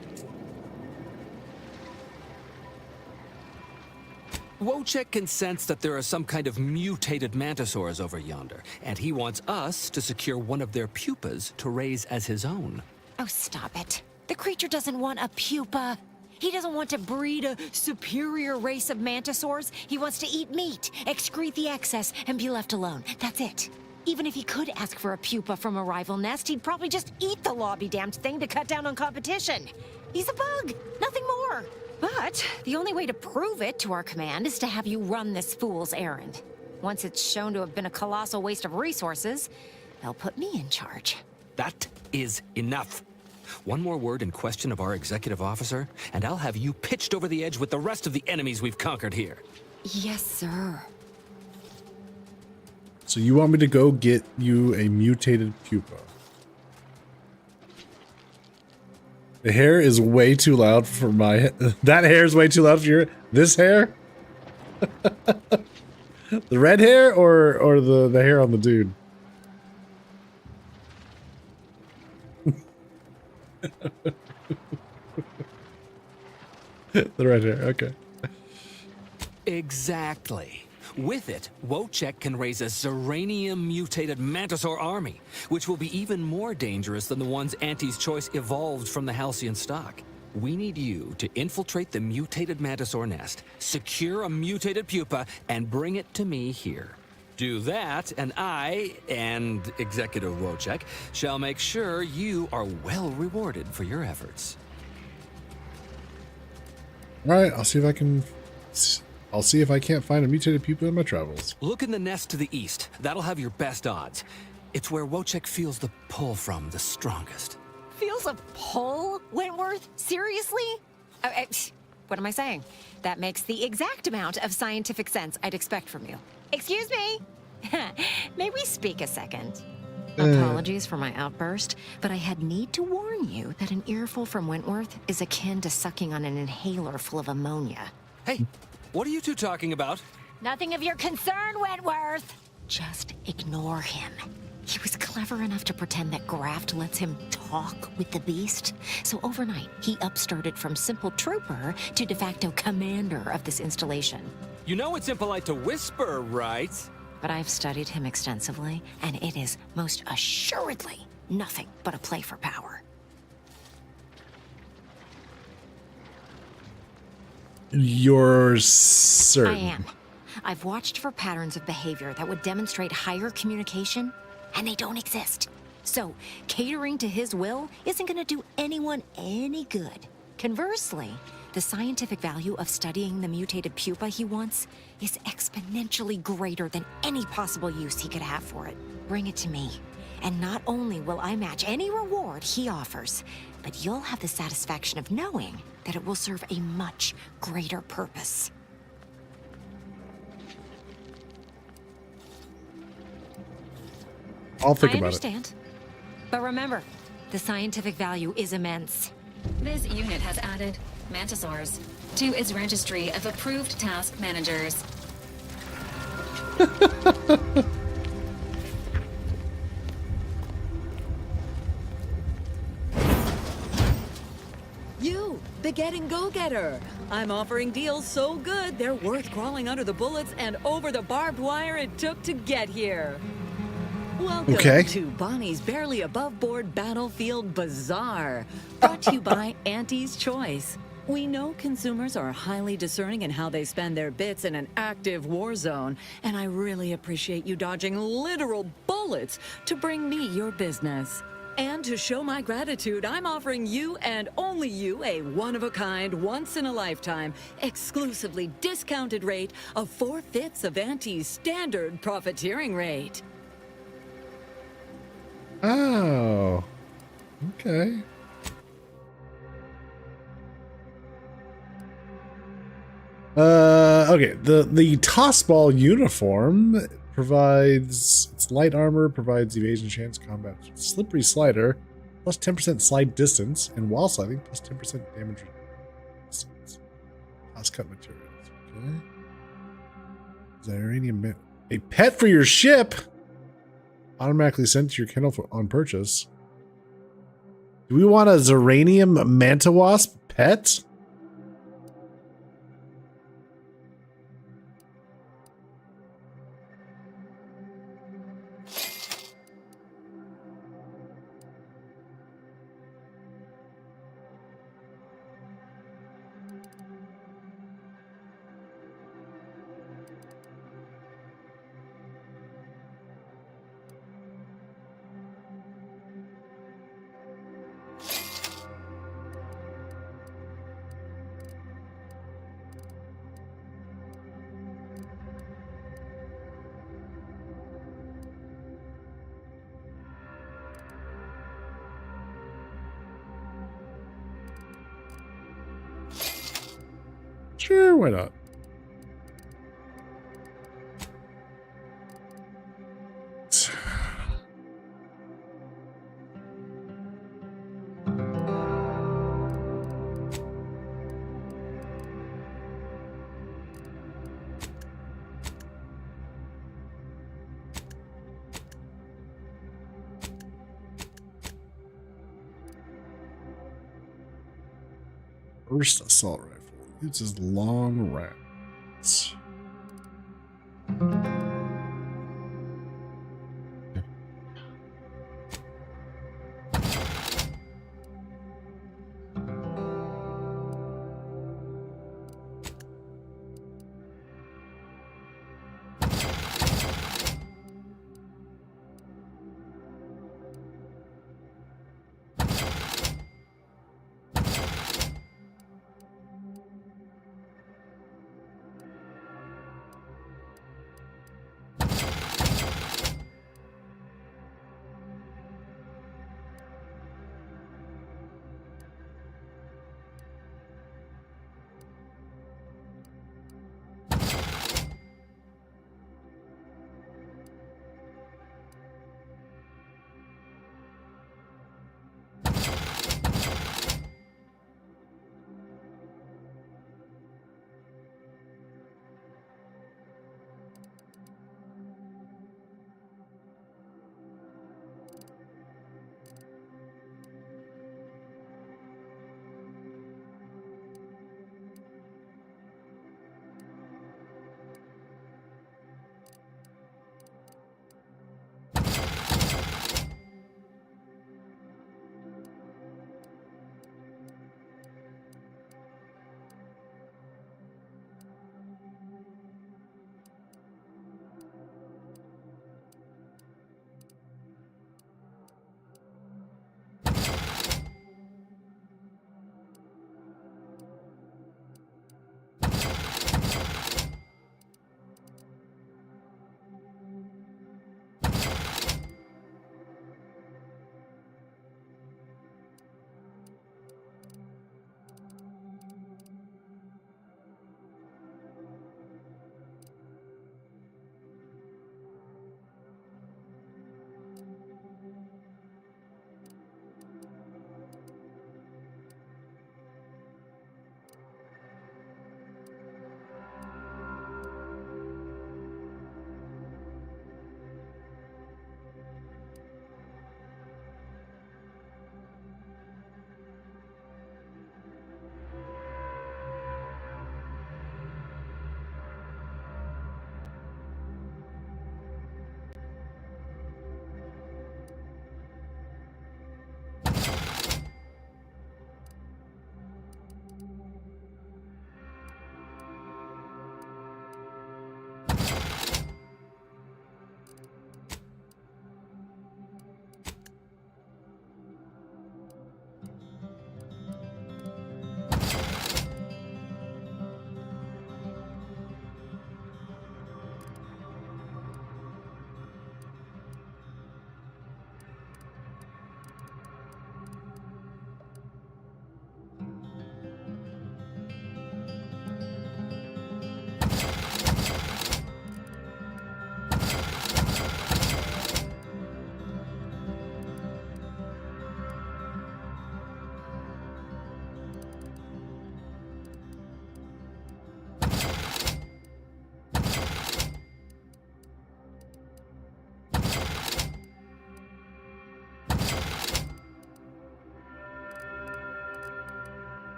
Wojciech can sense that there are some kind of mutated mantisaurs over yonder, and he wants us to secure one of their pupas to raise as his own.
Oh, stop it. The creature doesn't want a pupa. He doesn't want to breed a superior race of mantisaurs. He wants to eat meat, excrete the excess, and be left alone. That's it. Even if he could ask for a pupa from a rival nest, he'd probably just eat the law-be-damned thing to cut down on competition. He's a bug, nothing more. But the only way to prove it to our command is to have you run this fool's errand. Once it's shown to have been a colossal waste of resources, they'll put me in charge.
That is enough. One more word in question of our executive officer, and I'll have you pitched over the edge with the rest of the enemies we've conquered here.
Yes, sir.
So you want me to go get you a mutated pupa? The hair is way too loud for my... That hair is way too loud for your... This hair? The red hair or the hair on the dude? The red hair, okay.
Exactly. With it, Wojciech can raise a Zeranium-mutated Mantisaur army, which will be even more dangerous than the ones Auntie's Choice evolved from the Halcyon stock. We need you to infiltrate the mutated Mantisaur nest, secure a mutated pupa, and bring it to me here. Do that, and I, and Executive Wojciech, shall make sure you are well rewarded for your efforts.
Alright, I'll see if I can... I'll see if I can't find a mutated pupa in my travels.
Look in the nest to the east. That'll have your best odds. It's where Wojciech feels the pull from the strongest.
Feels a pull, Wentworth? Seriously? What am I saying? That makes the exact amount of scientific sense I'd expect from you. Excuse me? May we speak a second? Apologies for my outburst, but I had need to warn you that an earful from Wentworth is akin to sucking on an inhaler full of ammonia.
Hey, what are you two talking about?
Nothing of your concern, Wentworth! Just ignore him. He was clever enough to pretend that Graft lets him talk with the beast. So overnight, he upstarted from simple trooper to de facto commander of this installation.
You know it's impolite to whisper, right?
But I've studied him extensively, and it is most assuredly nothing but a play for power.
You're certain?
I am. I've watched for patterns of behavior that would demonstrate higher communication, and they don't exist. So, catering to his will isn't going to do anyone any good. Conversely, the scientific value of studying the mutated pupa he wants is exponentially greater than any possible use he could have for it. Bring it to me, and not only will I match any reward he offers, but you'll have the satisfaction of knowing that it will serve a much greater purpose.
I'll think
I
about
understand. But remember, the scientific value is immense.
This unit has added Mantisaurs to its registry of approved task managers.
You, the getting go-getter. I'm offering deals so good, they're worth crawling under the bullets and over the barbed wire it took to get here. Welcome to Bonnie's Barely Above Board Battlefield Bazaar, brought to you by Auntie's Choice. We know consumers are highly discerning in how they spend their bits in an active war zone, and I really appreciate you dodging literal bullets to bring me your business. And to show my gratitude, I'm offering you and only you a one-of-a-kind, once-in-a-lifetime, exclusively discounted rate of 4/5 of Auntie's standard profiteering rate.
Oh, okay. Okay. The tossball uniform provides its light armor, provides evasion chance, combat slippery slider, plus 10% slide distance, and while sliding, plus 10% damage resistance. Toss cut materials. Okay. Zyranium. A pet for your ship. Automatically sent to your kennel on purchase. Do we want a Zyranium Manta Wasp pet? Sure, why not? First assault rifle uses long rounds.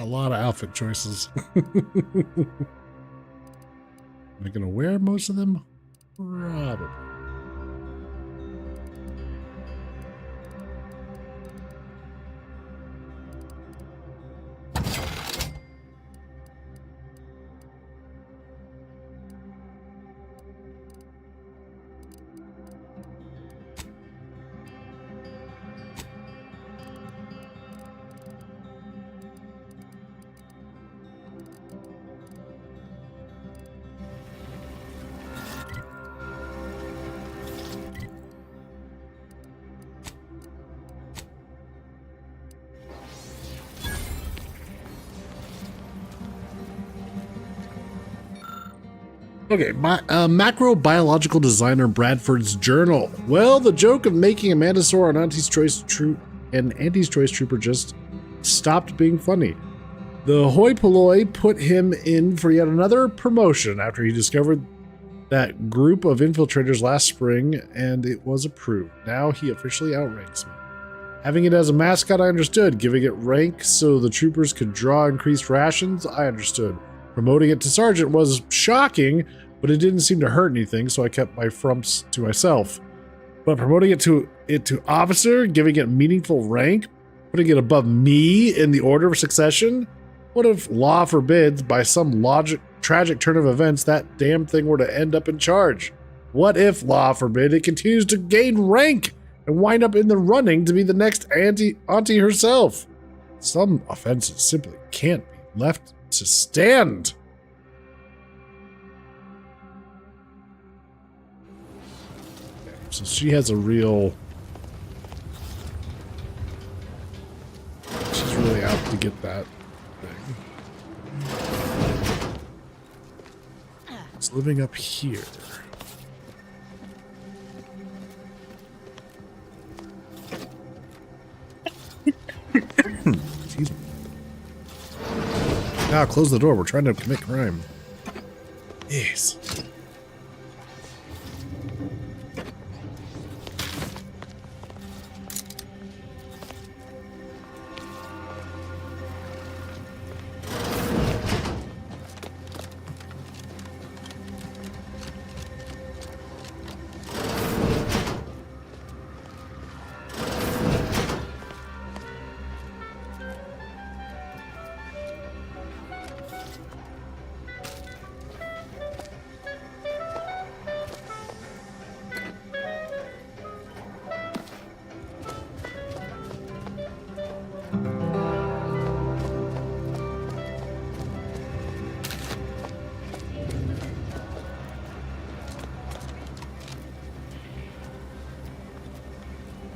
A lot of outfit choices. Am I gonna wear most of them? Probably. Okay, macrobiological designer Bradford's journal. Well, the joke of making a Mantisaur an Auntie's Choice Trooper just stopped being funny. The hoi polloi put him in for yet another promotion after he discovered that group of infiltrators last spring, and it was approved. Now he officially outranks me. Having it as a mascot, I understood. Giving it rank so the troopers could draw increased rations, I understood. Promoting it to sergeant was shocking, but it didn't seem to hurt anything, so I kept my frumps to myself. But promoting it to officer, giving it meaningful rank, putting it above me in the order of succession? What if, law forbids, by some tragic turn of events, that damn thing were to end up in charge? What if, law forbid, it continues to gain rank and wind up in the running to be the next auntie herself? Some offenses simply can't be left to stand. Okay, so she has a real... She's really out to get that thing. It's living up here. Excuse me. Now close the door. We're trying to commit crime. Yes.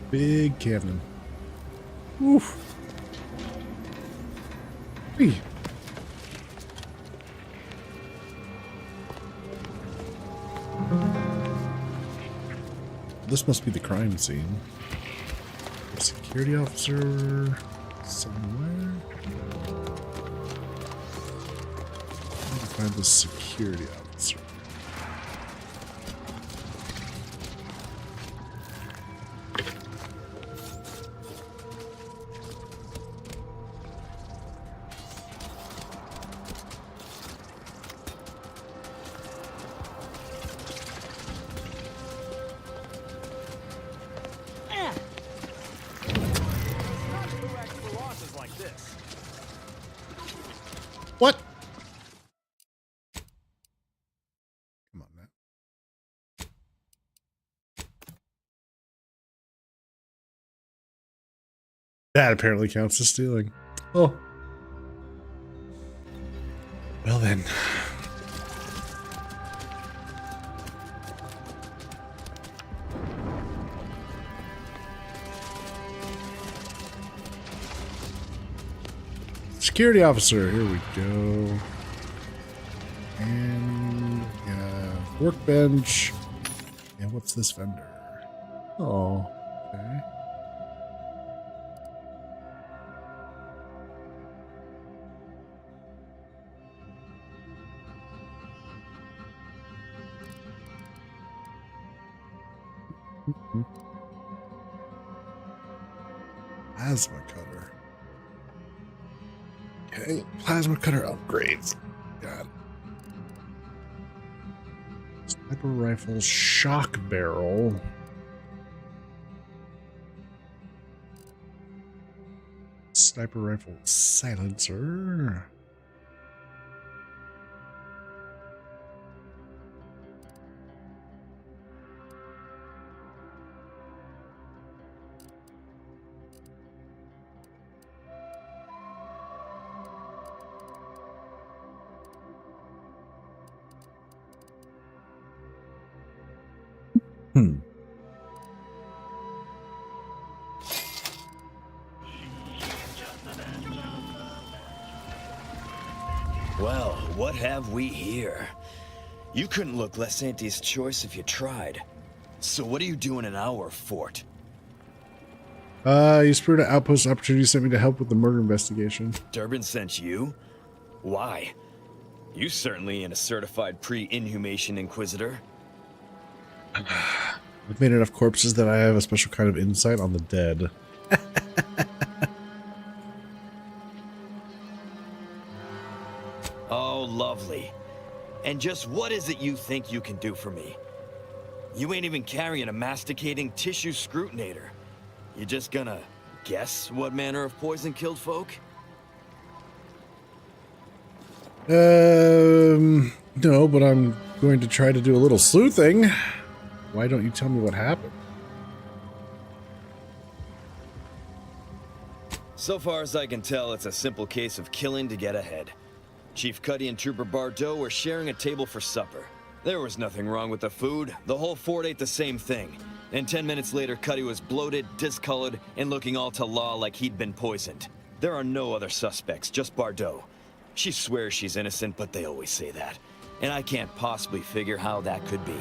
Big cannon. Oof. Hey. This must be the crime scene. A security officer somewhere. I need to find the security officer. What? Come on, man. That apparently counts as stealing. Oh. Well then. Security officer, here we go. And workbench. And what's this vendor? Oh, okay. Plasma cutter. Okay, plasma cutter upgrades. Got it. Sniper rifle, shock barrel. Sniper rifle, silencer.
Well, what have we here? You couldn't look less Auntie's choice if you tried. So what are you doing in our fort?
You Spirit Outpost opportunity sent me to help with the murder investigation.
Durbin sent you? Why? You certainly ain't a certified pre-inhumation inquisitor.
I've made enough corpses that I have a special kind of insight on the dead.
Oh, lovely. And just what is it you think you can do for me? You ain't even carrying a masticating tissue scrutinator. You just gonna guess what manner of poison killed folk?
No, but I'm going to try to do a little sleuthing. Why don't you tell me what happened?
So far as I can tell, it's a simple case of killing to get ahead. Chief Cuddy and Trooper Bardot were sharing a table for supper. There was nothing wrong with the food. The whole fort ate the same thing. And 10 minutes later, Cuddy was bloated, discolored, and looking all to law like he'd been poisoned. There are no other suspects, just Bardot. She swears she's innocent, but they always say that. And I can't possibly figure how that could be.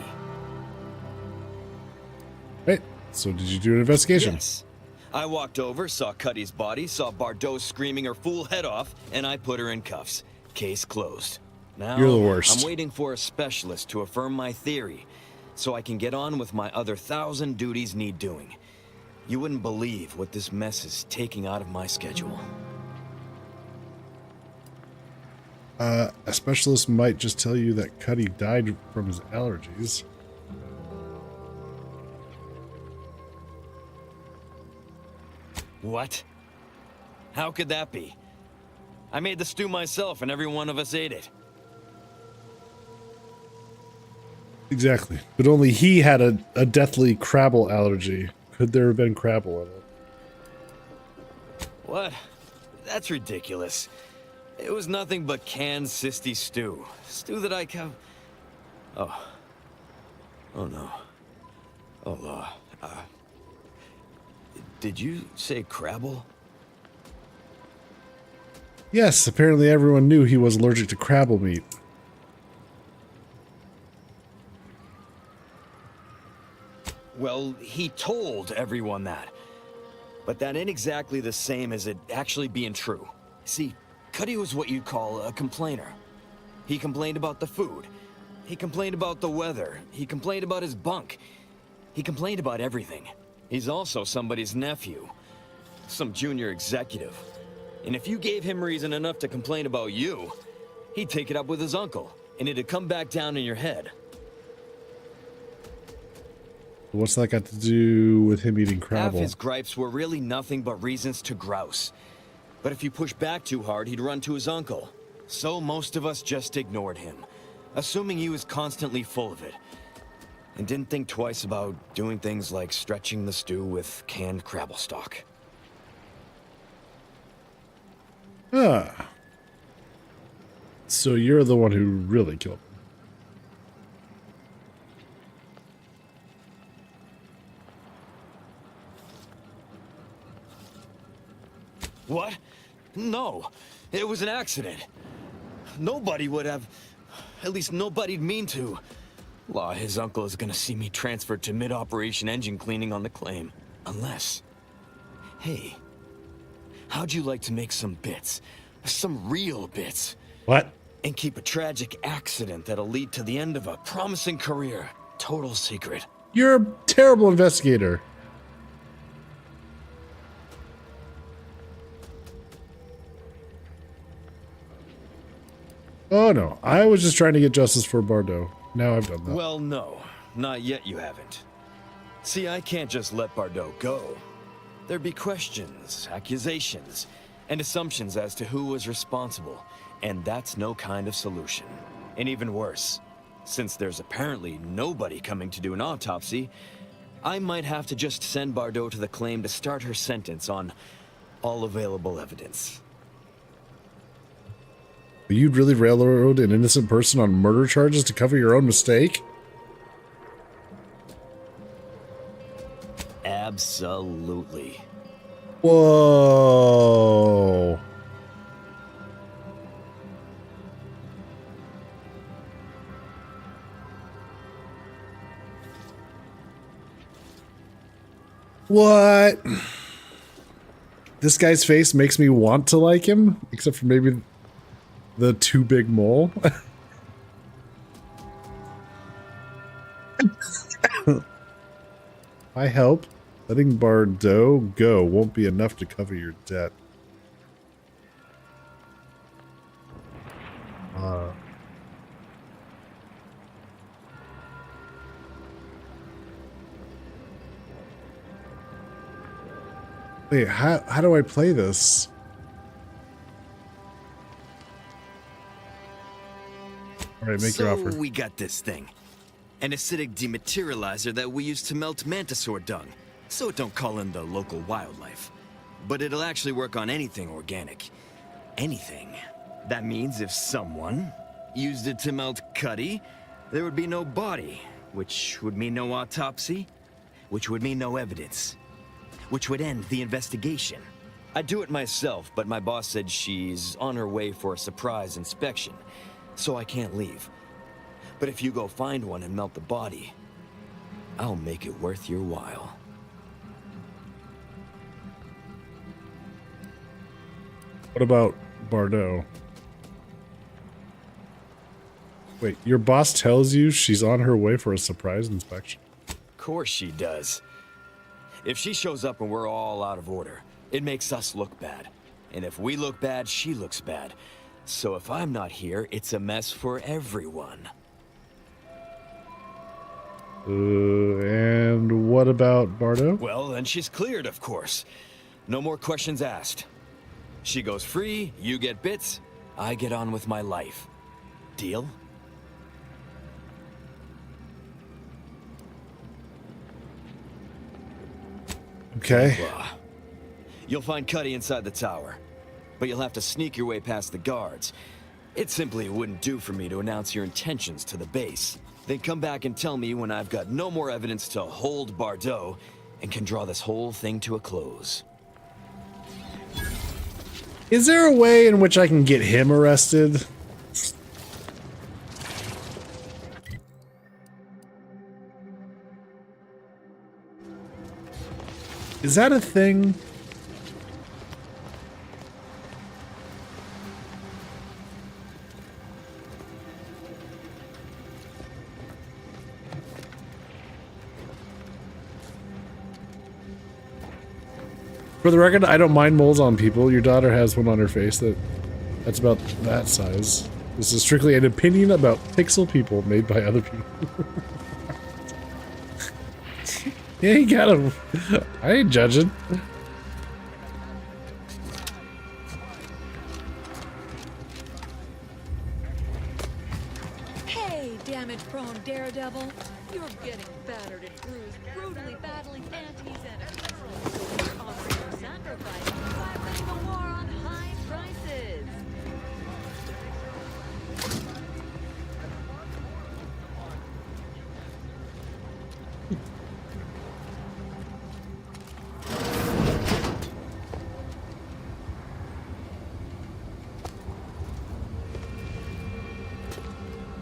Hey, so did you do an investigation?
Yes. I walked over, saw Cuddy's body, saw Bardot screaming her fool head off, and I put her in cuffs. Case closed. Now,
you're the worst.
I'm waiting for a specialist to affirm my theory, so I can get on with my other 1,000 duties need doing. You wouldn't believe what this mess is taking out of my schedule.
A specialist might just tell you that Cuddy died from his allergies.
What? How could that be? I made the stew myself and every one of us ate it.
Exactly. But only he had a deathly Crabble allergy. Could there have been Crabble in it?
What? That's ridiculous. It was nothing but canned cysty stew. Stew that I can... Oh. Oh no. Oh, did you say Crabble?
Yes, apparently everyone knew he was allergic to Crabble meat.
Well, he told everyone that. But that ain't exactly the same as it actually being true. See, Cuddy was what you'd call a complainer. He complained about the food. He complained about the weather. He complained about his bunk. He complained about everything. He's also somebody's nephew. Some junior executive. And if you gave him reason enough to complain about you, he'd take it up with his uncle, and it'd come back down in your head.
What's that got to do with him eating
Half
Crabble?
his gripes were really nothing but reasons to grouse. But if you push back too hard, he'd run to his uncle. So most of us just ignored him, assuming he was constantly full of it. And didn't think twice about doing things like stretching the stew with canned Crabble stock.
Ah. So you're the one who really killed him.
What? No. It was an accident. Nobody would have... At least nobody'd mean to. Law, his uncle is gonna see me transferred to mid-operation engine cleaning on the claim. Unless... Hey, how'd you like to make some bits? Some real bits.
What?
And keep a tragic accident that'll lead to the end of a promising career. Total secret.
You're a terrible investigator. Oh no, I was just trying to get justice for Bardot. Now I've done that.
Well, no. Not yet you haven't. See, I can't just let Bardot go. There'd be questions, accusations, and assumptions as to who was responsible, and that's no kind of solution. And even worse, since there's apparently nobody coming to do an autopsy, I might have to just send Bardot to the claim to start her sentence on all available evidence.
You'd really railroad an innocent person on murder charges to cover your own mistake?
Absolutely.
Whoa. What? This guy's face makes me want to like him, except for maybe the too big mole. I help. Letting Bardot go won't be enough to cover your debt. Wait, how do I play this? All right, make your offer.
So we got this thing. An acidic dematerializer that we use to melt mantisaur dung, so it don't call in the local wildlife. But it'll actually work on anything organic. Anything. That means if someone used it to melt Cuddy, there would be no body, which would mean no autopsy, which would mean no evidence, which would end the investigation. I'd do it myself, but my boss said she's on her way for a surprise inspection, so I can't leave. But if you go find one and melt the body, I'll make it worth your while.
What about Bardot? Wait, your boss tells you she's on her way for a surprise inspection?
Of course she does. If she shows up and we're all out of order, it makes us look bad. And if we look bad, she looks bad. So if I'm not here, it's a mess for everyone.
And what about Bardot?
Well, then she's cleared, of course. No more questions asked. She goes free, you get bits, I get on with my life. Deal?
Okay.
You'll find Cuddy inside the tower, but you'll have to sneak your way past the guards. It simply wouldn't do for me to announce your intentions to the base. Then come back and tell me when I've got no more evidence to hold Bardot and can draw this whole thing to a close.
Is there a way in which I can get him arrested? Is that a thing? For the record, I don't mind moles on people. Your daughter has one on her face that's about that size. This is strictly an opinion about pixel people made by other people. Yeah, you got him. I ain't judging.
Hey, damage-prone daredevil. You're getting battered and bruised, brutally battling antis and offering your sacrifice by winning a war on high prices.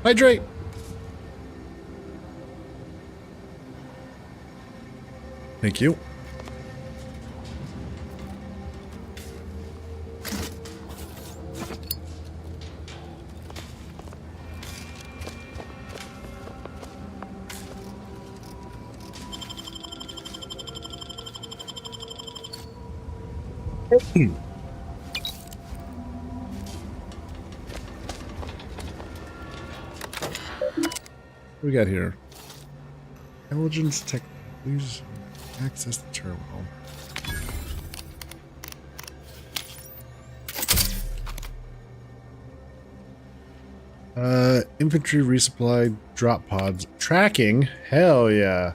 Hydrate. Thank you. What we got here? Intelligence tech. Please access the terminal. Infantry resupply drop pods. Tracking? Hell yeah.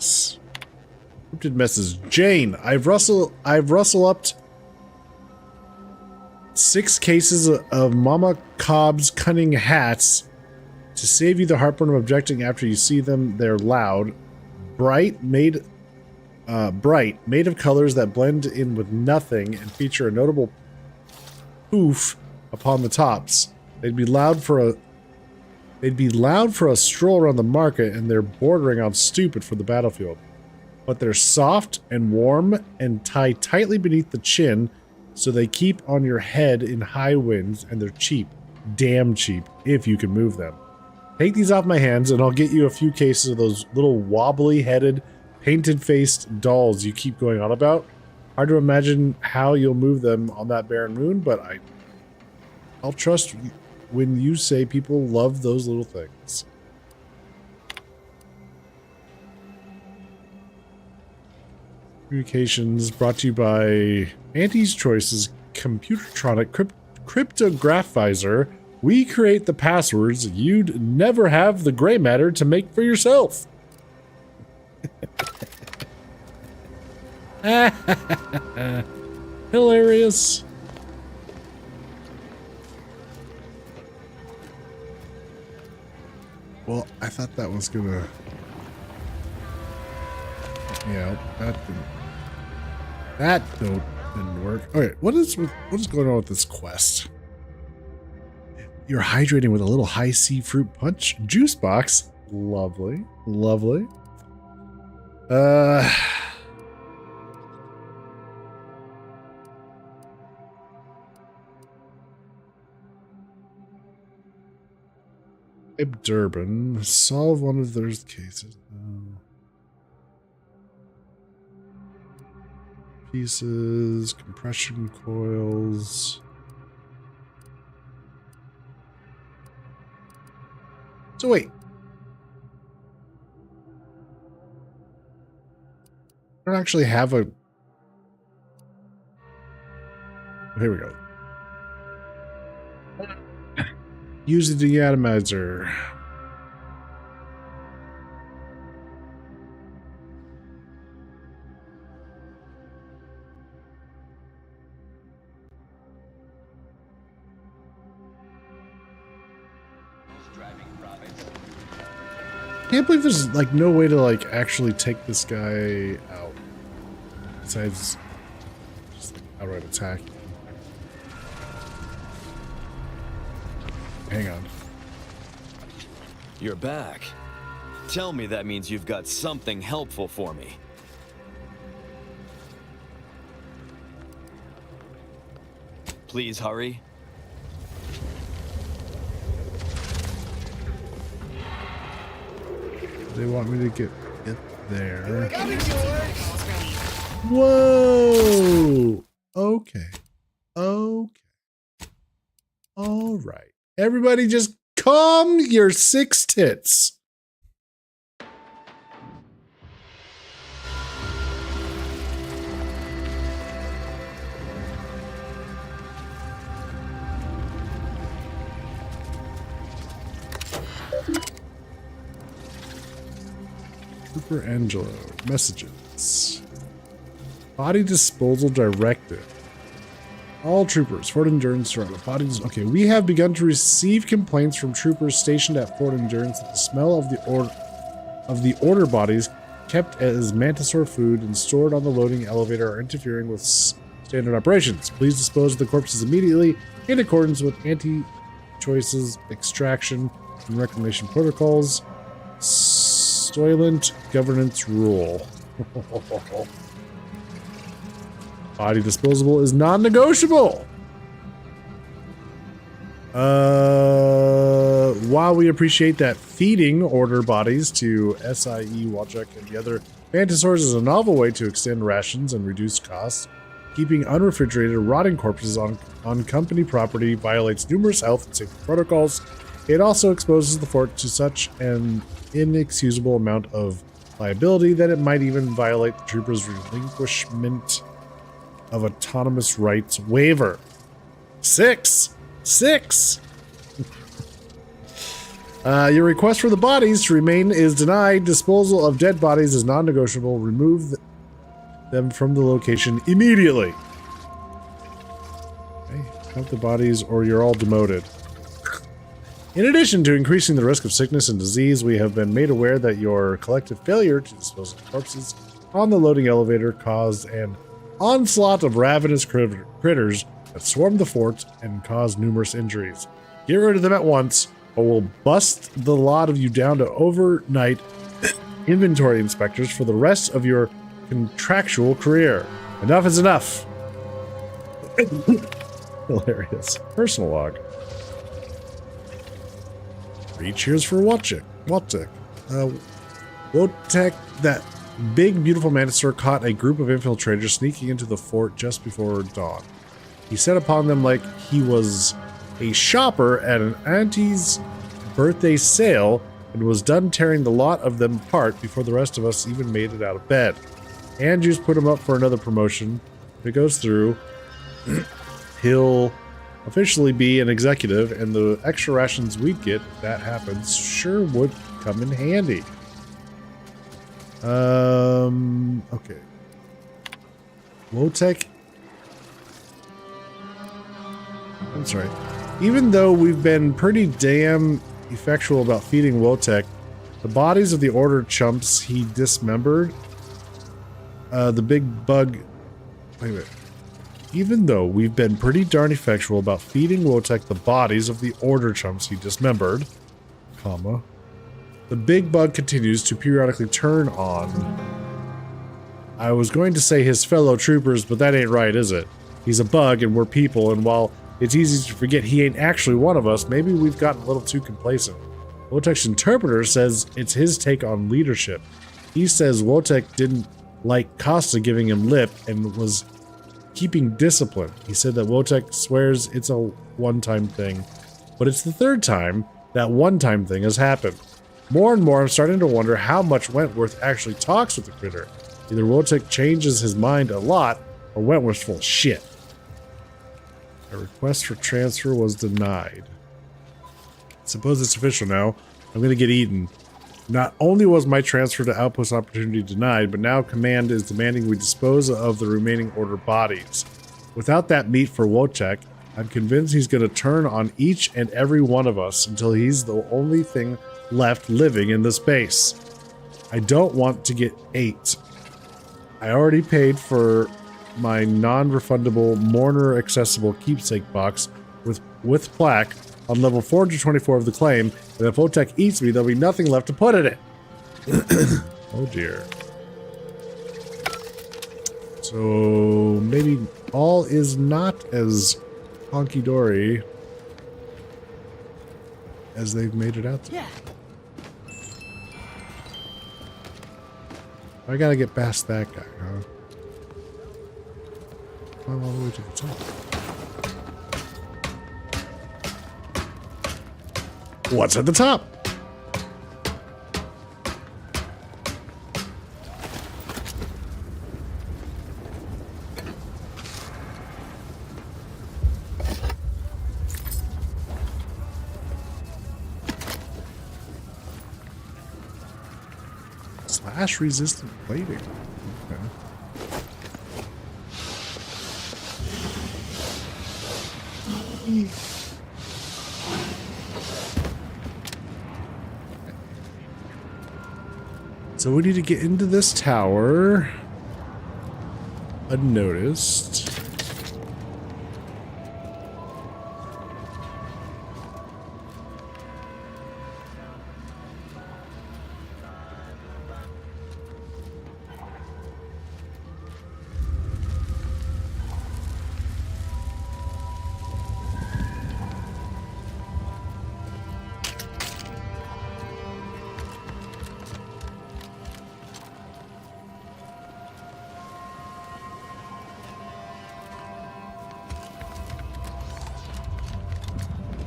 Encrypted message. Jane, I've rustle up 6 cases of Mama Cobb's cunning hats to save you the heartburn of objecting after you see them. They're loud, bright, made of colors that blend in with nothing and feature a notable poof upon the tops. They'd be loud for a stroll around the market, and they're bordering on stupid for the battlefield. But they're soft and warm and tie tightly beneath the chin, so they keep on your head in high winds, and they're cheap. Damn cheap, if you can move them. Take these off my hands, and I'll get you a few cases of those little wobbly-headed, painted-faced dolls you keep going on about. Hard to imagine how you'll move them on that barren moon, but I'll trust when you say people love those little things. Communications brought to you by Auntie's Choice's Computertronic Cryptographizer. We create the passwords you'd never have the gray matter to make for yourself. Hilarious. Well, I thought that was gonna... Yeah, that didn't work. Okay, what is going on with this quest? You're hydrating with a little high C fruit punch juice box. Lovely, lovely. Durban, solve one of those cases. Pieces, compression coils. So wait. I don't actually have a... Here we go. Use the deatomizer. I can't believe there's like no way to like actually take this guy out besides just like, outright attack. Hang on.
You're back. Tell me that means you've got something helpful for me. Please hurry.
They want me to get there. Whoa! Okay. Okay. All right. Everybody just calm your 6 tits. Trooper Angelo. Messages. Body disposal directive. All troopers, Fort Endurance, Toronto. Bodies. Okay, we have begun to receive complaints from troopers stationed at Fort Endurance that the smell of the order bodies kept as Mantisaur food and stored on the loading elevator are interfering with standard operations. Please dispose of the corpses immediately in accordance with anti-choices, extraction, and reclamation protocols. Soylent governance rule. Body disposable is non-negotiable. While we appreciate that feeding order bodies to SIE, Wallcheck, and the other Mantisaurs is a novel way to extend rations and reduce costs, Keeping unrefrigerated, rotting corpses on company property violates numerous health and safety protocols. It also exposes the fort to such an inexcusable amount of liability that it might even violate the troopers' relinquishment of autonomous rights waiver. 6! Your request for the bodies to remain is denied. Disposal of dead bodies is non-negotiable. Remove them from the location immediately. Okay, count the bodies or you're all demoted. In addition to increasing the risk of sickness and disease, we have been made aware that your collective failure to dispose of corpses on the loading elevator caused an onslaught of ravenous critters that swarmed the fort and caused numerous injuries. Get rid of them at once, or we'll bust the lot of you down to overnight inventory inspectors for the rest of your contractual career. Enough is enough. Hilarious. Personal log. 3 cheers for Wojtek. Wojtek, that big, beautiful Mantisaur, caught a group of infiltrators sneaking into the fort just before dawn. He set upon them like he was a shopper at an auntie's birthday sale and was done tearing the lot of them apart before the rest of us even made it out of bed. Andrews put him up for another promotion. If it goes through, he'll officially be an executive, and the extra rations we'd get if that happens sure would come in handy. Okay. Wojtek. I'm sorry. Even though we've been pretty damn effectual about feeding Wojtek, the bodies of the Order chumps he dismembered, the big bug... Wait a minute. Even though we've been pretty darn effectual about feeding Wojtek the bodies of the Order chumps he dismembered, comma, the big bug continues to periodically turn on... I was going to say his fellow troopers, but that ain't right, is it? He's a bug and we're people, and while it's easy to forget he ain't actually one of us, maybe we've gotten a little too complacent. Wojtek's interpreter says it's his take on leadership. He says Wojtek didn't like Costa giving him lip and was keeping discipline. He said that Wojtek swears it's a one-time thing, but it's the third time that one-time thing has happened. More and more, I'm starting to wonder how much Wentworth actually talks with the critter. Either Wojtek changes his mind a lot, or Wentworth's full of shit. A request for transfer was denied. Suppose it's official now. I'm gonna get eaten. Not only was my transfer to Outpost Opportunity denied, but now Command is demanding we dispose of the remaining Order bodies. Without that meat for Wojtek, I'm convinced he's gonna turn on each and every one of us until he's the only thing left living in this base. I don't want to get ate. I already paid for my non-refundable Mourner accessible keepsake box with plaque on level 424 of the claim, and if Wojtek eats me, there'll be nothing left to put in it. Oh dear. So maybe all is not as honky-dory as they've made it out to be.
Yeah.
I gotta get past that guy, huh? Climb all the way to the top. What's at the top? Slash resistant plating. Okay. So we need to get into this tower unnoticed.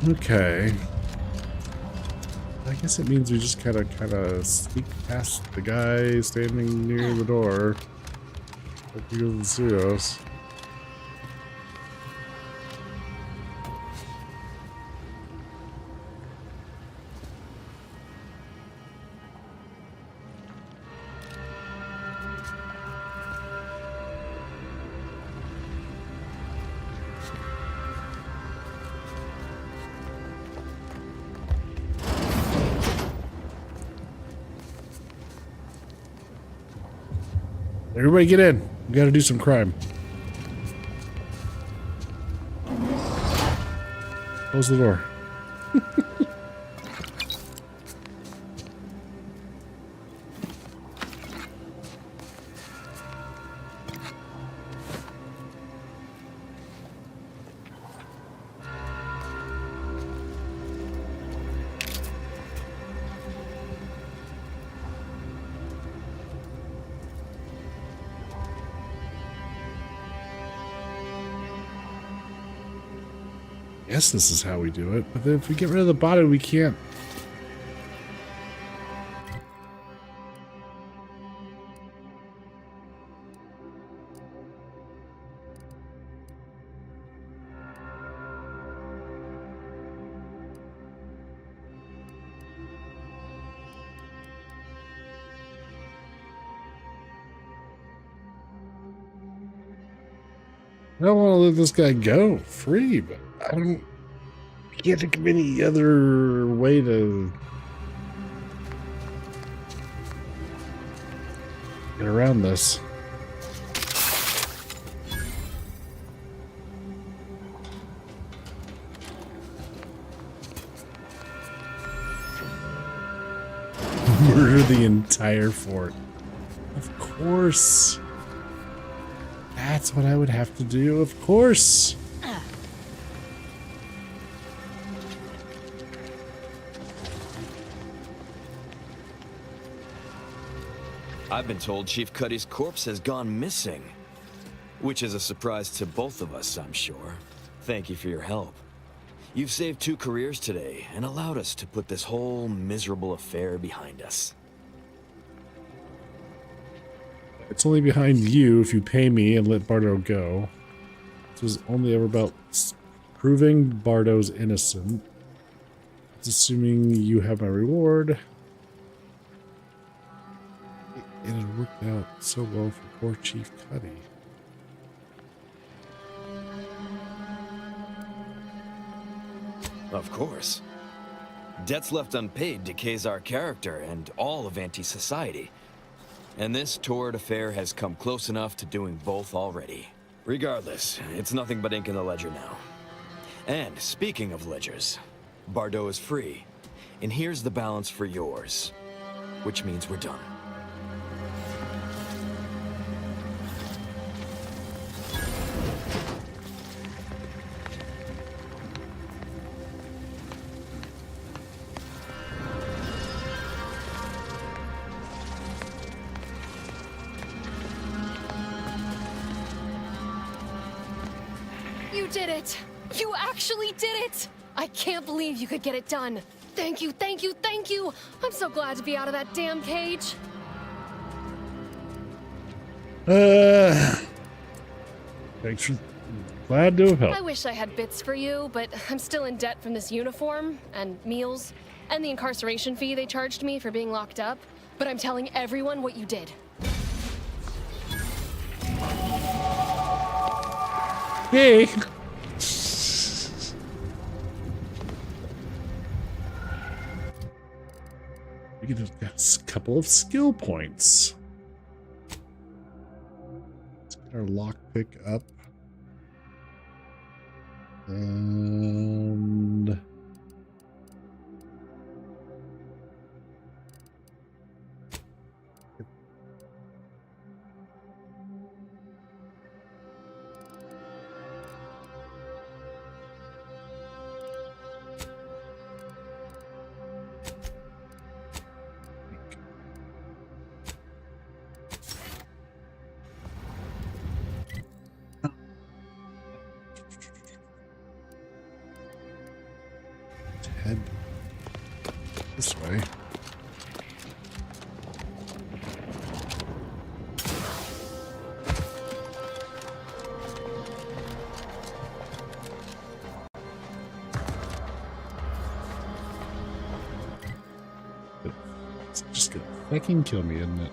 Okay. I guess it means we just kind of sneak past the guy standing near the door. Hope he doesn't see us. Everybody get in. We gotta do some crime. Close the door. Guess this is how we do it, but then if we get rid of the body, we can't. I don't want to let this guy go free, but I can't think of any other way to get around this. Murder the entire fort. Of course. That's what I would have to do, of course.
I've been told Chief Cuddy's corpse has gone missing. Which is a surprise to both of us, I'm sure. Thank you for your help. You've saved 2 careers today and allowed us to put this whole miserable affair behind us.
It's only behind you if you pay me and let Bardo go. This was only ever about proving Bardo's innocent. It's assuming you have my reward. It had worked out so well for poor Chief Cuddy.
Of course. Debts left unpaid decays our character and all of anti-society. And this Torrid affair has come close enough to doing both already. Regardless, it's nothing but ink in the ledger now. And speaking of ledgers, Bardo is free. And here's the balance for yours. Which means we're done.
You did it! You actually did it! I can't believe you could get it done. Thank you, thank you, thank you! I'm so glad to be out of that damn cage.
Thanks for... Glad to have helped.
I wish I had bits for you, but I'm still in debt from this uniform, and meals, and the incarceration fee they charged me for being locked up. But I'm telling everyone what you did.
Hey! We get a couple of skill points. Let's get our lockpick up. And... This way. It's just gonna fucking kill me, isn't it?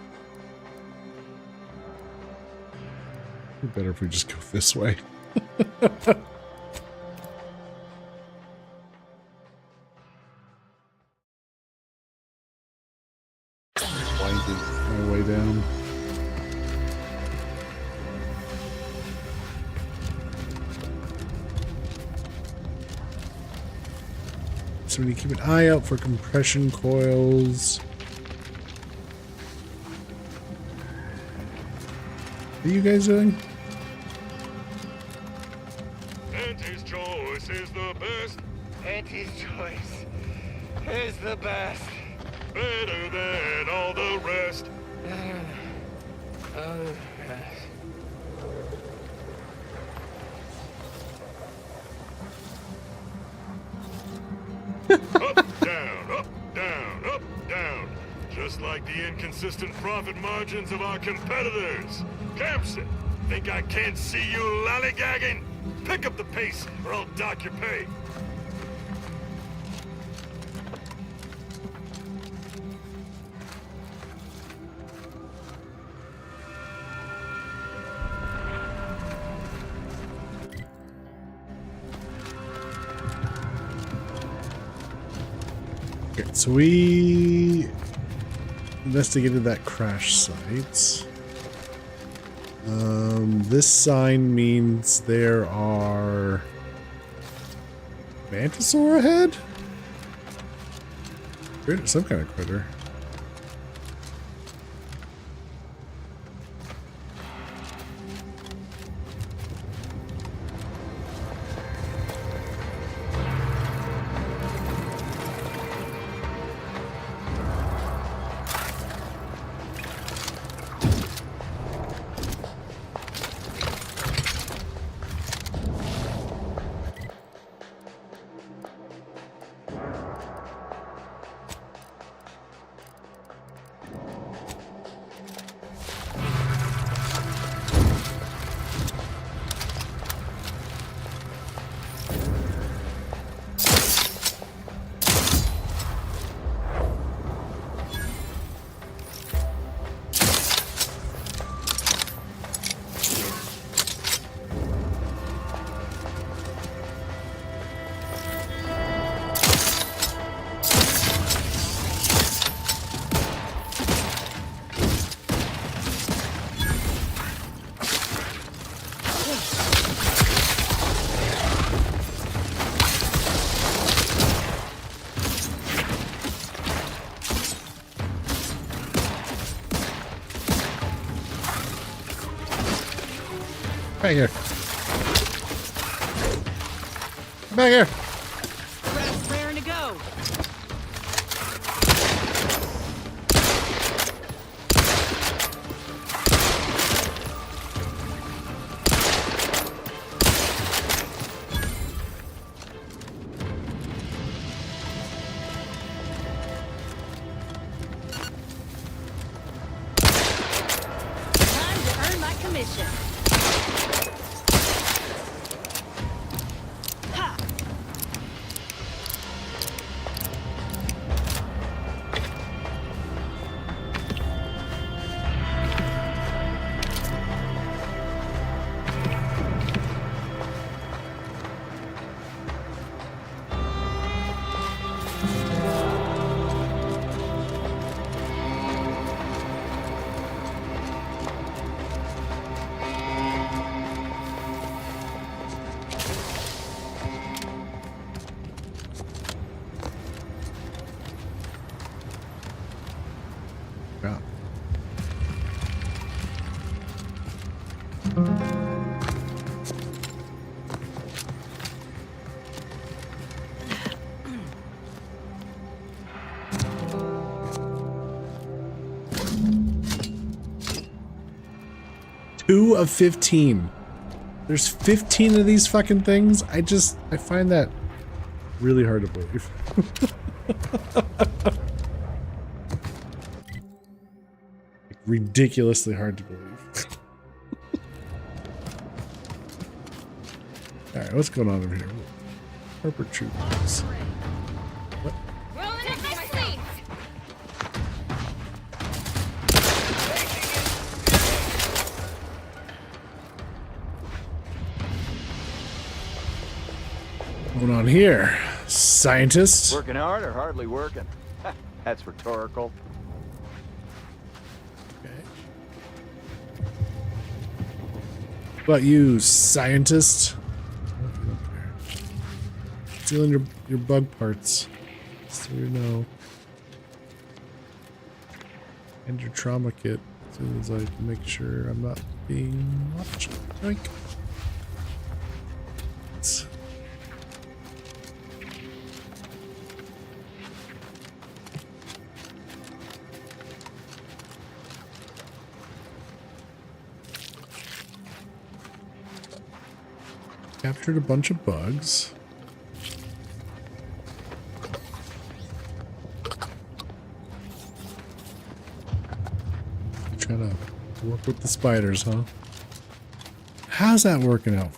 Better if we just go this way. Winding my way down. So we need to keep an eye out for compression coils. What are you guys doing?
Auntie's choice is the best.
Auntie's choice is the best.
Better than all the rest.
Oh, yes.
Up, down, up, down, up, down. Just like the inconsistent profit margins of our competitors. Campson, think I can't see you lollygagging? Pick up the pace, or I'll dock your pay.
Okay, so we investigated that crash site. This sign means there are Mantisaur ahead? Some kind of critter. Back here. Back here.
Rest, raring to go.
Time to earn my commission.
Yeah. Two of 15. There's 15 of these fucking things. I find that really hard to believe. Ridiculously hard to believe. All right, what's going on over here? Harper Troopers. What? What's going on here? Scientists?
Working hard or hardly working? That's rhetorical.
What about you, scientist? Stealing your bug parts. So you know. And your trauma kit. As soon as I can make sure I'm not being watched. Yoink. Captured a bunch of bugs. Trying to work with the spiders, huh? How's that working out?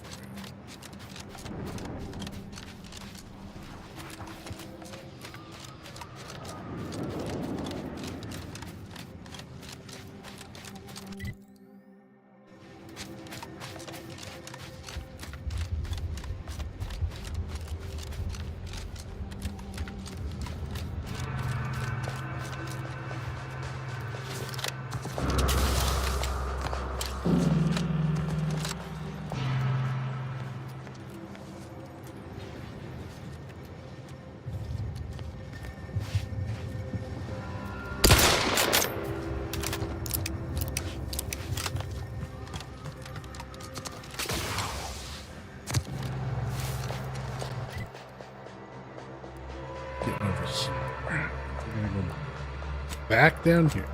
Back down here.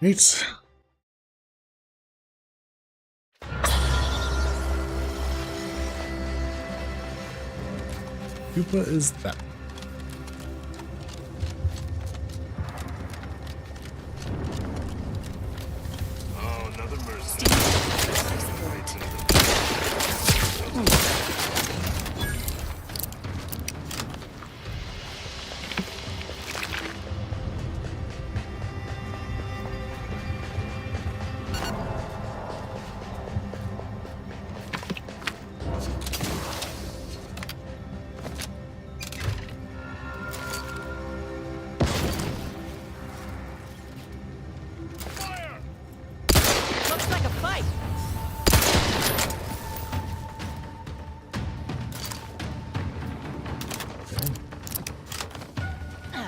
Neat. Koopa is that.
Oh, another mercy.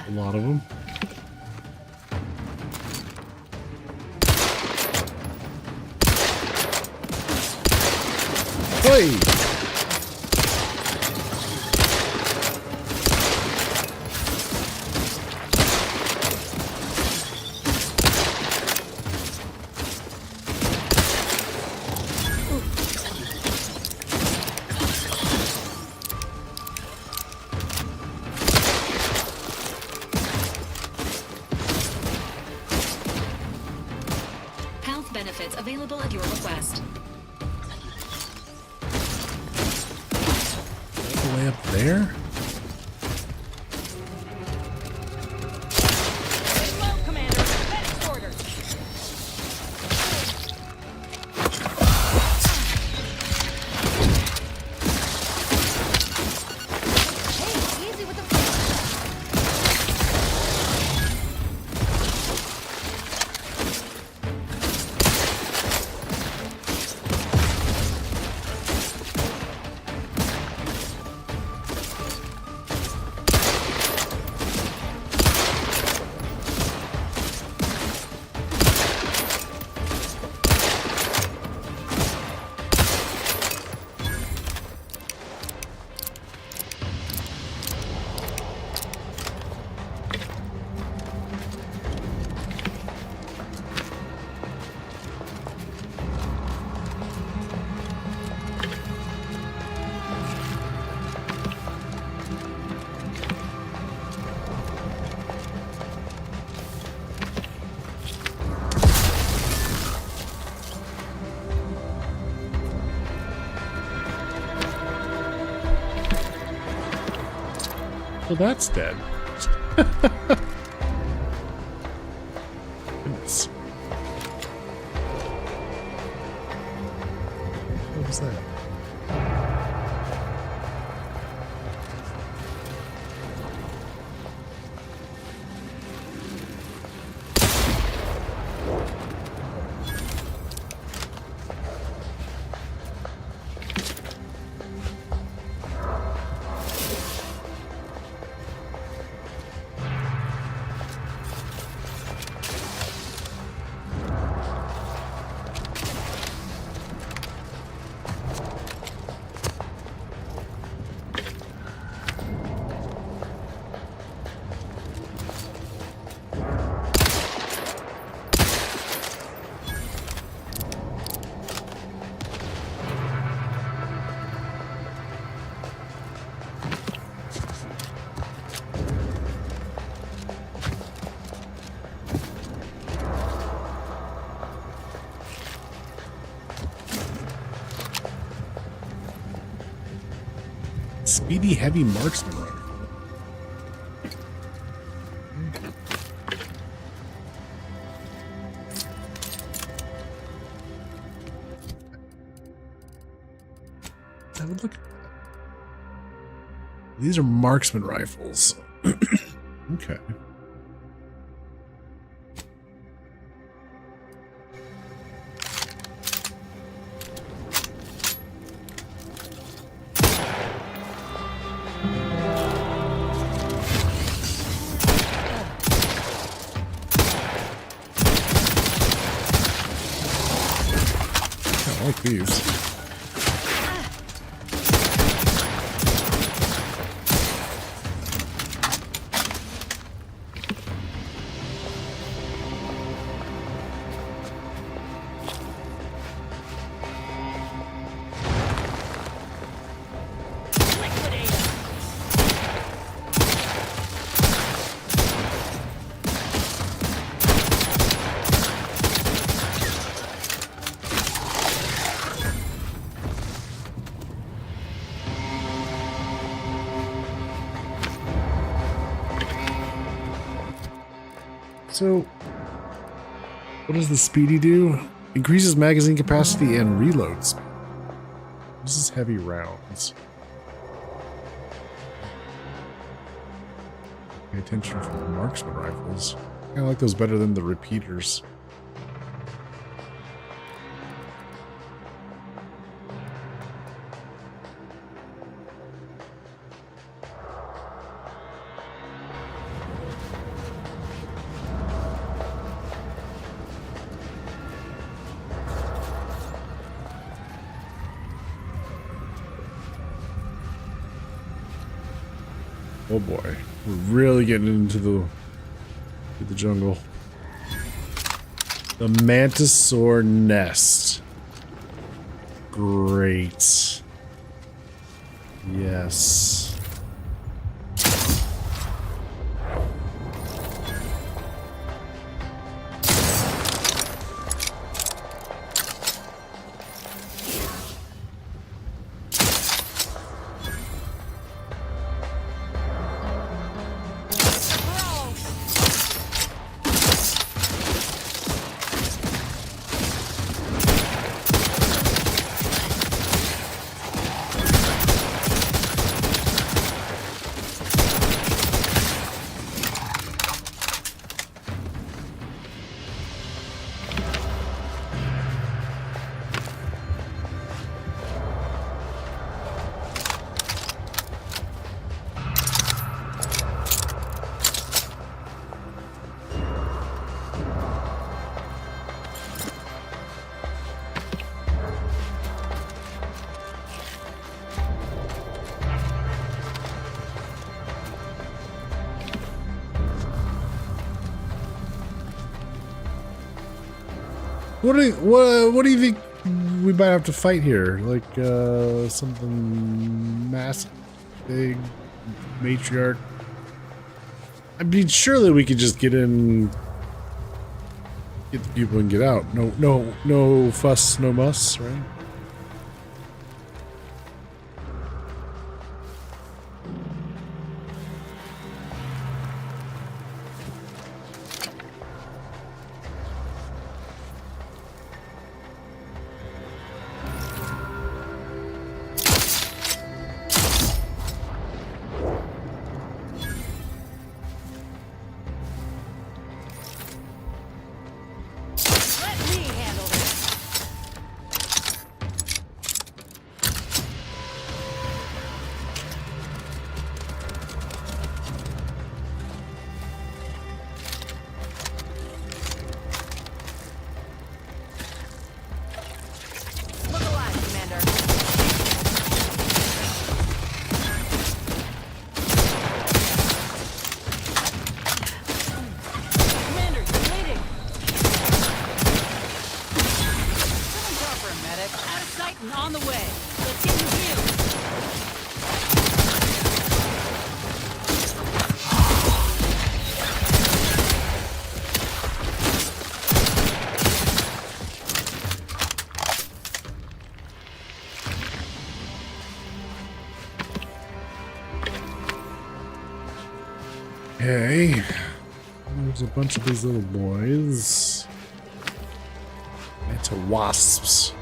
A lot of them. Hey!
Benefits available at your request.
All the way up there? Well, that's dead. Goodness. What was that? Speedy heavy marksman rifle. That would look. These are marksman rifles. Okay. I like these. So, what does the speedy do? Increases magazine capacity and reload speed. This is heavy rounds. Pay attention for the marksman rifles. I like those better than the repeaters. Oh boy, we're really getting into the jungle. The Mantisaur nest. Great. Yes. What do you think we might have to fight here? Like something massive, big, matriarch? I mean, surely we could just get in, get the people and get out. No fuss, no muss, right? Okay. There's a bunch of these little boys. Into wasps.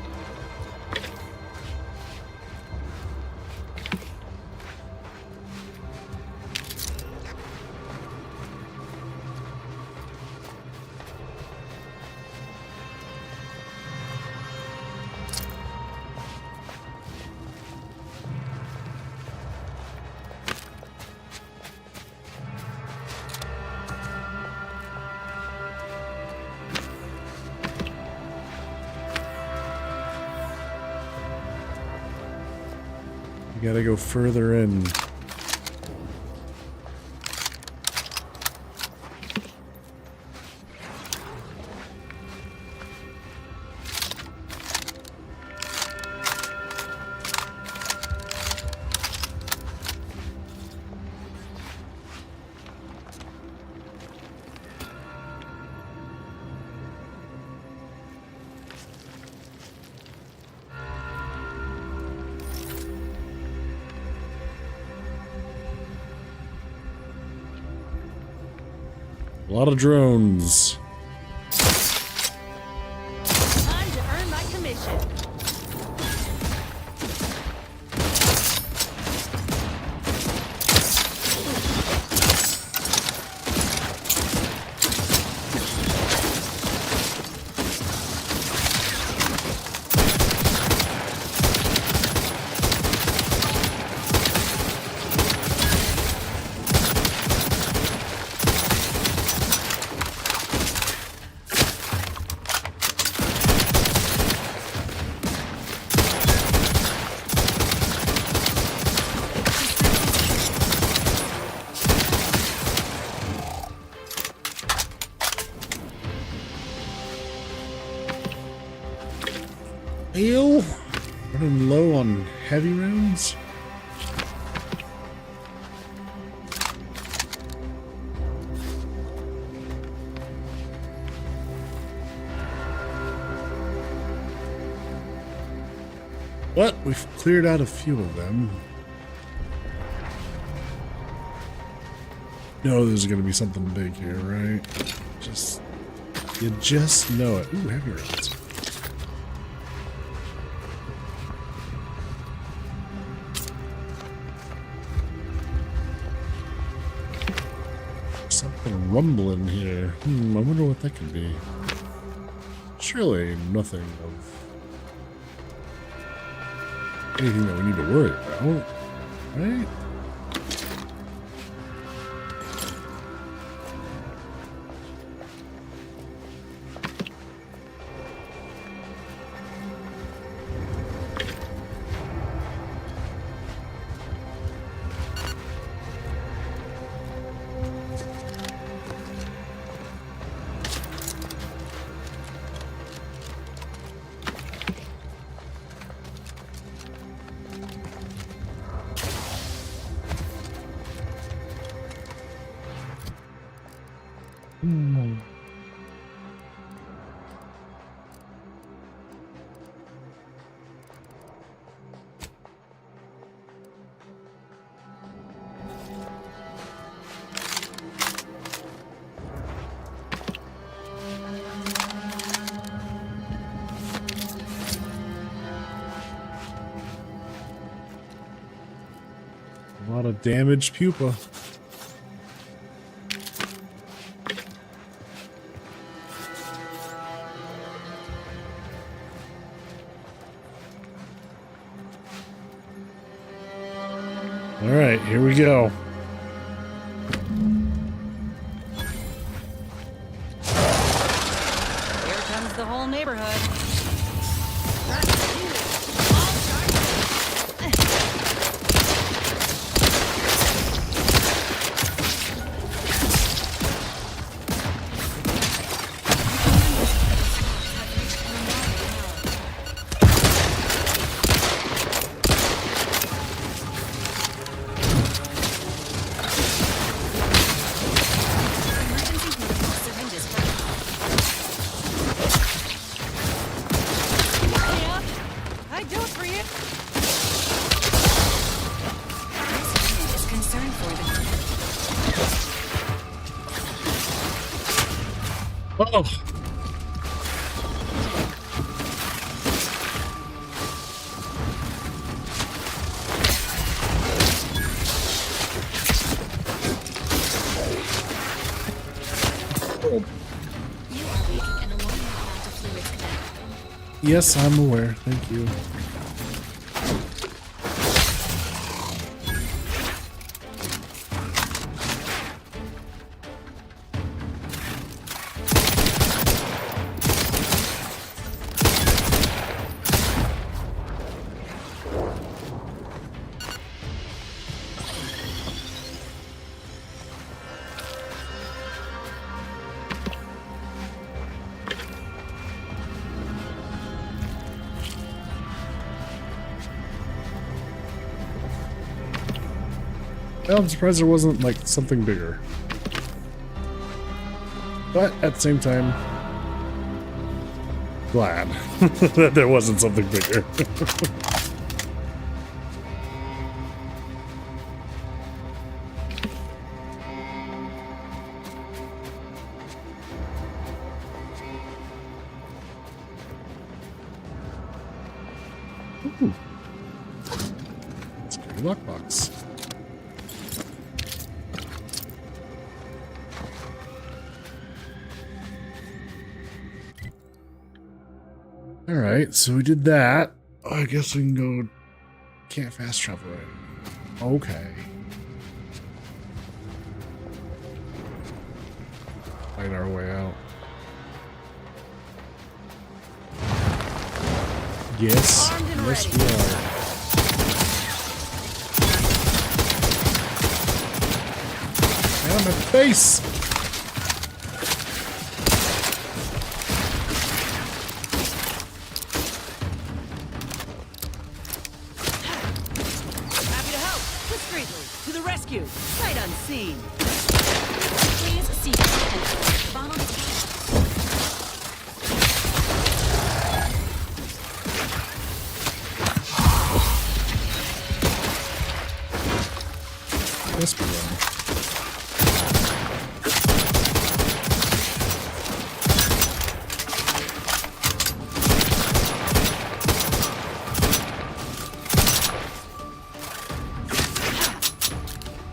You gotta go further in. A lot of drones.
Time to earn my commission.
Ew. Running low on heavy rounds. What? We've cleared out a few of them. No, there's gonna be something big here, right? You just know it. Ooh, heavy rounds. Something rumbling here. I wonder what that could be. Surely nothing of anything that we need to worry about, right? A lot of damaged pupa. All right, here we go.
Here comes the whole neighborhood.
Oh. Yes, I'm aware. Thank you. Well, I'm surprised there wasn't, like, something bigger. But, at the same time, glad that there wasn't something bigger. Ooh. It's a good lockbox. Alright, so we did that. I guess we can go... Can't fast travel right. Okay. Find our way out. Yes. Yes, we are. Out of my face!
Sight unseen.
Please seek and Bonald.
Yes, we are.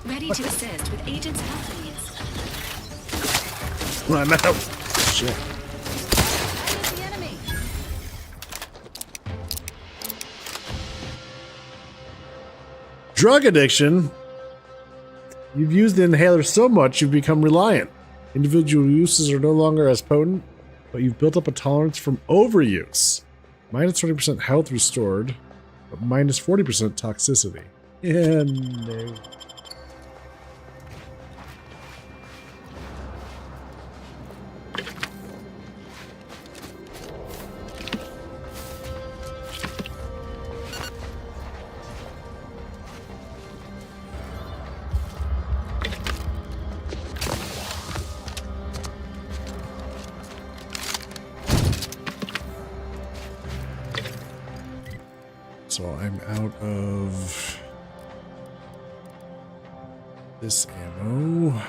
Ready to assist with agents' health needs.
I'm out. Shit.
The enemy.
Drug addiction. You've used the inhaler so much you've become reliant. Individual uses are no longer as potent, but you've built up a tolerance from overuse. Minus 20% health restored, but minus 40% toxicity. Yeah, no. So I'm out of this ammo.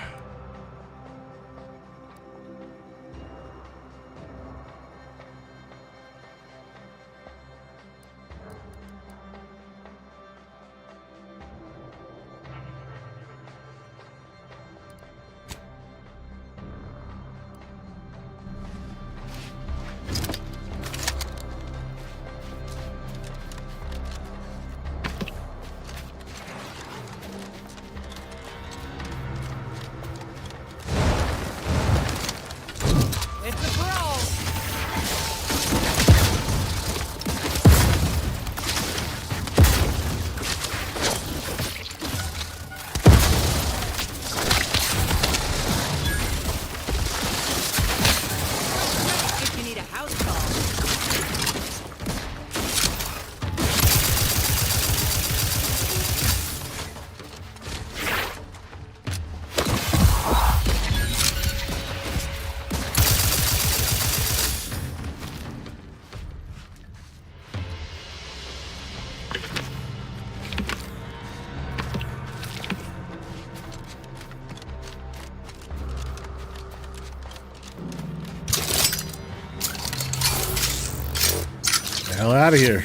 hell out of here.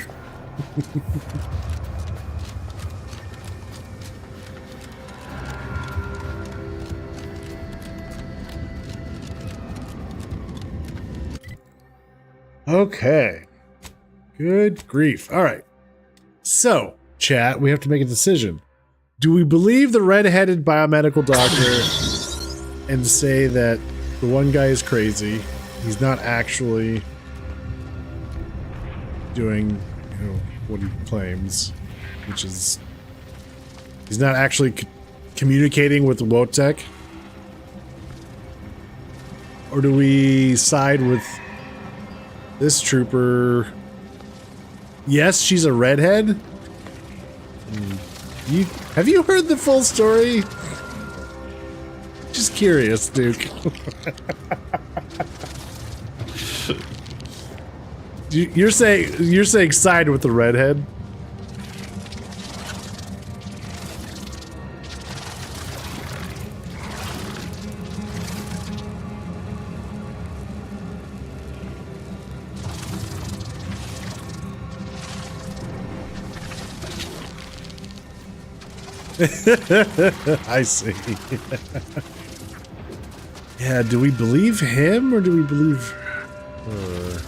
Okay. Good grief. All right. So, chat, we have to make a decision. Do we believe the red-headed biomedical doctor and say that the one guy is crazy? He's not actually doing, you know, what he claims, which is he's not actually communicating with the Wotek? Or do we side with this trooper? Yes, she's a redhead. Have you heard the full story? Just curious, Duke. You're saying side with the redhead? I see. Yeah, do we believe him or do we believe her?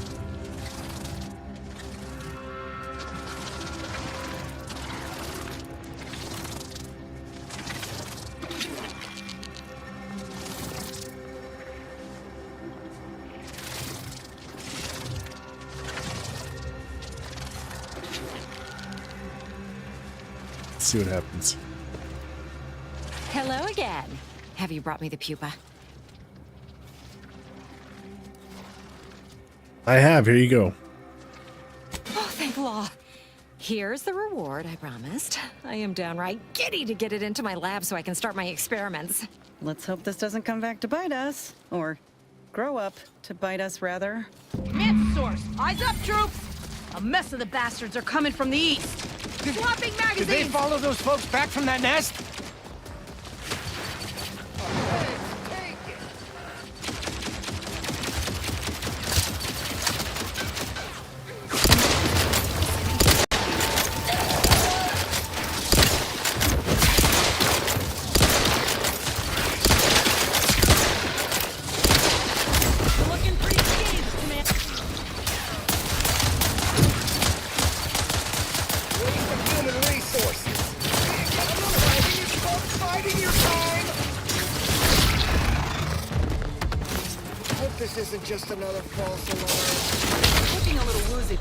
Let's see what happens.
Hello again. Have you brought me the pupa?
I have. Here you go.
Oh, thank law. Here's the reward I promised. I am downright giddy to get it into my lab so I can start my experiments.
Let's hope this doesn't come back to bite us. Or grow up to bite us, rather.
Mantisaurus, eyes up, troops! A mess of the bastards are coming from the east. Swapping magazines!
Did they follow those folks back from that nest?
This isn't just another false alarm. Looking a little woozy.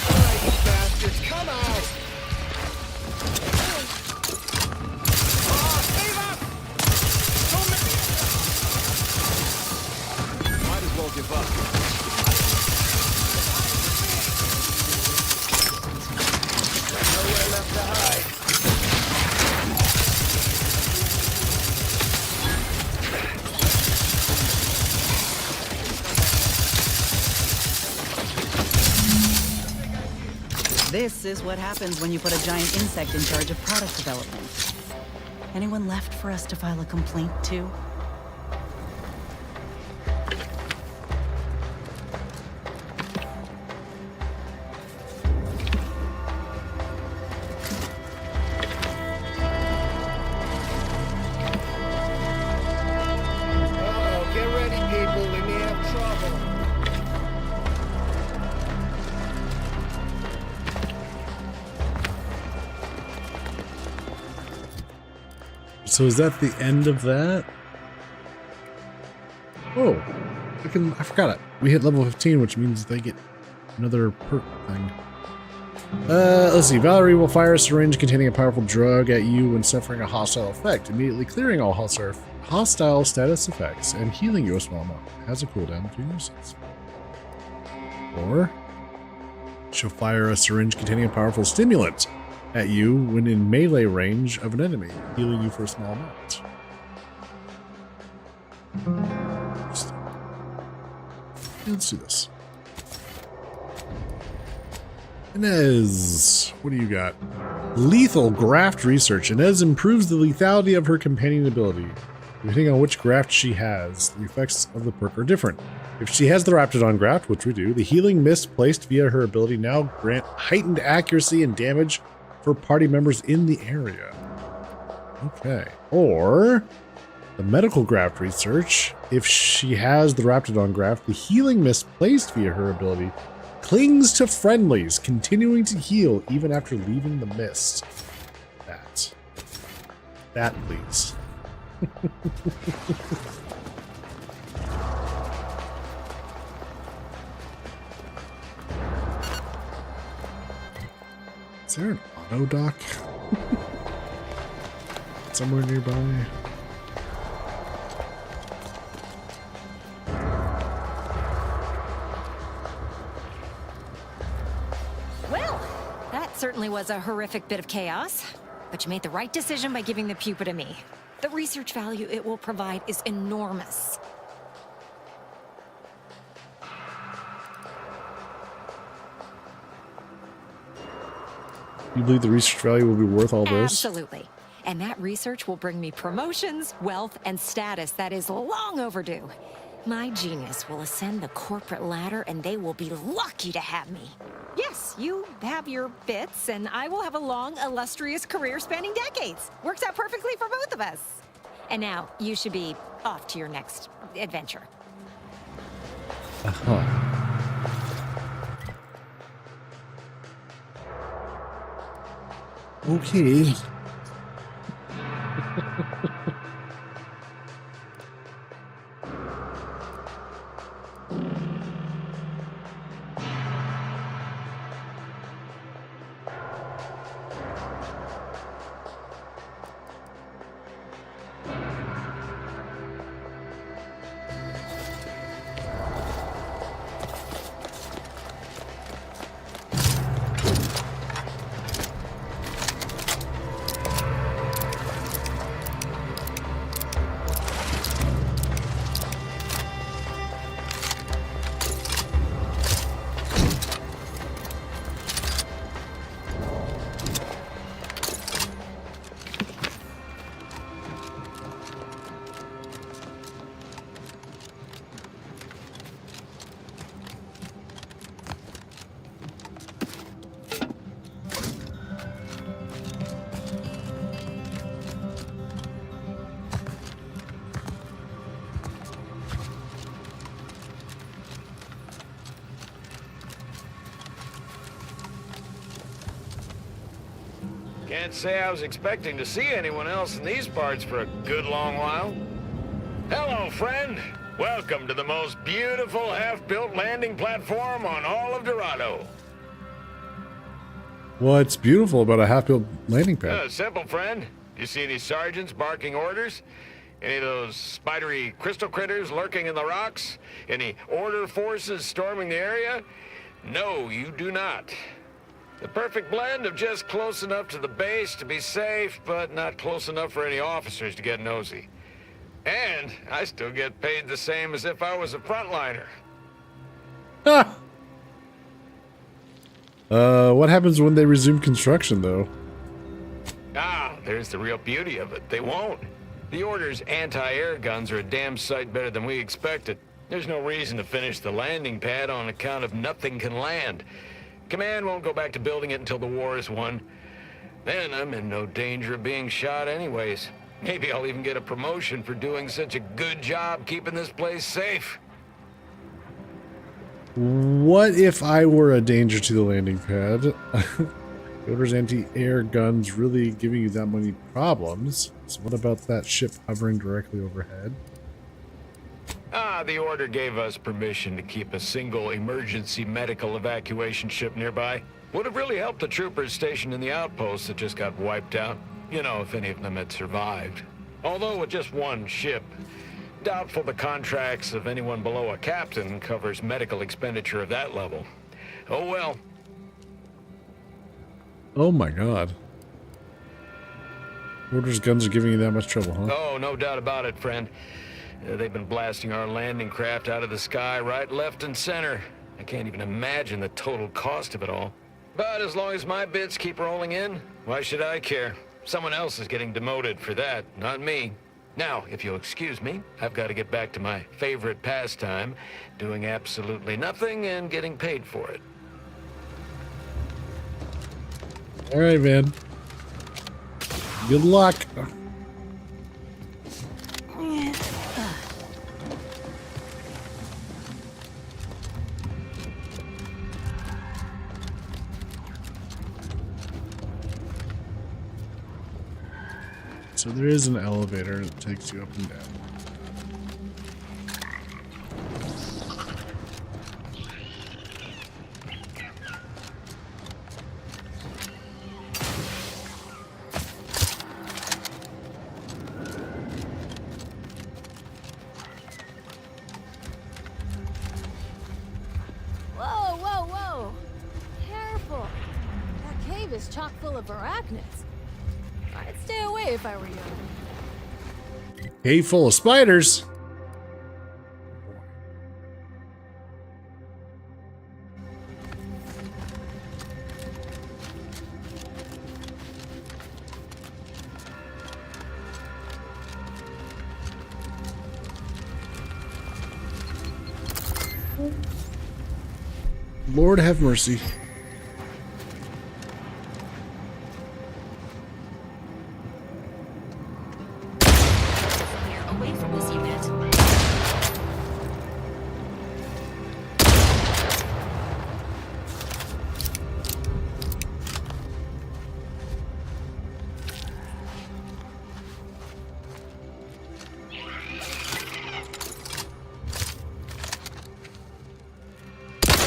Alright, you bastards, come out! Save up!
Might as well give up.
Nowhere left to hide.
This is what happens when you put a giant insect in charge of product development. Anyone left for us to file a complaint to?
Uh-oh, get ready, people. We may have trouble.
So is that the end of that? Oh, I forgot it. We hit level 15, which means they get another perk thing. Let's see. Valerie will fire a syringe containing a powerful drug at you when suffering a hostile effect, immediately clearing all hostile status effects and healing you a small amount. Has a cooldown between uses. Or she'll fire a syringe containing a powerful stimulant at you when in melee range of an enemy, healing you for a small amount. Let's do this. Inez, what do you got? Lethal graft research. Inez improves the lethality of her companion ability. Depending on which graft she has, the effects of the perk are different. If she has the Raptidon graft, which we do, the healing mist placed via her ability now grant heightened accuracy and damage for party members in the area. Okay. Or the medical graft research. If she has the Raptidon graft, the healing mist placed via her ability clings to friendlies, continuing to heal even after leaving the mist. That, please. Is there an auto dock somewhere nearby?
Well, that certainly was a horrific bit of chaos. But you made the right decision by giving the pupa to me. The research value it will provide is enormous.
You believe the research value will be worth all this?
Absolutely. And that research will bring me promotions, wealth, and status that is long overdue. My genius will ascend the corporate ladder, and they will be lucky to have me. Yes, you have your bits, and I will have a long, illustrious career spanning decades. Works out perfectly for both of us. And now, you should be off to your next adventure.
Okay.
Can't say I was expecting to see anyone else in these parts for a good long while. Hello, friend. Welcome to the most beautiful half-built landing platform on all of Dorado.
What's beautiful about a half-built landing pad?
Simple, friend. You see any sergeants barking orders? Any of those spidery crystal critters lurking in the rocks? Any order forces storming the area? No, you do not. The perfect blend of just close enough to the base to be safe, but not close enough for any officers to get nosy. And I still get paid the same as if I was a frontliner.
What happens when they resume construction, though?
There's the real beauty of it. They won't. The Order's anti-air guns are a damn sight better than we expected. There's no reason to finish the landing pad on account of nothing can land. Command won't go back to building it until the war is won. Then I'm in no danger of being shot anyways. Maybe I'll even get a promotion for doing such a good job keeping this place safe.
What if I were a danger to the landing pad? The Order's anti-air guns really giving you that many problems. So what about that ship hovering directly overhead?
The Order gave us permission to keep a single emergency medical evacuation ship nearby. Would have really helped the troopers stationed in the outposts that just got wiped out. You know, if any of them had survived. Although with just one ship, doubtful the contracts of anyone below a captain covers medical expenditure of that level. Oh well.
Oh my god. Order's guns are giving you that much trouble, huh?
Oh, no doubt about it, friend. They've been blasting our landing craft out of the sky right, left, and center. I can't even imagine the total cost of it all. But as long as my bits keep rolling in, why should I care? Someone else is getting demoted for that, not me. Now, if you'll excuse me, I've got to get back to my favorite pastime, doing absolutely nothing and getting paid for it.
All right, man. Good luck. So there is an elevator that takes you up and down.
Whoa, whoa, whoa! Careful! That cave is chock full of arachnids. I'd stay away if I were you.
Cave full of spiders. Lord have mercy.
Away from this unit.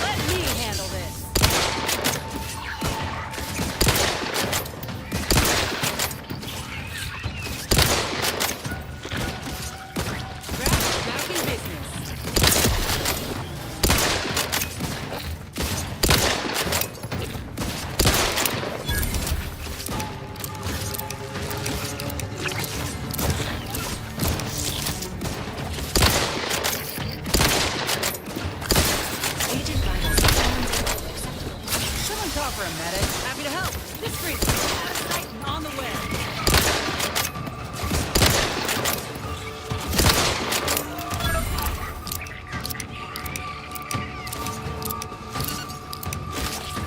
Let me handle this. Back in business. Someone call for a medic. Happy to help. This street's out of sight and on the way.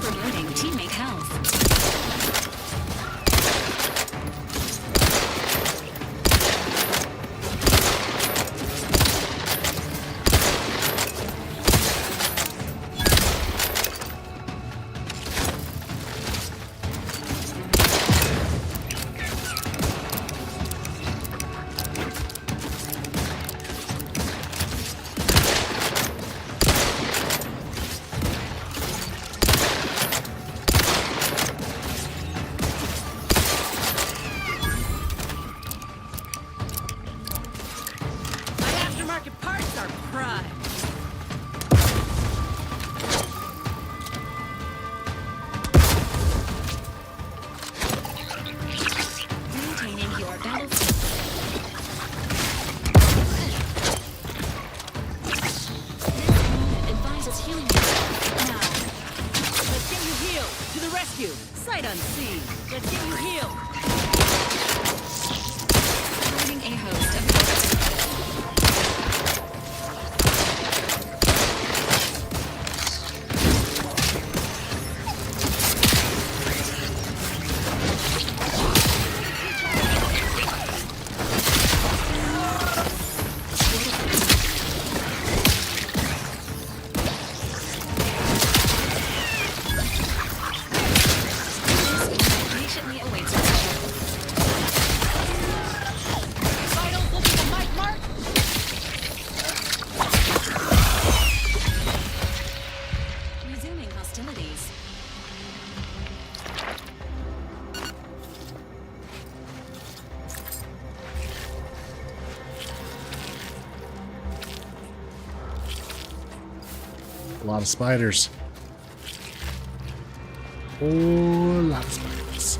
Promoting teammate health.
My aftermarket parts are prime.
Maintaining your battlefield. Advises healing now.
Let's get you healed. To the rescue. Sight unseen. Let's get you healed.
Promoting a host of patiently awaits
Vitals looking to Mike Mark.
resuming hostilities.
A lot of spiders. Oh, a lot of spiders.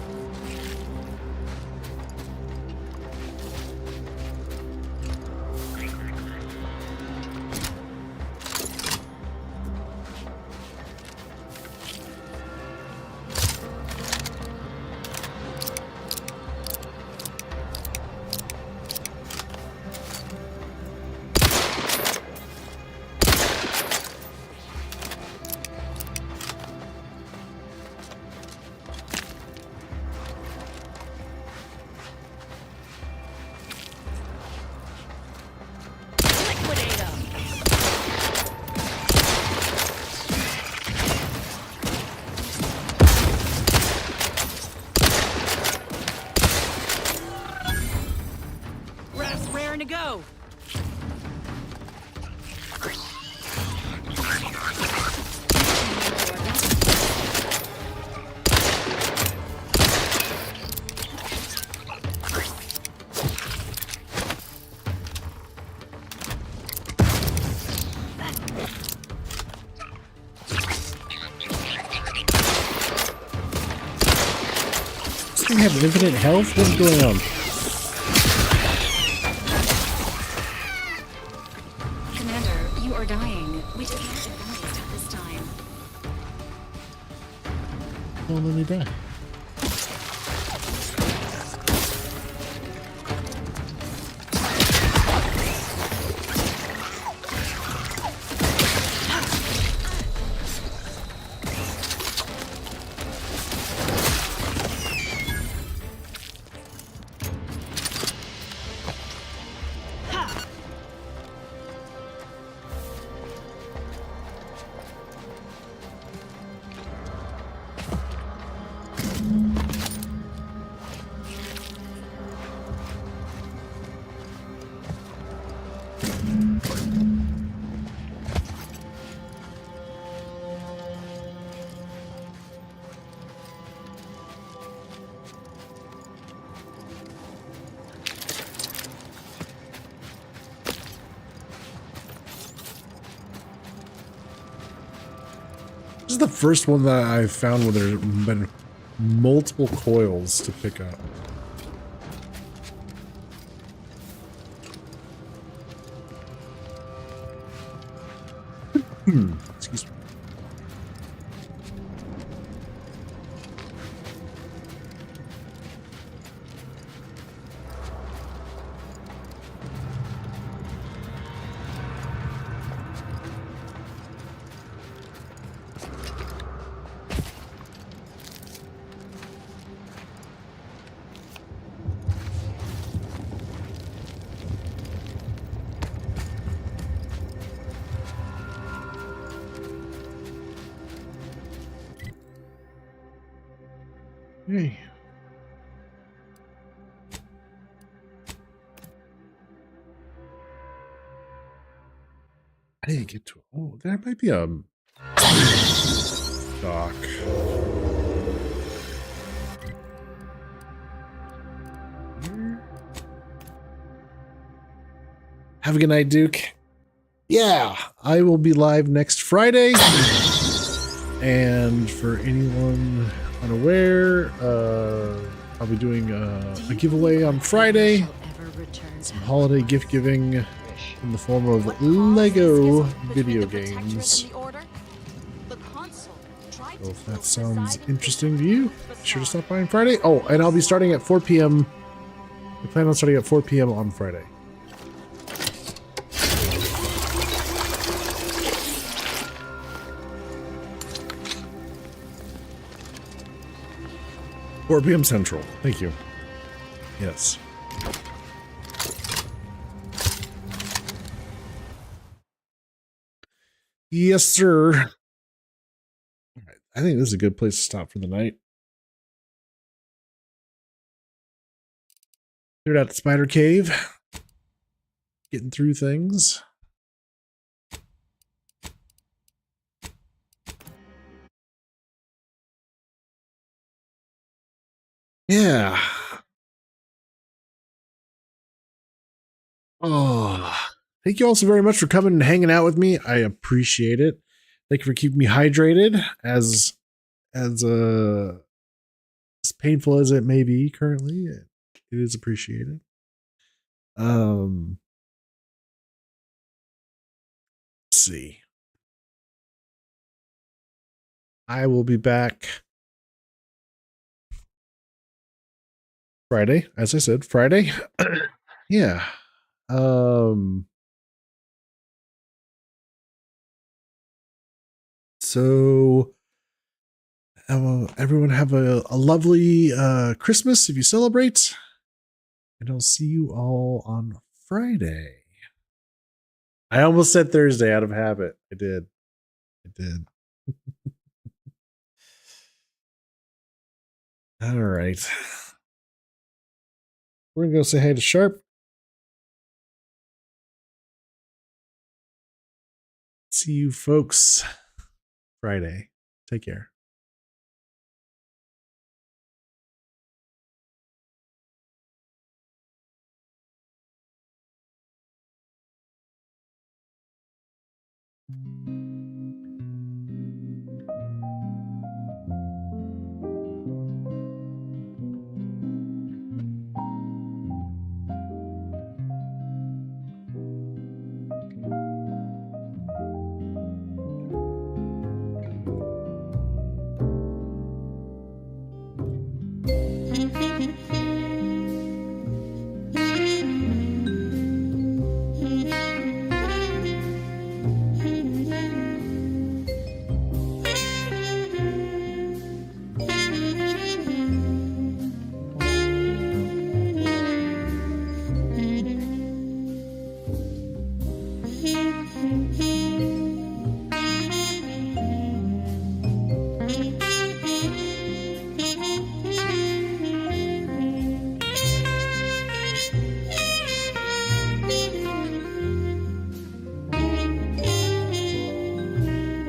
raring to go.
Does this thing have infinite health? What's going on?
Commander, you are dying. We did not advise at this time.
Don't let me die. This is the first one that I've found where there's been multiple coils to pick up. Excuse me. Hey. I didn't get to it. Oh, there might be a dock. Have a good night, Duke. Yeah, I will be live next Friday. And for anyone unaware, I'll be doing a giveaway on Friday. Some holiday gift giving in the form of Lego video games. So if that sounds interesting to you, be sure to stop by on Friday. Oh, and I'll be starting at 4 p.m. I plan on starting at 4 p.m. on Friday. Or PM Central. Thank you. Yes. Yes, sir. All right. I think this is a good place to stop for the night. Cleared out the spider cave. Getting through things. Yeah. Oh, thank you all so very much for coming and hanging out with me. I appreciate it. Thank you for keeping me hydrated as painful as it may be currently. It is appreciated. Let's see. I will be back Friday, as I said, Friday. Yeah. So everyone have a lovely Christmas if you celebrate. And I'll see you all on Friday. I almost said Thursday out of habit. I did. All right. We're going to go say hey to Sharp. see you folks Friday. Take care.
Thank you.